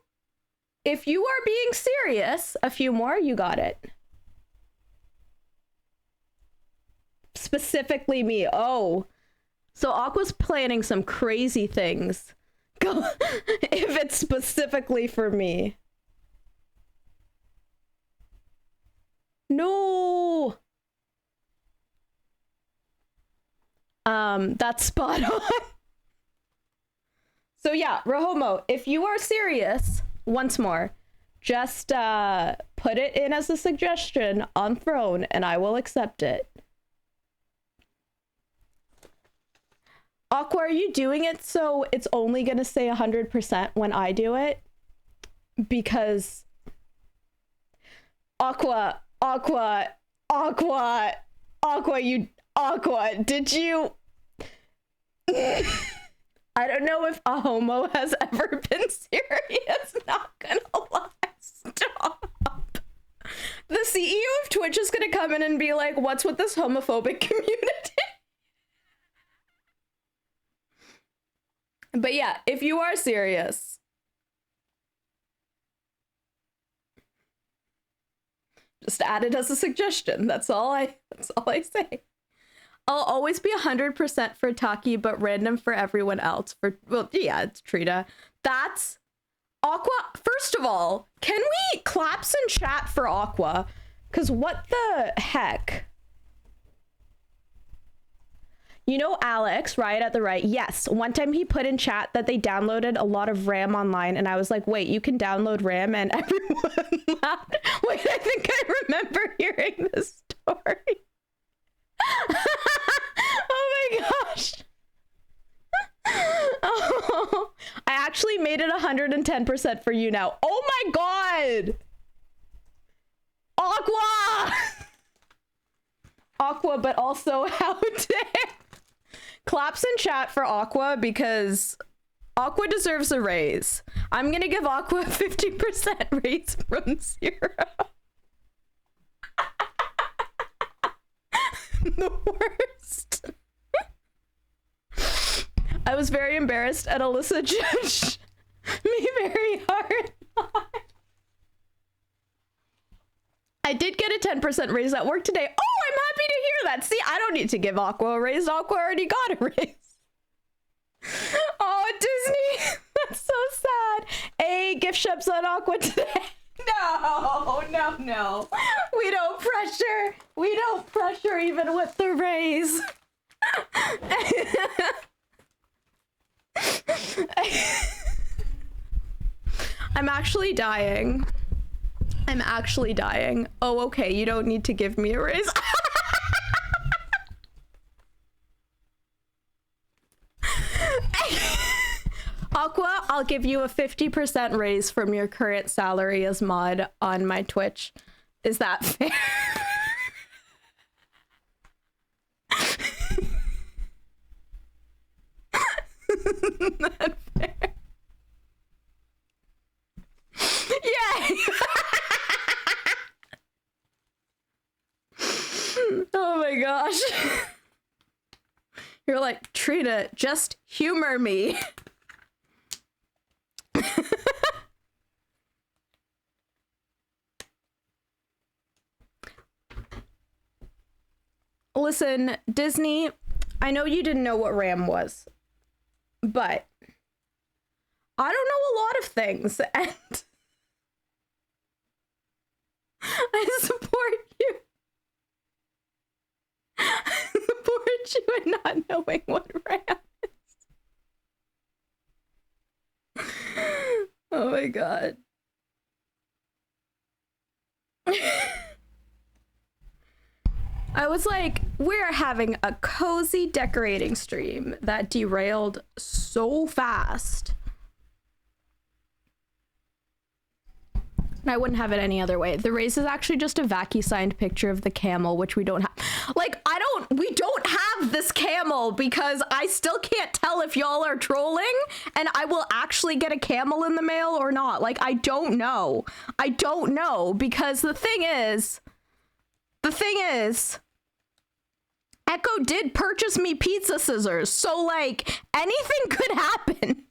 if you are being serious, a few more, you got it. Specifically me. Oh, so Aqua's planning some crazy things. If it's specifically for me. No. That's spot on. So yeah, Rahomo, if you are serious, once more, Just put it in as a suggestion on Throne and I will accept it. Aqua, are you doing it so it's only gonna say 100% when I do it? Because Aqua, did you... I don't know if a homo has ever been serious, not gonna lie. Stop. The CEO of Twitch is gonna come in and be like, what's with this homophobic community? But yeah, if you are serious, just add it as a suggestion. That's all I say. I'll always be 100% for Taki, but random for everyone else. Well, yeah, it's Trita. That's Aqua. First of all, can we claps in chat for Aqua? Because what the heck? You know Alex, right at the right? Yes. One time he put in chat that they downloaded a lot of RAM online, and I was like, wait, you can download RAM? And everyone laughed. Wait, I think I remember hearing this story. Oh my gosh. Oh, I actually made it 110% for you now. Oh my god. Aqua. Aqua, but also how dare. Claps in chat for Aqua because Aqua deserves a raise. I'm gonna give Aqua a 50% raise from 0. The worst. I was very embarrassed and Alyssa judged me very hard. I did get a 10% raise at work today. Oh, I'm happy to hear that. See, I don't need to give Aqua a raise. Aqua already got a raise. Oh, Disney. That's so sad. Hey, gift shops on Aqua today. No. We don't pressure. We don't pressure even with the raise. I'm actually dying. Oh, okay. You don't need to give me a raise. Aqua, I'll give you a 50% raise from your current salary as mod on my Twitch. Is that fair? Not fair. Yay! Oh my gosh. You're like, Trina, just humor me. Listen, Disney, I know you didn't know what RAM was, but I don't know a lot of things, and I support you. I support you in not knowing what RAM is. Oh my god. I was like, we're having a cozy decorating stream that derailed so fast. And I wouldn't have it any other way. The race is actually just a vacuum-signed picture of the camel, which we don't have. Like, we don't have this camel because I still can't tell if y'all are trolling and I will actually get a camel in the mail or not. Like, I don't know. I don't know because the thing is, Echo did purchase me pizza scissors, so like anything could happen.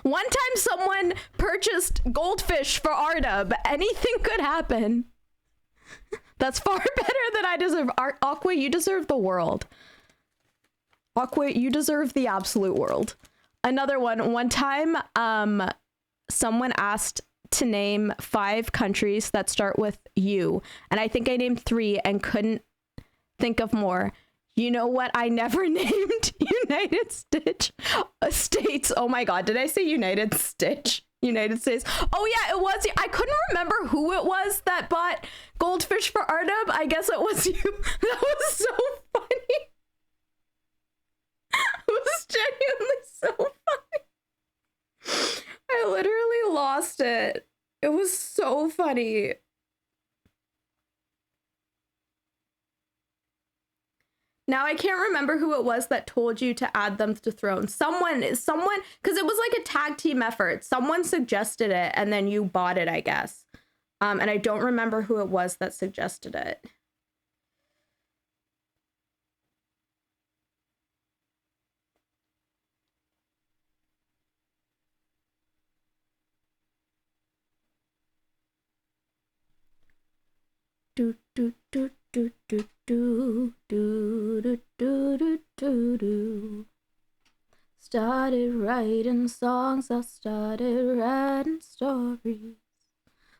One time someone purchased goldfish for Ardub. Anything could happen. That's far better than I deserve. Aqua, you deserve the world. Aqua, you deserve the absolute world. Another one. One time, someone asked to name 5 countries that start with U, and I think I named 3 and couldn't think of more. You know what I never named? United States. Oh my god, did I say United Stitch? United States. Oh yeah, it was. I couldn't remember who it was that bought goldfish for Arnhem. I guess it was you. That was so funny. It was genuinely so funny. I literally lost it. It was so funny. Now I can't remember who it was that told you to add them to Throne. Someone, because it was like a tag team effort. Someone suggested it and then you bought it, I guess. And I don't remember who it was that suggested it. Do do do do do do do do do do do do. Started writing songs, I started writing stories.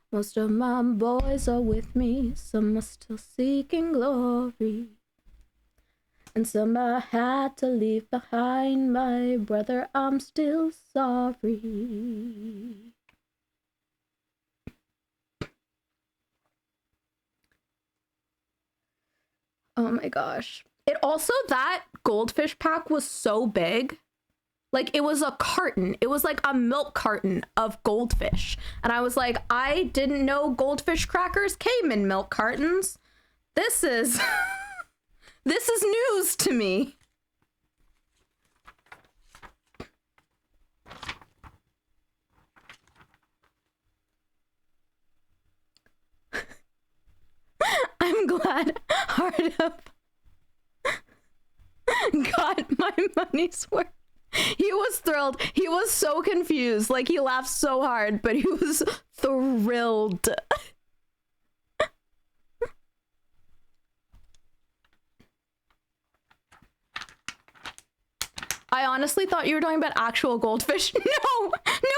Most of my boys are with me, some are still seeking glory. And some I had to leave behind, my brother, I'm still sorry. Oh my gosh. It also, that goldfish pack was so big. Like, it was a carton. It was like a milk carton of goldfish. And I was like, I didn't know goldfish crackers came in milk cartons. This is... this is news to me. I'm glad Hard Up got my money's worth. He was thrilled. He was so confused. Like, he laughed so hard, but he was thrilled. I honestly thought you were talking about actual goldfish. No,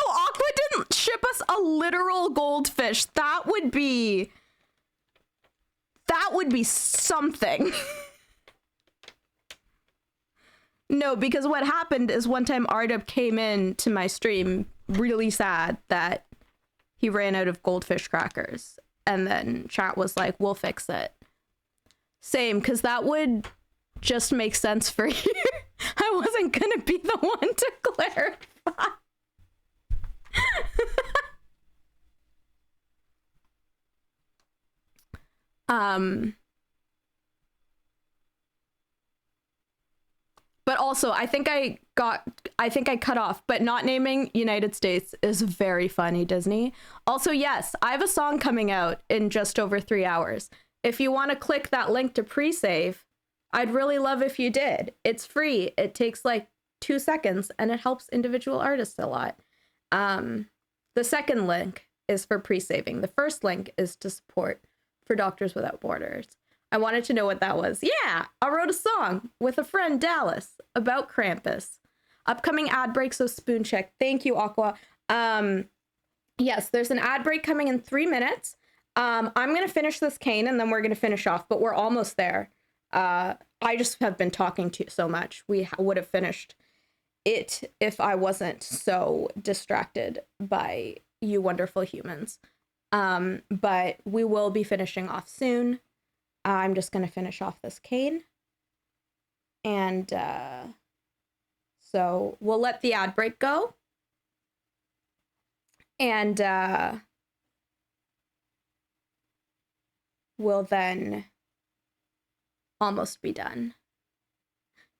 Aqua didn't ship us a literal goldfish. That would be something. No, because what happened is one time Ardub came in to my stream really sad that he ran out of goldfish crackers. And then chat was like, we'll fix it. Same, because that would just make sense for you. I wasn't going to be the one to clarify. But also, I think I cut off, but not naming United States is very funny, Disney. Also, yes, I have a song coming out in just over 3 hours. If you want to click that link to pre-save, I'd really love if you did. It's free. It takes like 2 seconds and it helps individual artists a lot. The second link is for pre-saving. The first link is to support for Doctors Without Borders. I wanted to know what that was. Yeah, I wrote a song with a friend, Dallas, about Krampus. Upcoming ad break, so spoon check. Thank you, Aqua. Yes, there's an ad break coming in 3 minutes. I'm going to finish this cane and then we're going to finish off, but we're almost there. I just have been talking to you so much. We would have finished it if I wasn't so distracted by you wonderful humans. But we will be finishing off soon. I'm just going to finish off this cane. And so we'll let the ad break go. And we'll then almost be done.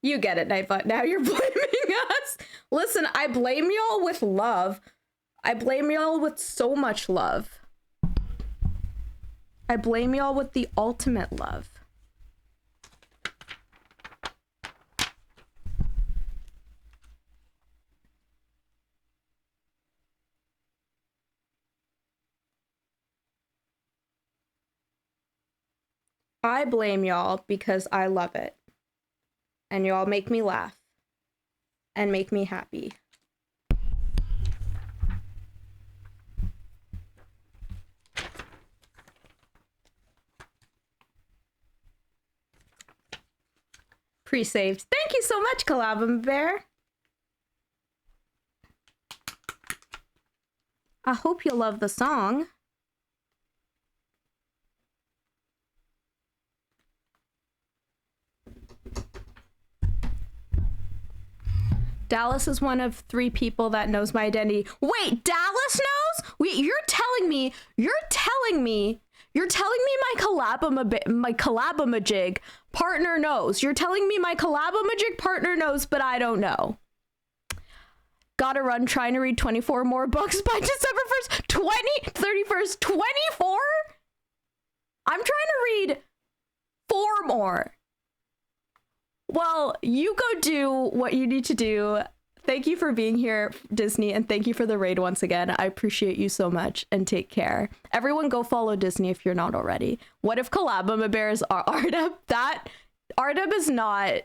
You get it, Nightbot. Now you're blaming us. Listen, I blame y'all with love. I blame y'all with so much love. I blame y'all with the ultimate love. I blame y'all because I love it. And y'all make me laugh. And make me happy. Pre-saved. Thank you so much, Collabum Bear. I hope you love the song. Dallas is one of 3 people that knows my identity. Wait, Dallas knows? Wait, you're telling me my collabamajig partner knows. You're telling me my collabamajig partner knows, but I don't know. Gotta run trying to read 24 more books by December 1st, 31st, 24? I'm trying to read 4 more. Well, you go do what you need to do. Thank you for being here, Disney, and thank you for the raid once again. I appreciate you so much, and take care. Everyone go follow Disney if you're not already. What if Collabama Bears are Ardeb? That Ardeb is not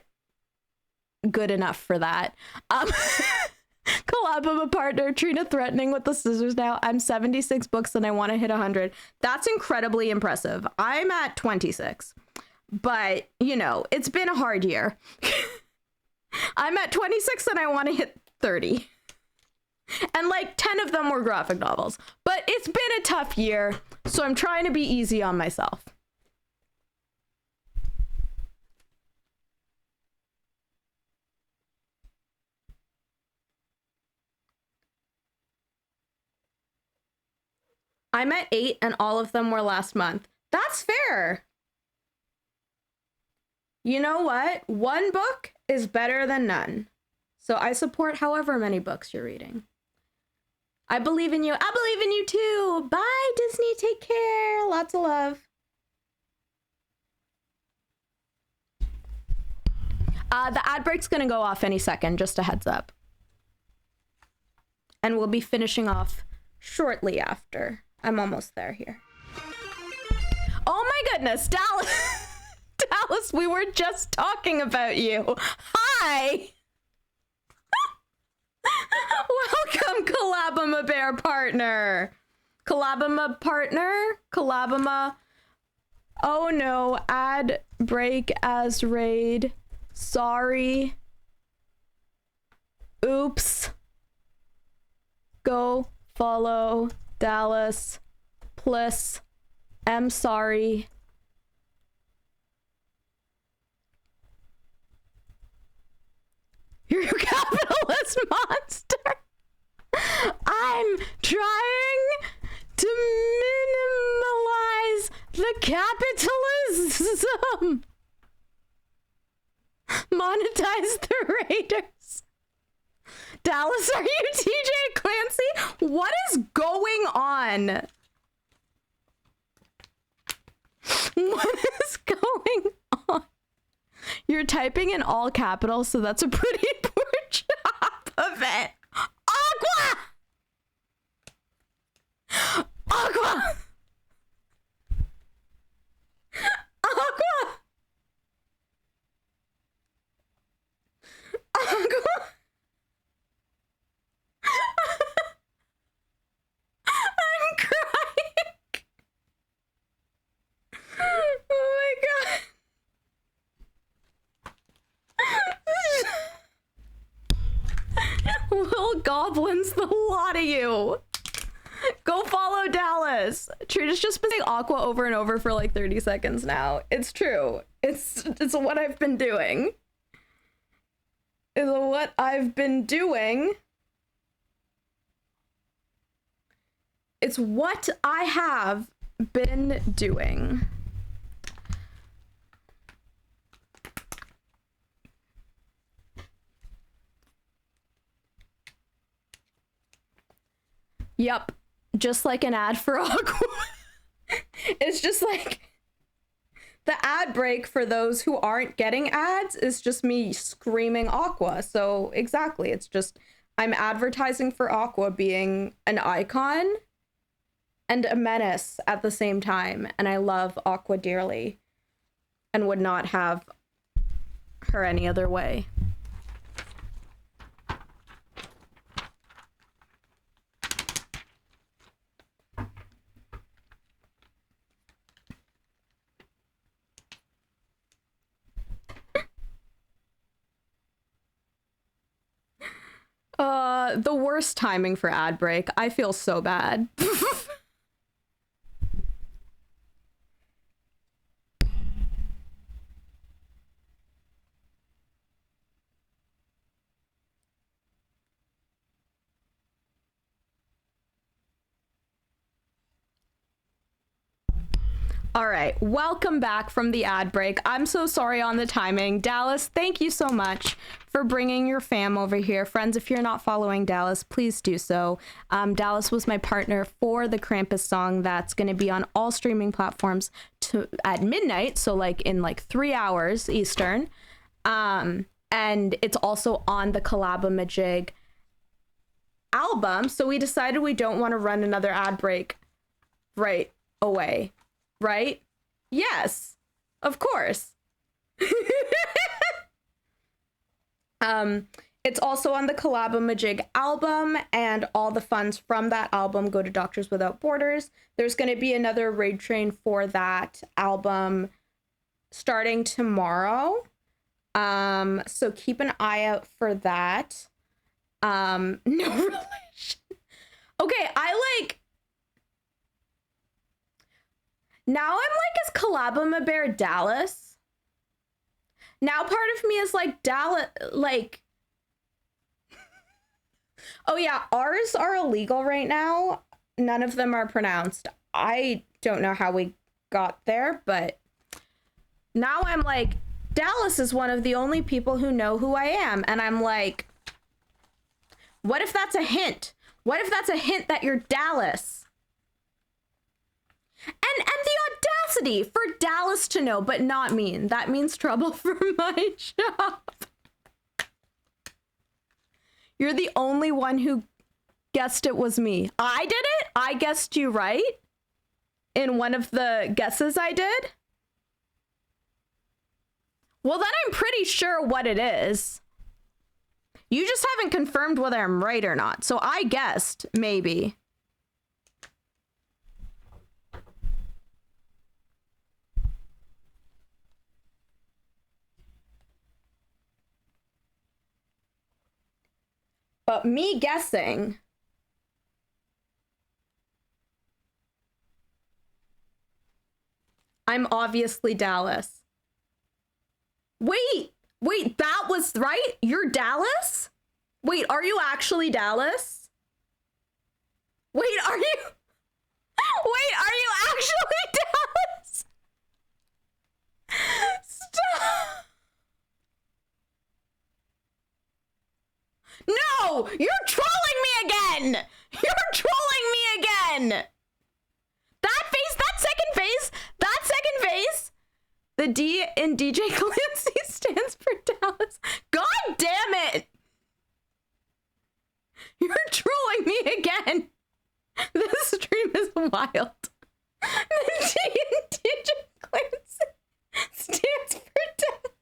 good enough for that. Collabama partner, Trina threatening with the scissors now. I'm 76 books and I want to hit 100. That's incredibly impressive. I'm at 26. But, you know, it's been a hard year. I'm at 26 and I want to hit 30. And like 10 of them were graphic novels. But it's been a tough year, so I'm trying to be easy on myself. I'm at 8 and all of them were last month. That's fair. You know what? 1 book is better than none. So I support however many books you're reading. I believe in you. I believe in you too. Bye, Disney. Take care. Lots of love. The ad break's gonna go off any second, just a heads up. And we'll be finishing off shortly after. I'm almost there here. Oh my goodness, Dallas. Dallas, we were just talking about you. Hi. Welcome, Collabama Bear partner. Collabama partner? Collabama. Oh no, ad break as raid. Sorry. Oops. Go follow Dallas. Plus. I'm sorry. You're a capitalist monster. I'm trying to minimize the capitalism. Monetize the raiders. Dallas, are you TJ Clancy? What is going on? What is going on? You're typing in all capitals, so that's a pretty poor job of it. Aqua! Aqua! Aqua! Aqua! I'm crying. Oh my god. Little goblins, the lot of you. Go follow Dallas. Trina's just been saying Aqua over and over for like 30 seconds now. It's true. It's what I've been doing. It's what I've been doing. It's what I have been doing. Yep, just like an ad for Aqua. It's just like the ad break for those who aren't getting ads is just me screaming Aqua. So exactly, it's just I'm advertising for Aqua being an icon and a menace at the same time. And I love Aqua dearly and would not have her any other way. the worst timing for ad break. I feel so bad. All right, welcome back from the ad break. I'm so sorry on the timing. Dallas, thank you so much for bringing your fam over here. Friends, if you're not following Dallas, please do so. Dallas was my partner for the Krampus song that's going to be on all streaming platforms at midnight, so like in like 3 hours Eastern. And it's also on the Collabamajig album, so we decided we don't want to run another ad break right away. Right? Yes, of course. It's also on the Collabamajig album, and all the funds from that album go to Doctors Without Borders. There's going to be another raid train for that album starting tomorrow. So keep an eye out for that. No relation. Okay, now I'm like, is Collabama Dallas? Now part of me is like, Dallas, like, oh yeah, ours are illegal right now. None of them are pronounced. I don't know how we got there, but now I'm like, Dallas is one of the only people who know who I am. And I'm like, what if that's a hint? What if that's a hint that you're Dallas? And the audacity for Dallas to know, but not me. That means trouble for my job. You're the only one who guessed it was me. I did it? I guessed you right? In one of the guesses I did? Well, then I'm pretty sure what it is. You just haven't confirmed whether I'm right or not. So I guessed, maybe. But me guessing, I'm obviously Dallas. Wait, that was right? You're Dallas? Wait, are you actually Dallas? Wait, are you actually Dallas? Stop. No, you're trolling me again. You're trolling me again. That second face, the D in DJ Clancy stands for Dallas. God damn it. You're trolling me again. This stream is wild. The D in DJ Clancy stands for Dallas.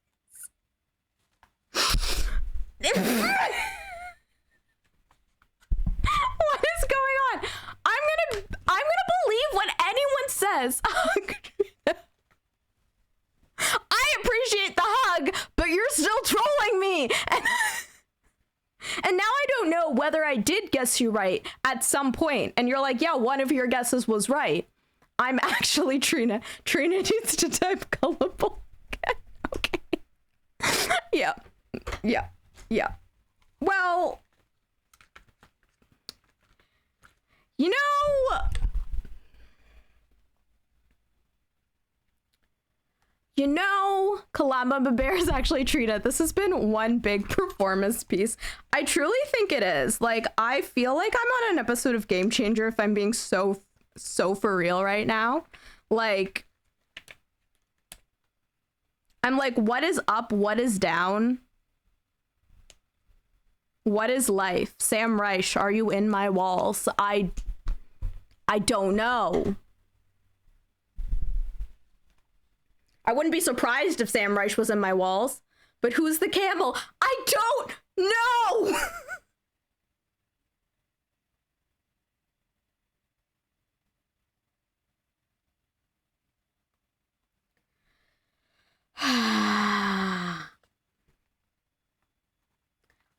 What is going on? I'm gonna believe what anyone says. I appreciate the hug, but you're still trolling me. And now I don't know whether I did guess you right at some point. And you're like, yeah, one of your guesses was right. I'm actually Trina. Trina needs to type gullible. Okay. Yeah. Well, Kalamba Bear is actually Trina. This has been one big performance piece. I truly think it is. Like, I feel like I'm on an episode of Game Changer if I'm being so for real right now. Like, I'm like, what is up? What is down? What is life? Sam Reich, are you in my walls? I don't know. I wouldn't be surprised if Sam Reich was in my walls. But who's the camel? I don't know!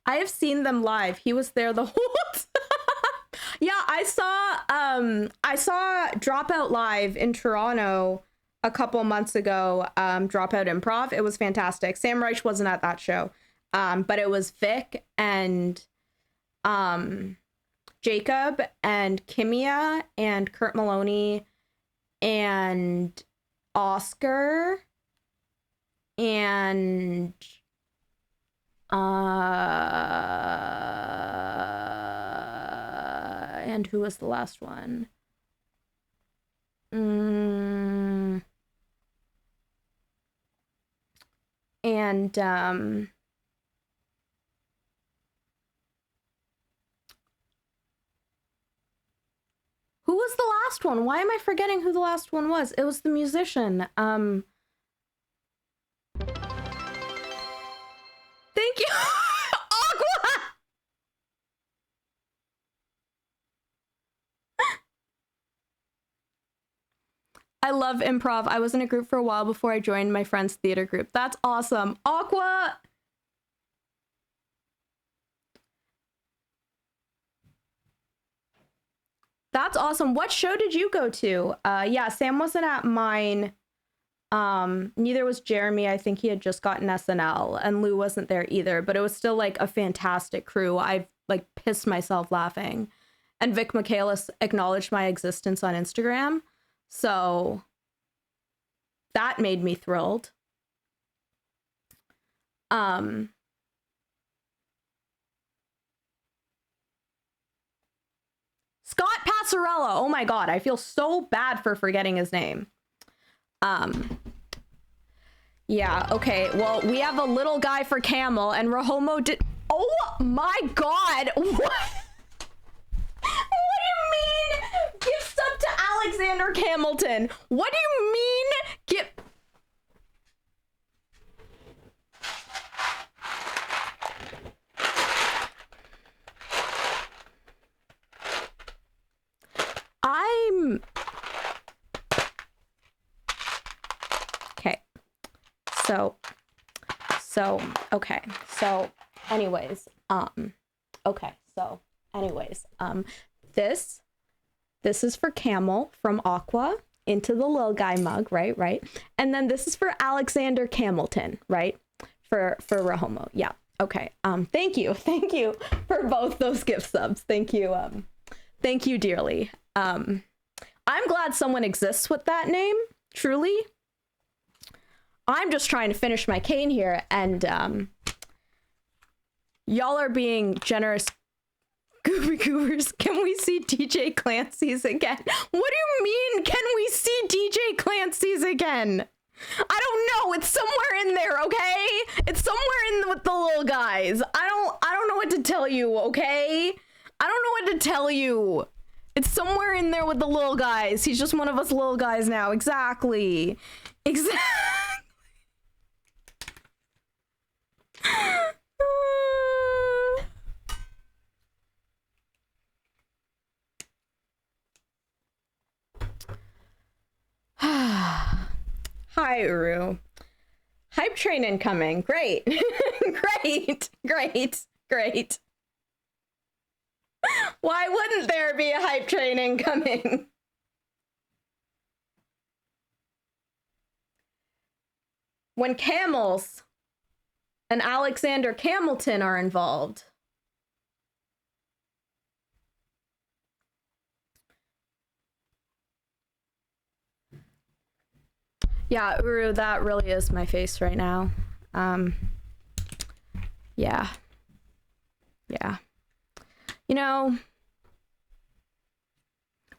I have seen them live. He was there the whole time. Yeah, I saw Dropout live in Toronto a couple months ago. Dropout Improv. It was fantastic. Sam Reich wasn't at that show. But it was Vic and Jacob and Kimia and Kurt Maloney and Oscar and who was the last one? And who was the last one? Why am I forgetting who the last one was? It was the musician. Thank you. Aqua! I love improv. I was in a group for a while before I joined my friend's theater group. That's awesome. Aqua! That's awesome. What show did you go to? Yeah, Sam wasn't at mine. Neither was Jeremy. I think he had just gotten SNL, and Lou wasn't there either, but it was still like a fantastic crew. I like pissed myself laughing. And Vic Michaelis acknowledged my existence on Instagram. So that made me thrilled. Scott Passarella. Oh my God. I feel so bad for forgetting his name. Yeah. Okay. Well, we have a little guy for Camel, and Rahomo did. Oh my God. What? What do you mean? Gifts up to Alexander Hamilton. What do you mean? Okay. Okay. So anyways, this is for Camel from Aqua into the little guy mug, right? And then this is for Alexander Hamilton, right? For Rahomo. Yeah. Okay. Thank you for both those gift subs. Thank you dearly. I'm glad someone exists with that name, truly. I'm just trying to finish my cane here, and y'all are being generous. Gooby Goobers, can we see DJ Clancy's again? What do you mean, can we see DJ Clancy's again? I don't know. It's somewhere in there, okay? It's somewhere in with the little guys. I don't know what to tell you, okay? I don't know what to tell you. It's somewhere in there with the little guys. He's just one of us little guys now. Exactly. Hi, Uru. Hype train incoming. Great. Great. Why wouldn't there be a hype train incoming? When Camels and Alexander Hamilton are involved. Yeah, Uru, that really is my face right now. Yeah. You know,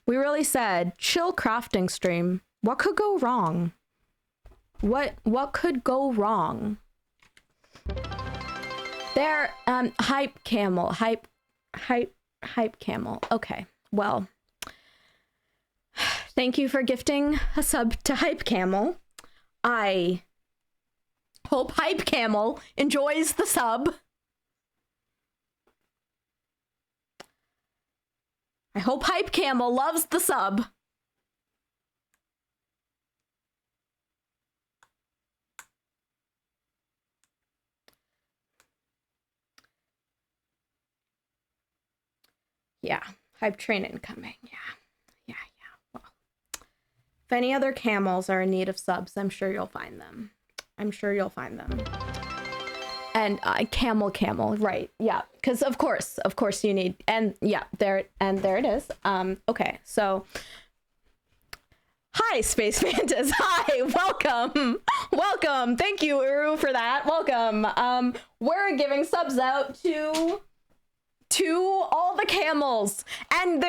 we really said, chill crafting stream. What could go wrong? What could go wrong? There, hype camel. Okay, well, thank you for gifting a sub to Hype Camel. I hope Hype Camel enjoys the sub. I hope Hype Camel loves the sub. Yeah, hype train incoming. Yeah. Well, if any other camels are in need of subs, I'm sure you'll find them. And camel, right? Yeah, because of course you need. And yeah, there it is. Okay, so. Hi, Space Mantis. Hi, welcome. Thank you, Uru, for that. Welcome. We're giving subs out to all the camels and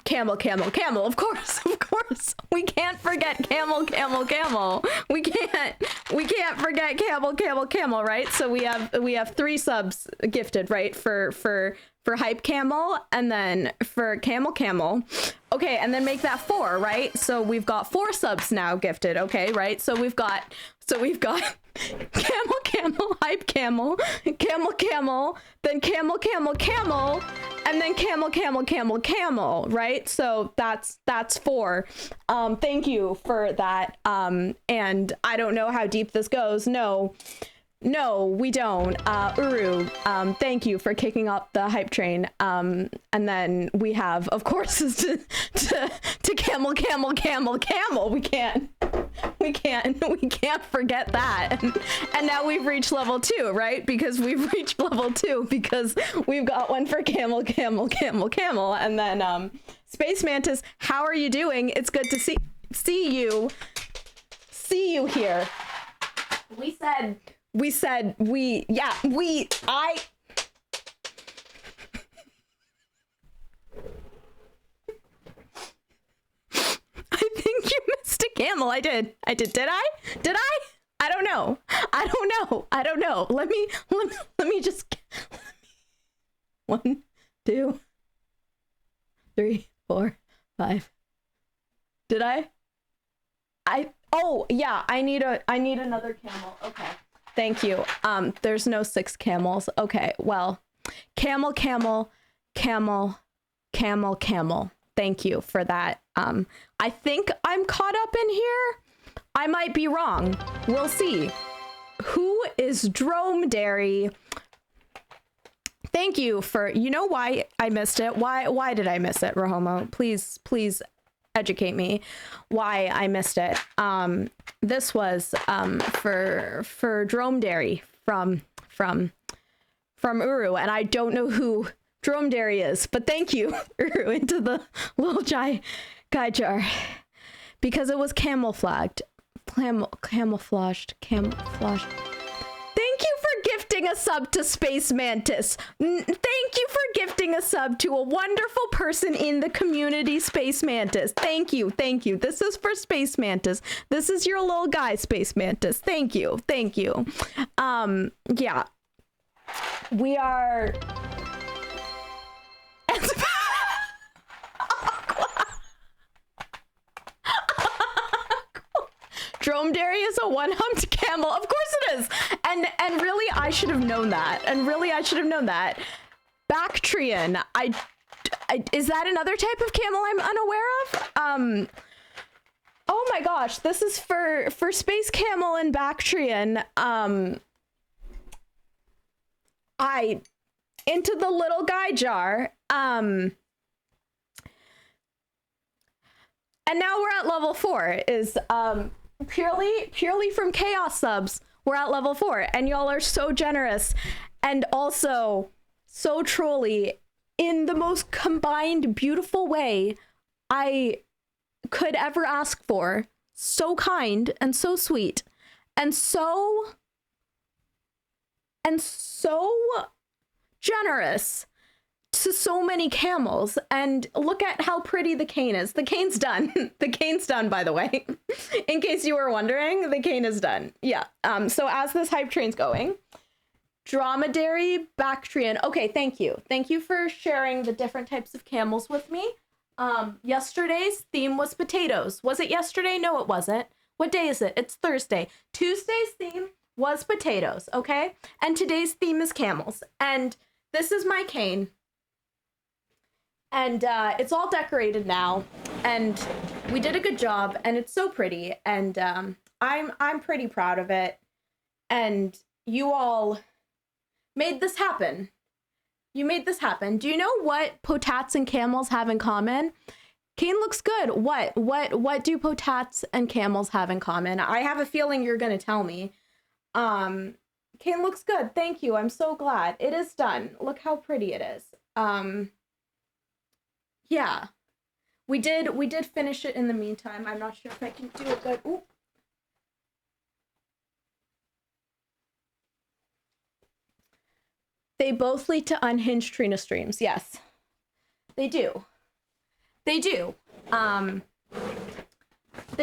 camel. Of course. We can't forget camel. We can't forget camel. Right? So we have 3 subs gifted, right? For hype camel and then for camel. Okay, and then make that 4, right? So we've got 4 subs now gifted. Okay, right? So we've got camel, hype camel, then camel, and then camel, right? So that's 4. Thank you for that. And I don't know how deep this goes. No, we don't. Uru, thank you for kicking up the hype train. And then we have, of course, to camel. We can't forget that. And now we've reached level 2, right? Because we've reached level 2 because we've got one for camel. And then Space Mantis, how are you doing? It's good to see you here. I think you missed a camel. I did. Did I? I don't know. Let me just 1, 2, 3, 4, 5. Did I? Oh yeah, I need another camel. Okay. Thank you. There's no 6 camels. Okay, well, camel. Thank you for that. I think I'm caught up in here. I might be wrong. We'll see. Who is Dromedary? Thank you for, you know why I missed it? Why did I miss it, Rahomo? Please educate me why I missed it. This was for Dromedary from Uru, and I don't know who Dromedary is, but thank you, Uru, into the little guy jar, because it was camouflaged. Thank you for gifting a sub to Space Mantis. Thank you for gifting a sub to a wonderful person in the community, Space Mantis. Thank you. This is for Space Mantis. This is your little guy, Space Mantis. Thank you. Yeah. We are... Dromedary is a one-humped camel. Of course it is. And really, I should have known that. Bactrian. Is that another type of camel I'm unaware of? Oh my gosh, this is for Space Camel and Bactrian. Into the little guy jar. And now we're at level 4 is purely from chaos subs. We're at level 4 and y'all are so generous and also so trolly in the most combined beautiful way I could ever ask for. So kind and so sweet and so generous to so many camels. And look at how pretty the cane is. The cane's done. The cane's done, by the way. In case you were wondering, the cane is done. Yeah. So as this hype train's going, Dromedary, Bactrian. Okay, thank you. Thank you for sharing the different types of camels with me. Yesterday's theme was potatoes. Was it yesterday? No, it wasn't. What day is it? It's Thursday. Tuesday's theme was potatoes, okay? And today's theme is camels. And this is my cane. And it's all decorated now, and we did a good job, and it's so pretty, and I'm pretty proud of it. And you all made this happen. You made this happen. Do you know what Potats and Camels have in common? Kane looks good. What do Potats and Camels have in common? I have a feeling you're gonna tell me. Kane looks good. Thank you. I'm so glad. It is done. Look how pretty it is. Yeah. We did finish it in the meantime. I'm not sure if I can do it good. Ooh. They both lead to unhinged Trina streams. Yes. They do. They do. They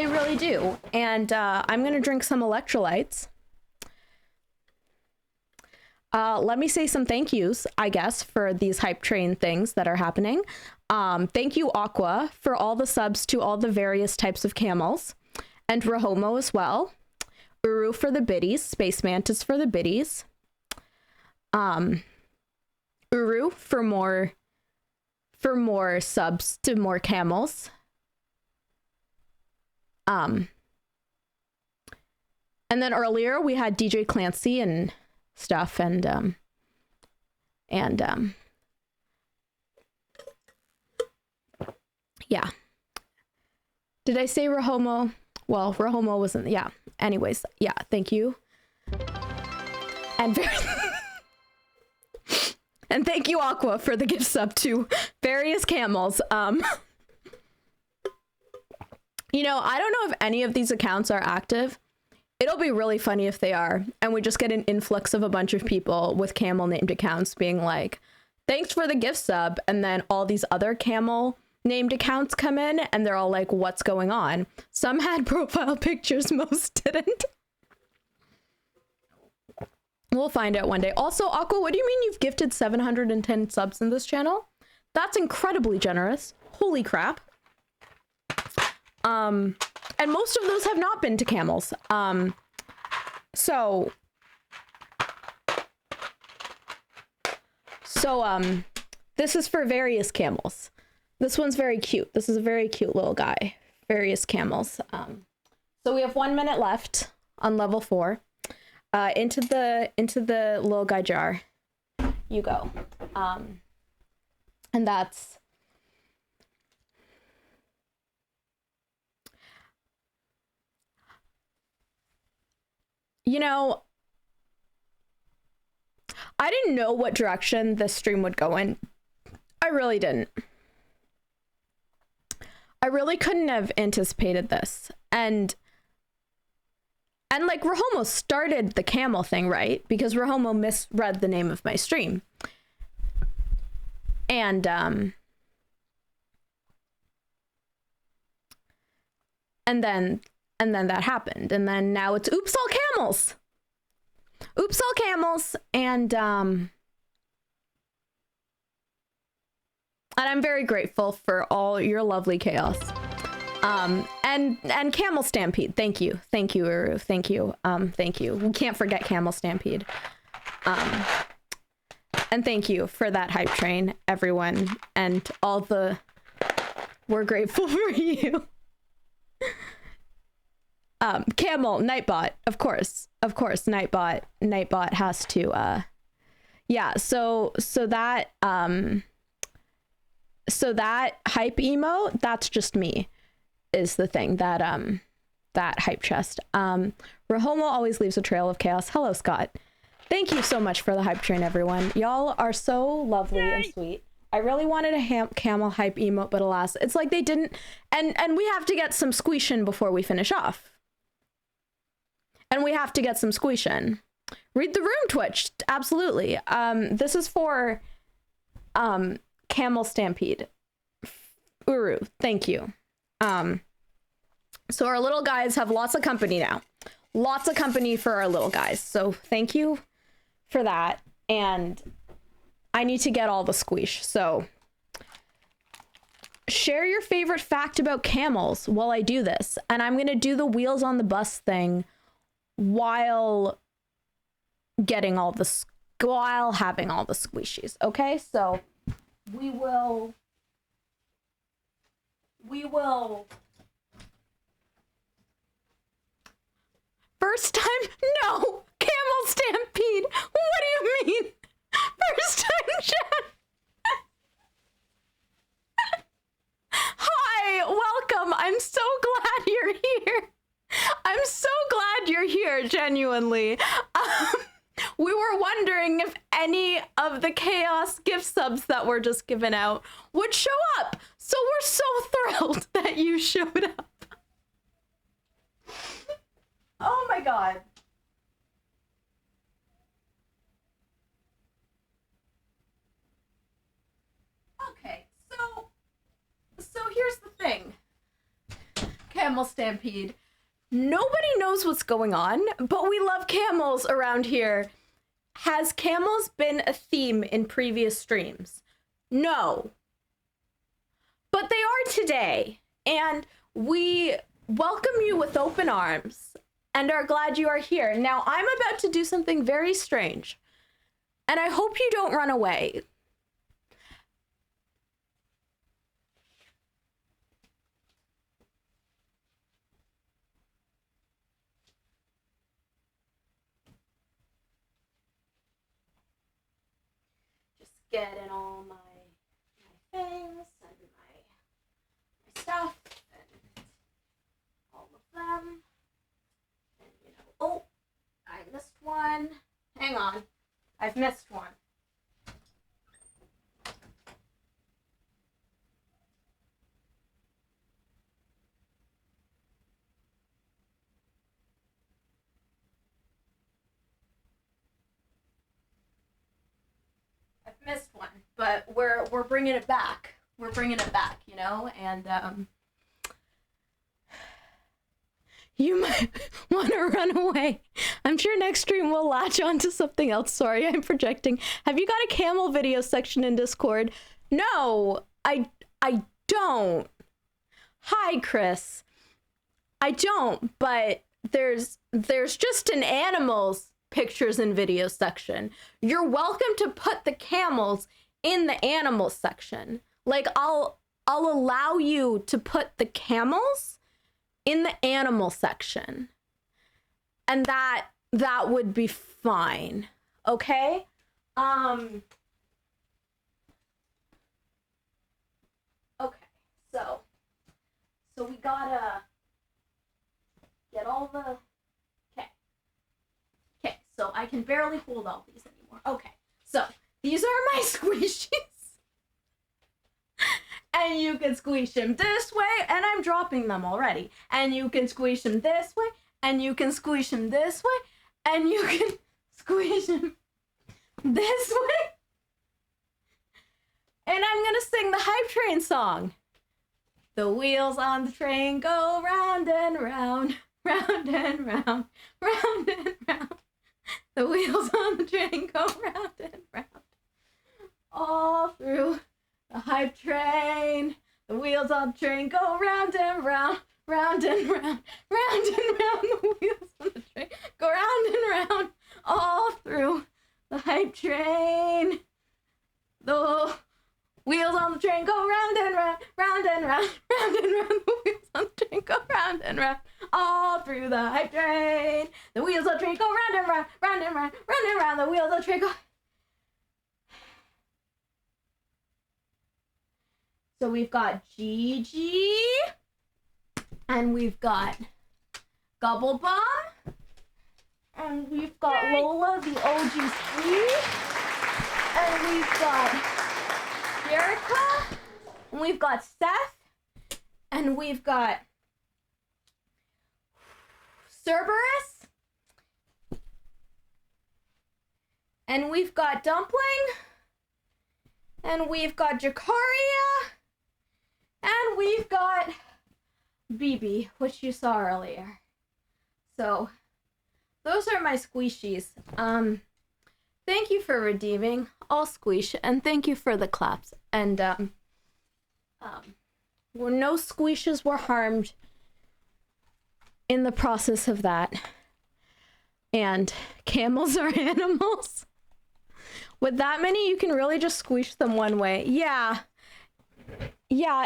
really do. And I'm going to drink some electrolytes. Let me say some thank yous, I guess, for these hype train things that are happening. Thank you, Aqua, for all the subs to all the various types of camels. And Rahomo as well. Uru for the biddies. Space Mantis for the biddies. Uru for more subs to more camels. And then earlier we had DJ Clancy and stuff and yeah. Did I say Rahomo? Well, Rahomo wasn't, yeah. Anyways, yeah, thank you. And and thank you, Aqua, for the gift sub to various camels. You know, I don't know if any of these accounts are active. It'll be really funny if they are, and we just get an influx of a bunch of people with camel named accounts being like, thanks for the gift sub, and then all these other camel named accounts come in, and they're all like, what's going on? Some had profile pictures, most didn't. We'll find out one day. Also, Aqua, what do you mean you've gifted 710 subs in this channel? That's incredibly generous. Holy crap. And most of those have not been to camels. So this is for various camels. This one's very cute. This is a very cute little guy. Various camels. So we have 1 minute left on level 4. Into the little guy jar you go. And that's, you know, I didn't know what direction this stream would go in. I really didn't. I really couldn't have anticipated this. And like, Rahomo started the camel thing, right? Because Rahomo misread the name of my stream. And then that happened. And then now it's Oops All Camels. Oops All Camels. And I'm very grateful for all your lovely chaos. And Camel Stampede, thank you, Uru, thank you, we can't forget Camel Stampede, and thank you for that hype train, everyone, and all the, we're grateful for you. Camel, Nightbot, of course, Nightbot has to, yeah, so that hype emote, that's just me. Is the thing that that hype chest. Rahomo always leaves a trail of chaos. Hello, Scott. Thank you so much for the hype train, everyone. Y'all are so lovely and sweet. I really wanted a camel hype emote, but alas, it's like they didn't. And we have to get some squeeshin before we finish off. And we have to get some squeeshin. Read the room, Twitch. Absolutely. This is for Camel Stampede. Uru, thank you. So our little guys have lots of company now. Lots of company for our little guys. So thank you for that. And I need to get all the squeesh. So share your favorite fact about camels while I do this. And I'm going to do the wheels on the bus thing while getting all the, while having all the squishies. Okay. So we will first time, no, Camel Stampede, what do you mean? First time chat. you're here. I'm so glad you're here, genuinely. We were wondering if any of the chaos gift subs that were just given out would show up. So we're so thrilled that you showed up. Oh my god. Okay, so here's the thing. Camel Stampede. Nobody knows what's going on, but we love camels around here. Has camels been a theme in previous streams? No. But they are today, and we welcome you with open arms and are glad you are here. Now, I'm about to do something very strange, and I hope you don't run away. Getting all my things and my stuff and all of them. And oh, I missed one. Hang on, I've missed one. Missed one, but we're bringing it back. We're bringing it back, and you might want to run away. I'm sure next stream we'll latch on to something else. Sorry, I'm projecting. Have you got a camel video section in Discord? No, I don't. Hi, Chris. I don't, but there's just an animals pictures and video section. You're welcome to put the camels in the animals section. Like I'll allow you to put the camels in the animal section. And that would be fine. Okay? Okay. So we gotta get all the so I can barely hold all these anymore. Okay, so these are my squishies. And you can squish them this way, and I'm dropping them already. And you can squish them this way, and you can squish them this way, and you can squish them this way. And I'm gonna sing the Hype Train song. The wheels on the train go round and round, round and round, round and round. The wheels on the train go round and round, all through the Hype Train. The wheels on the train go round and round, round and round, round and round. The wheels on the train go round and round, all through the Hype Train. The wheels on the train go round and round, round and round, round and round. The wheels on the train go round and round, all through the Hype Train. The wheels of the train go round and round, round and round, round and round. The wheels of the train go. So we've got Gigi, and we've got Gobble Bomb, and we've got Lola, the OG Squeeze, and we've got Erica, and we've got Seth, and we've got Cerberus, and we've got Dumpling, and we've got Jacaria, and we've got BB, which you saw earlier. So those are my squishies. Thank you for redeeming all squish, and thank you for the claps. And no squishes were harmed in the process of that. And camels are animals. With that many, you can really just squish them one way. Yeah,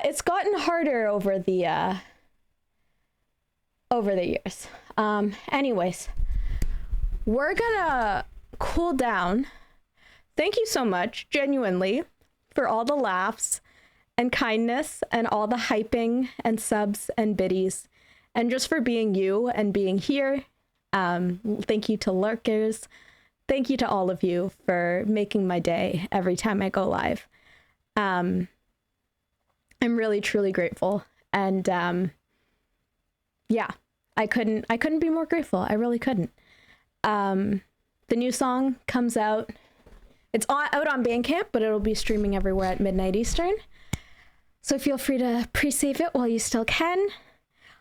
it's gotten harder over the years. Anyways, we're gonna cool down. Thank you so much, genuinely, for all the laughs and kindness and all the hyping and subs and biddies and just for being you and being here. Thank you to lurkers. Thank you to all of you for making my day every time I go live. I'm really, truly grateful. And yeah, I couldn't be more grateful. I really couldn't. The new song comes out. It's out on Bandcamp, but it'll be streaming everywhere at midnight Eastern. So feel free to pre-save it while you still can.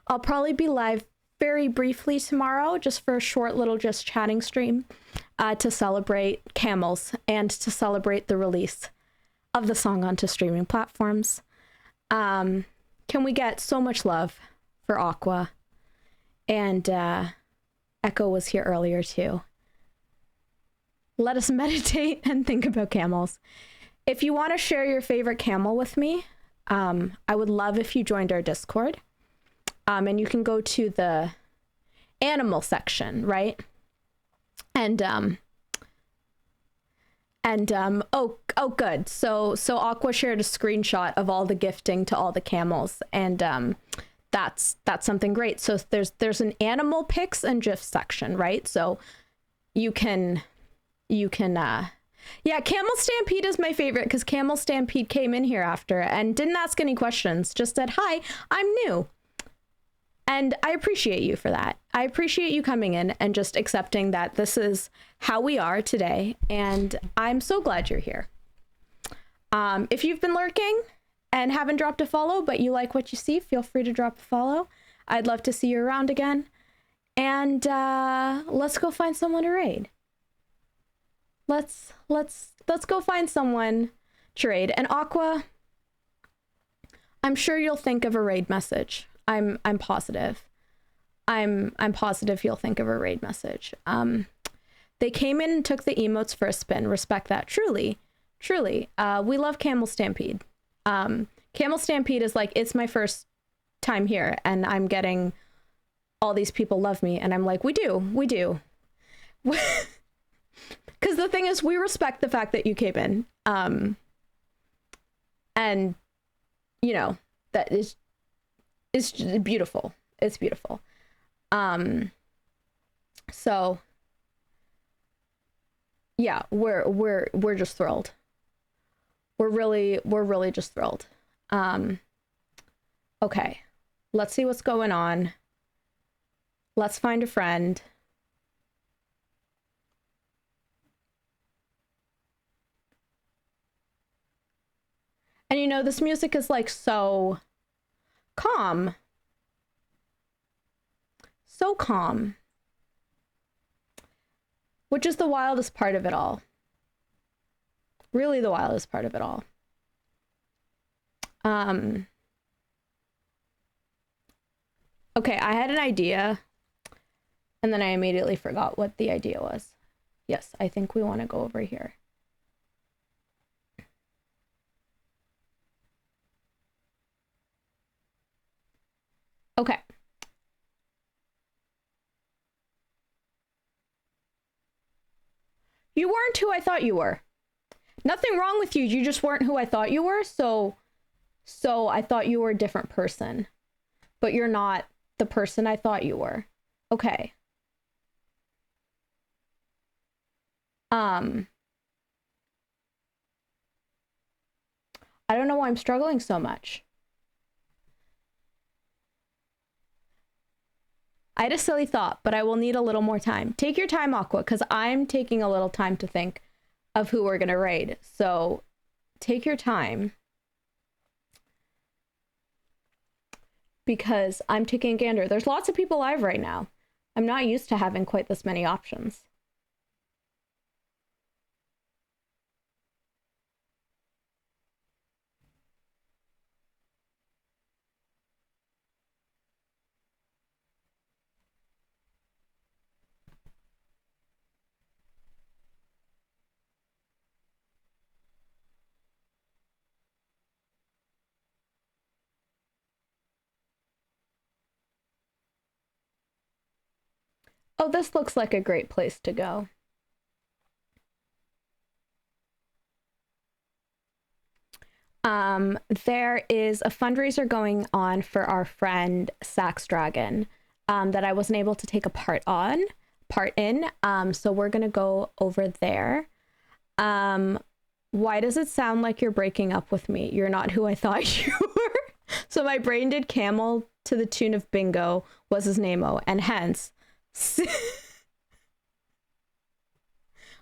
I'll probably be live very briefly tomorrow, just for a short little just chatting stream, to celebrate Camels and to celebrate the release of the song onto streaming platforms. Can we get so much love for Aqua? And Echo was here earlier too. Let us meditate and think about camels. If you want to share your favorite camel with me, I would love if you joined our Discord. And you can go to the animal section, right? And oh good. So Aqua shared a screenshot of all the gifting to all the camels, and that's something great. So there's an animal pics and GIF section, right? So you can yeah, Camel Stampede is my favorite because Camel Stampede came in here after and didn't ask any questions, just said, hi, I'm new. And I appreciate you for that. I appreciate you coming in and just accepting that this is how we are today. And I'm so glad you're here. If you've been lurking and haven't dropped a follow, but you like what you see, feel free to drop a follow. I'd love to see you around again. And let's go find someone to raid. Let's go find someone to raid. And Aqua, I'm sure you'll think of a raid message. I'm positive. I'm positive you'll think of a raid message. They came in and took the emotes for a spin. Respect that. Truly. We love Camel Stampede. Camel Stampede is like, it's my first time here and I'm getting all these people love me. And I'm like, we do. Because the thing is, we respect the fact that you came in. And, you know, that is, it's beautiful. It's beautiful. So yeah, we're just thrilled. We're really just thrilled. Okay, let's see what's going on. Let's find a friend. And you know, this music is like so calm. So calm. Which is the wildest part of it all. Really the wildest part of it all. Okay, I had an idea and then I immediately forgot what the idea was. Yes, I think we want to go over here. Okay. You weren't who I thought you were. Nothing wrong with you. You just weren't who I thought you were. So I thought you were a different person. But you're not the person I thought you were. Okay. I don't know why I'm struggling so much. I had a silly thought, but I will need a little more time. Take your time, Aqua, because I'm taking a little time to think of who we're going to raid. So take your time. Because I'm taking a gander. There's lots of people live right now. I'm not used to having quite this many options. Oh, this looks like a great place to go. there is a fundraiser going on for our friend Sax Dragon that I wasn't able to take a part in. So we're gonna go over there. Why does it sound like you're breaking up with me? You're not who I thought you were. So my brain did Camel to the tune of Bingo was his name-o, and hence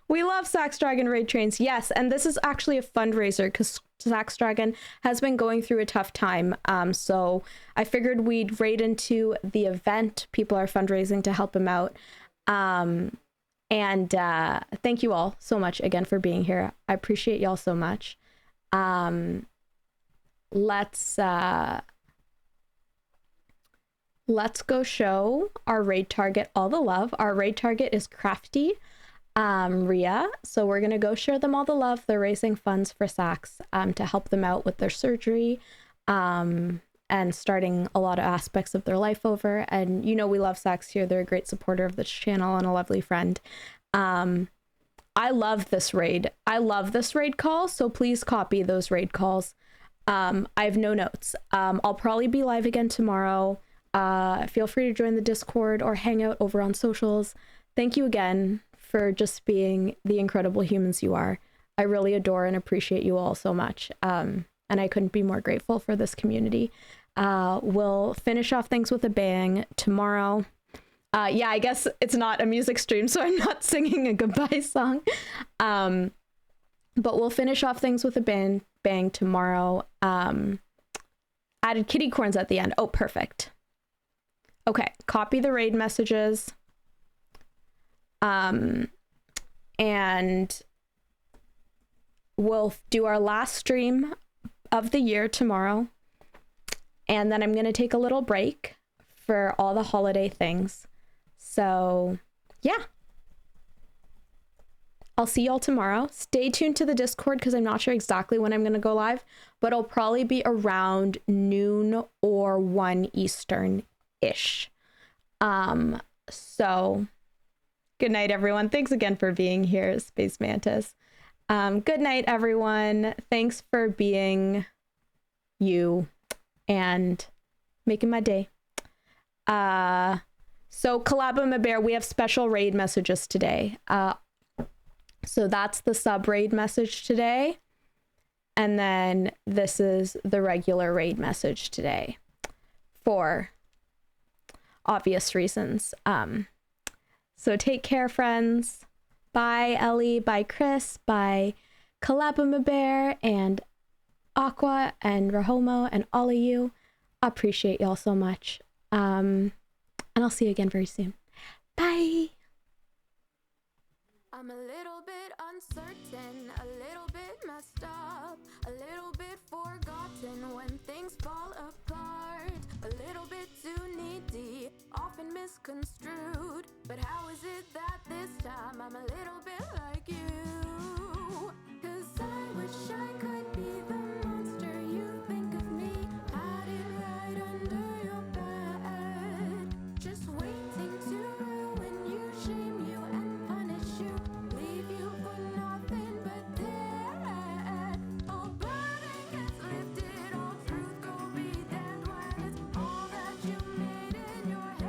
we love Sax Dragon raid trains. Yes, and this is actually a fundraiser because Sax Dragon has been going through a tough time. So I figured we'd raid into the event. People are fundraising to help him out. And thank you all so much again for being here. I appreciate y'all so much. Let's go show our raid target all the love. Our raid target is Crafty Ria. So we're gonna go share them all the love. They're raising funds for Sax to help them out with their surgery and starting a lot of aspects of their life over. And you know we love Sax here. They're a great supporter of this channel and a lovely friend. I love this raid. I love this raid call, so please copy those raid calls. I have no notes. I'll probably be live again tomorrow. Feel free to join the Discord or hang out over on socials. Thank you again for just being the incredible humans you are. I really adore and appreciate you all so much. And I couldn't be more grateful for this community. We'll finish off things with a bang tomorrow. Yeah, I guess it's not a music stream, so I'm not singing a goodbye song. But we'll finish off things with a bang tomorrow. Added kitty corns at the end. Oh, perfect. Okay, copy the raid messages. And we'll do our last stream of the year tomorrow. And then I'm going to take a little break for all the holiday things. So, yeah. I'll see y'all tomorrow. Stay tuned to the Discord because I'm not sure exactly when I'm going to go live, but it'll probably be around noon or 1 Eastern-ish. So good night, everyone. Thanks again for being here, Space Mantis. Good night, everyone. Thanks for being you and making my day. So Collabama Bear, we have special raid messages today. So that's the sub raid message today. And then this is the regular raid message today for obvious reasons. So take care, friends. Bye, Ellie. Bye, Chris. Bye, Collabama Bear and Aqua and Rahomo and all of you. Appreciate y'all so much. And I'll see you again very soon. Bye. I'm a little bit uncertain, a little bit messed up, a little bit forgotten when things fall apart, a little bit too needy, often misconstrued. But how is it that this time I'm a little bit like you?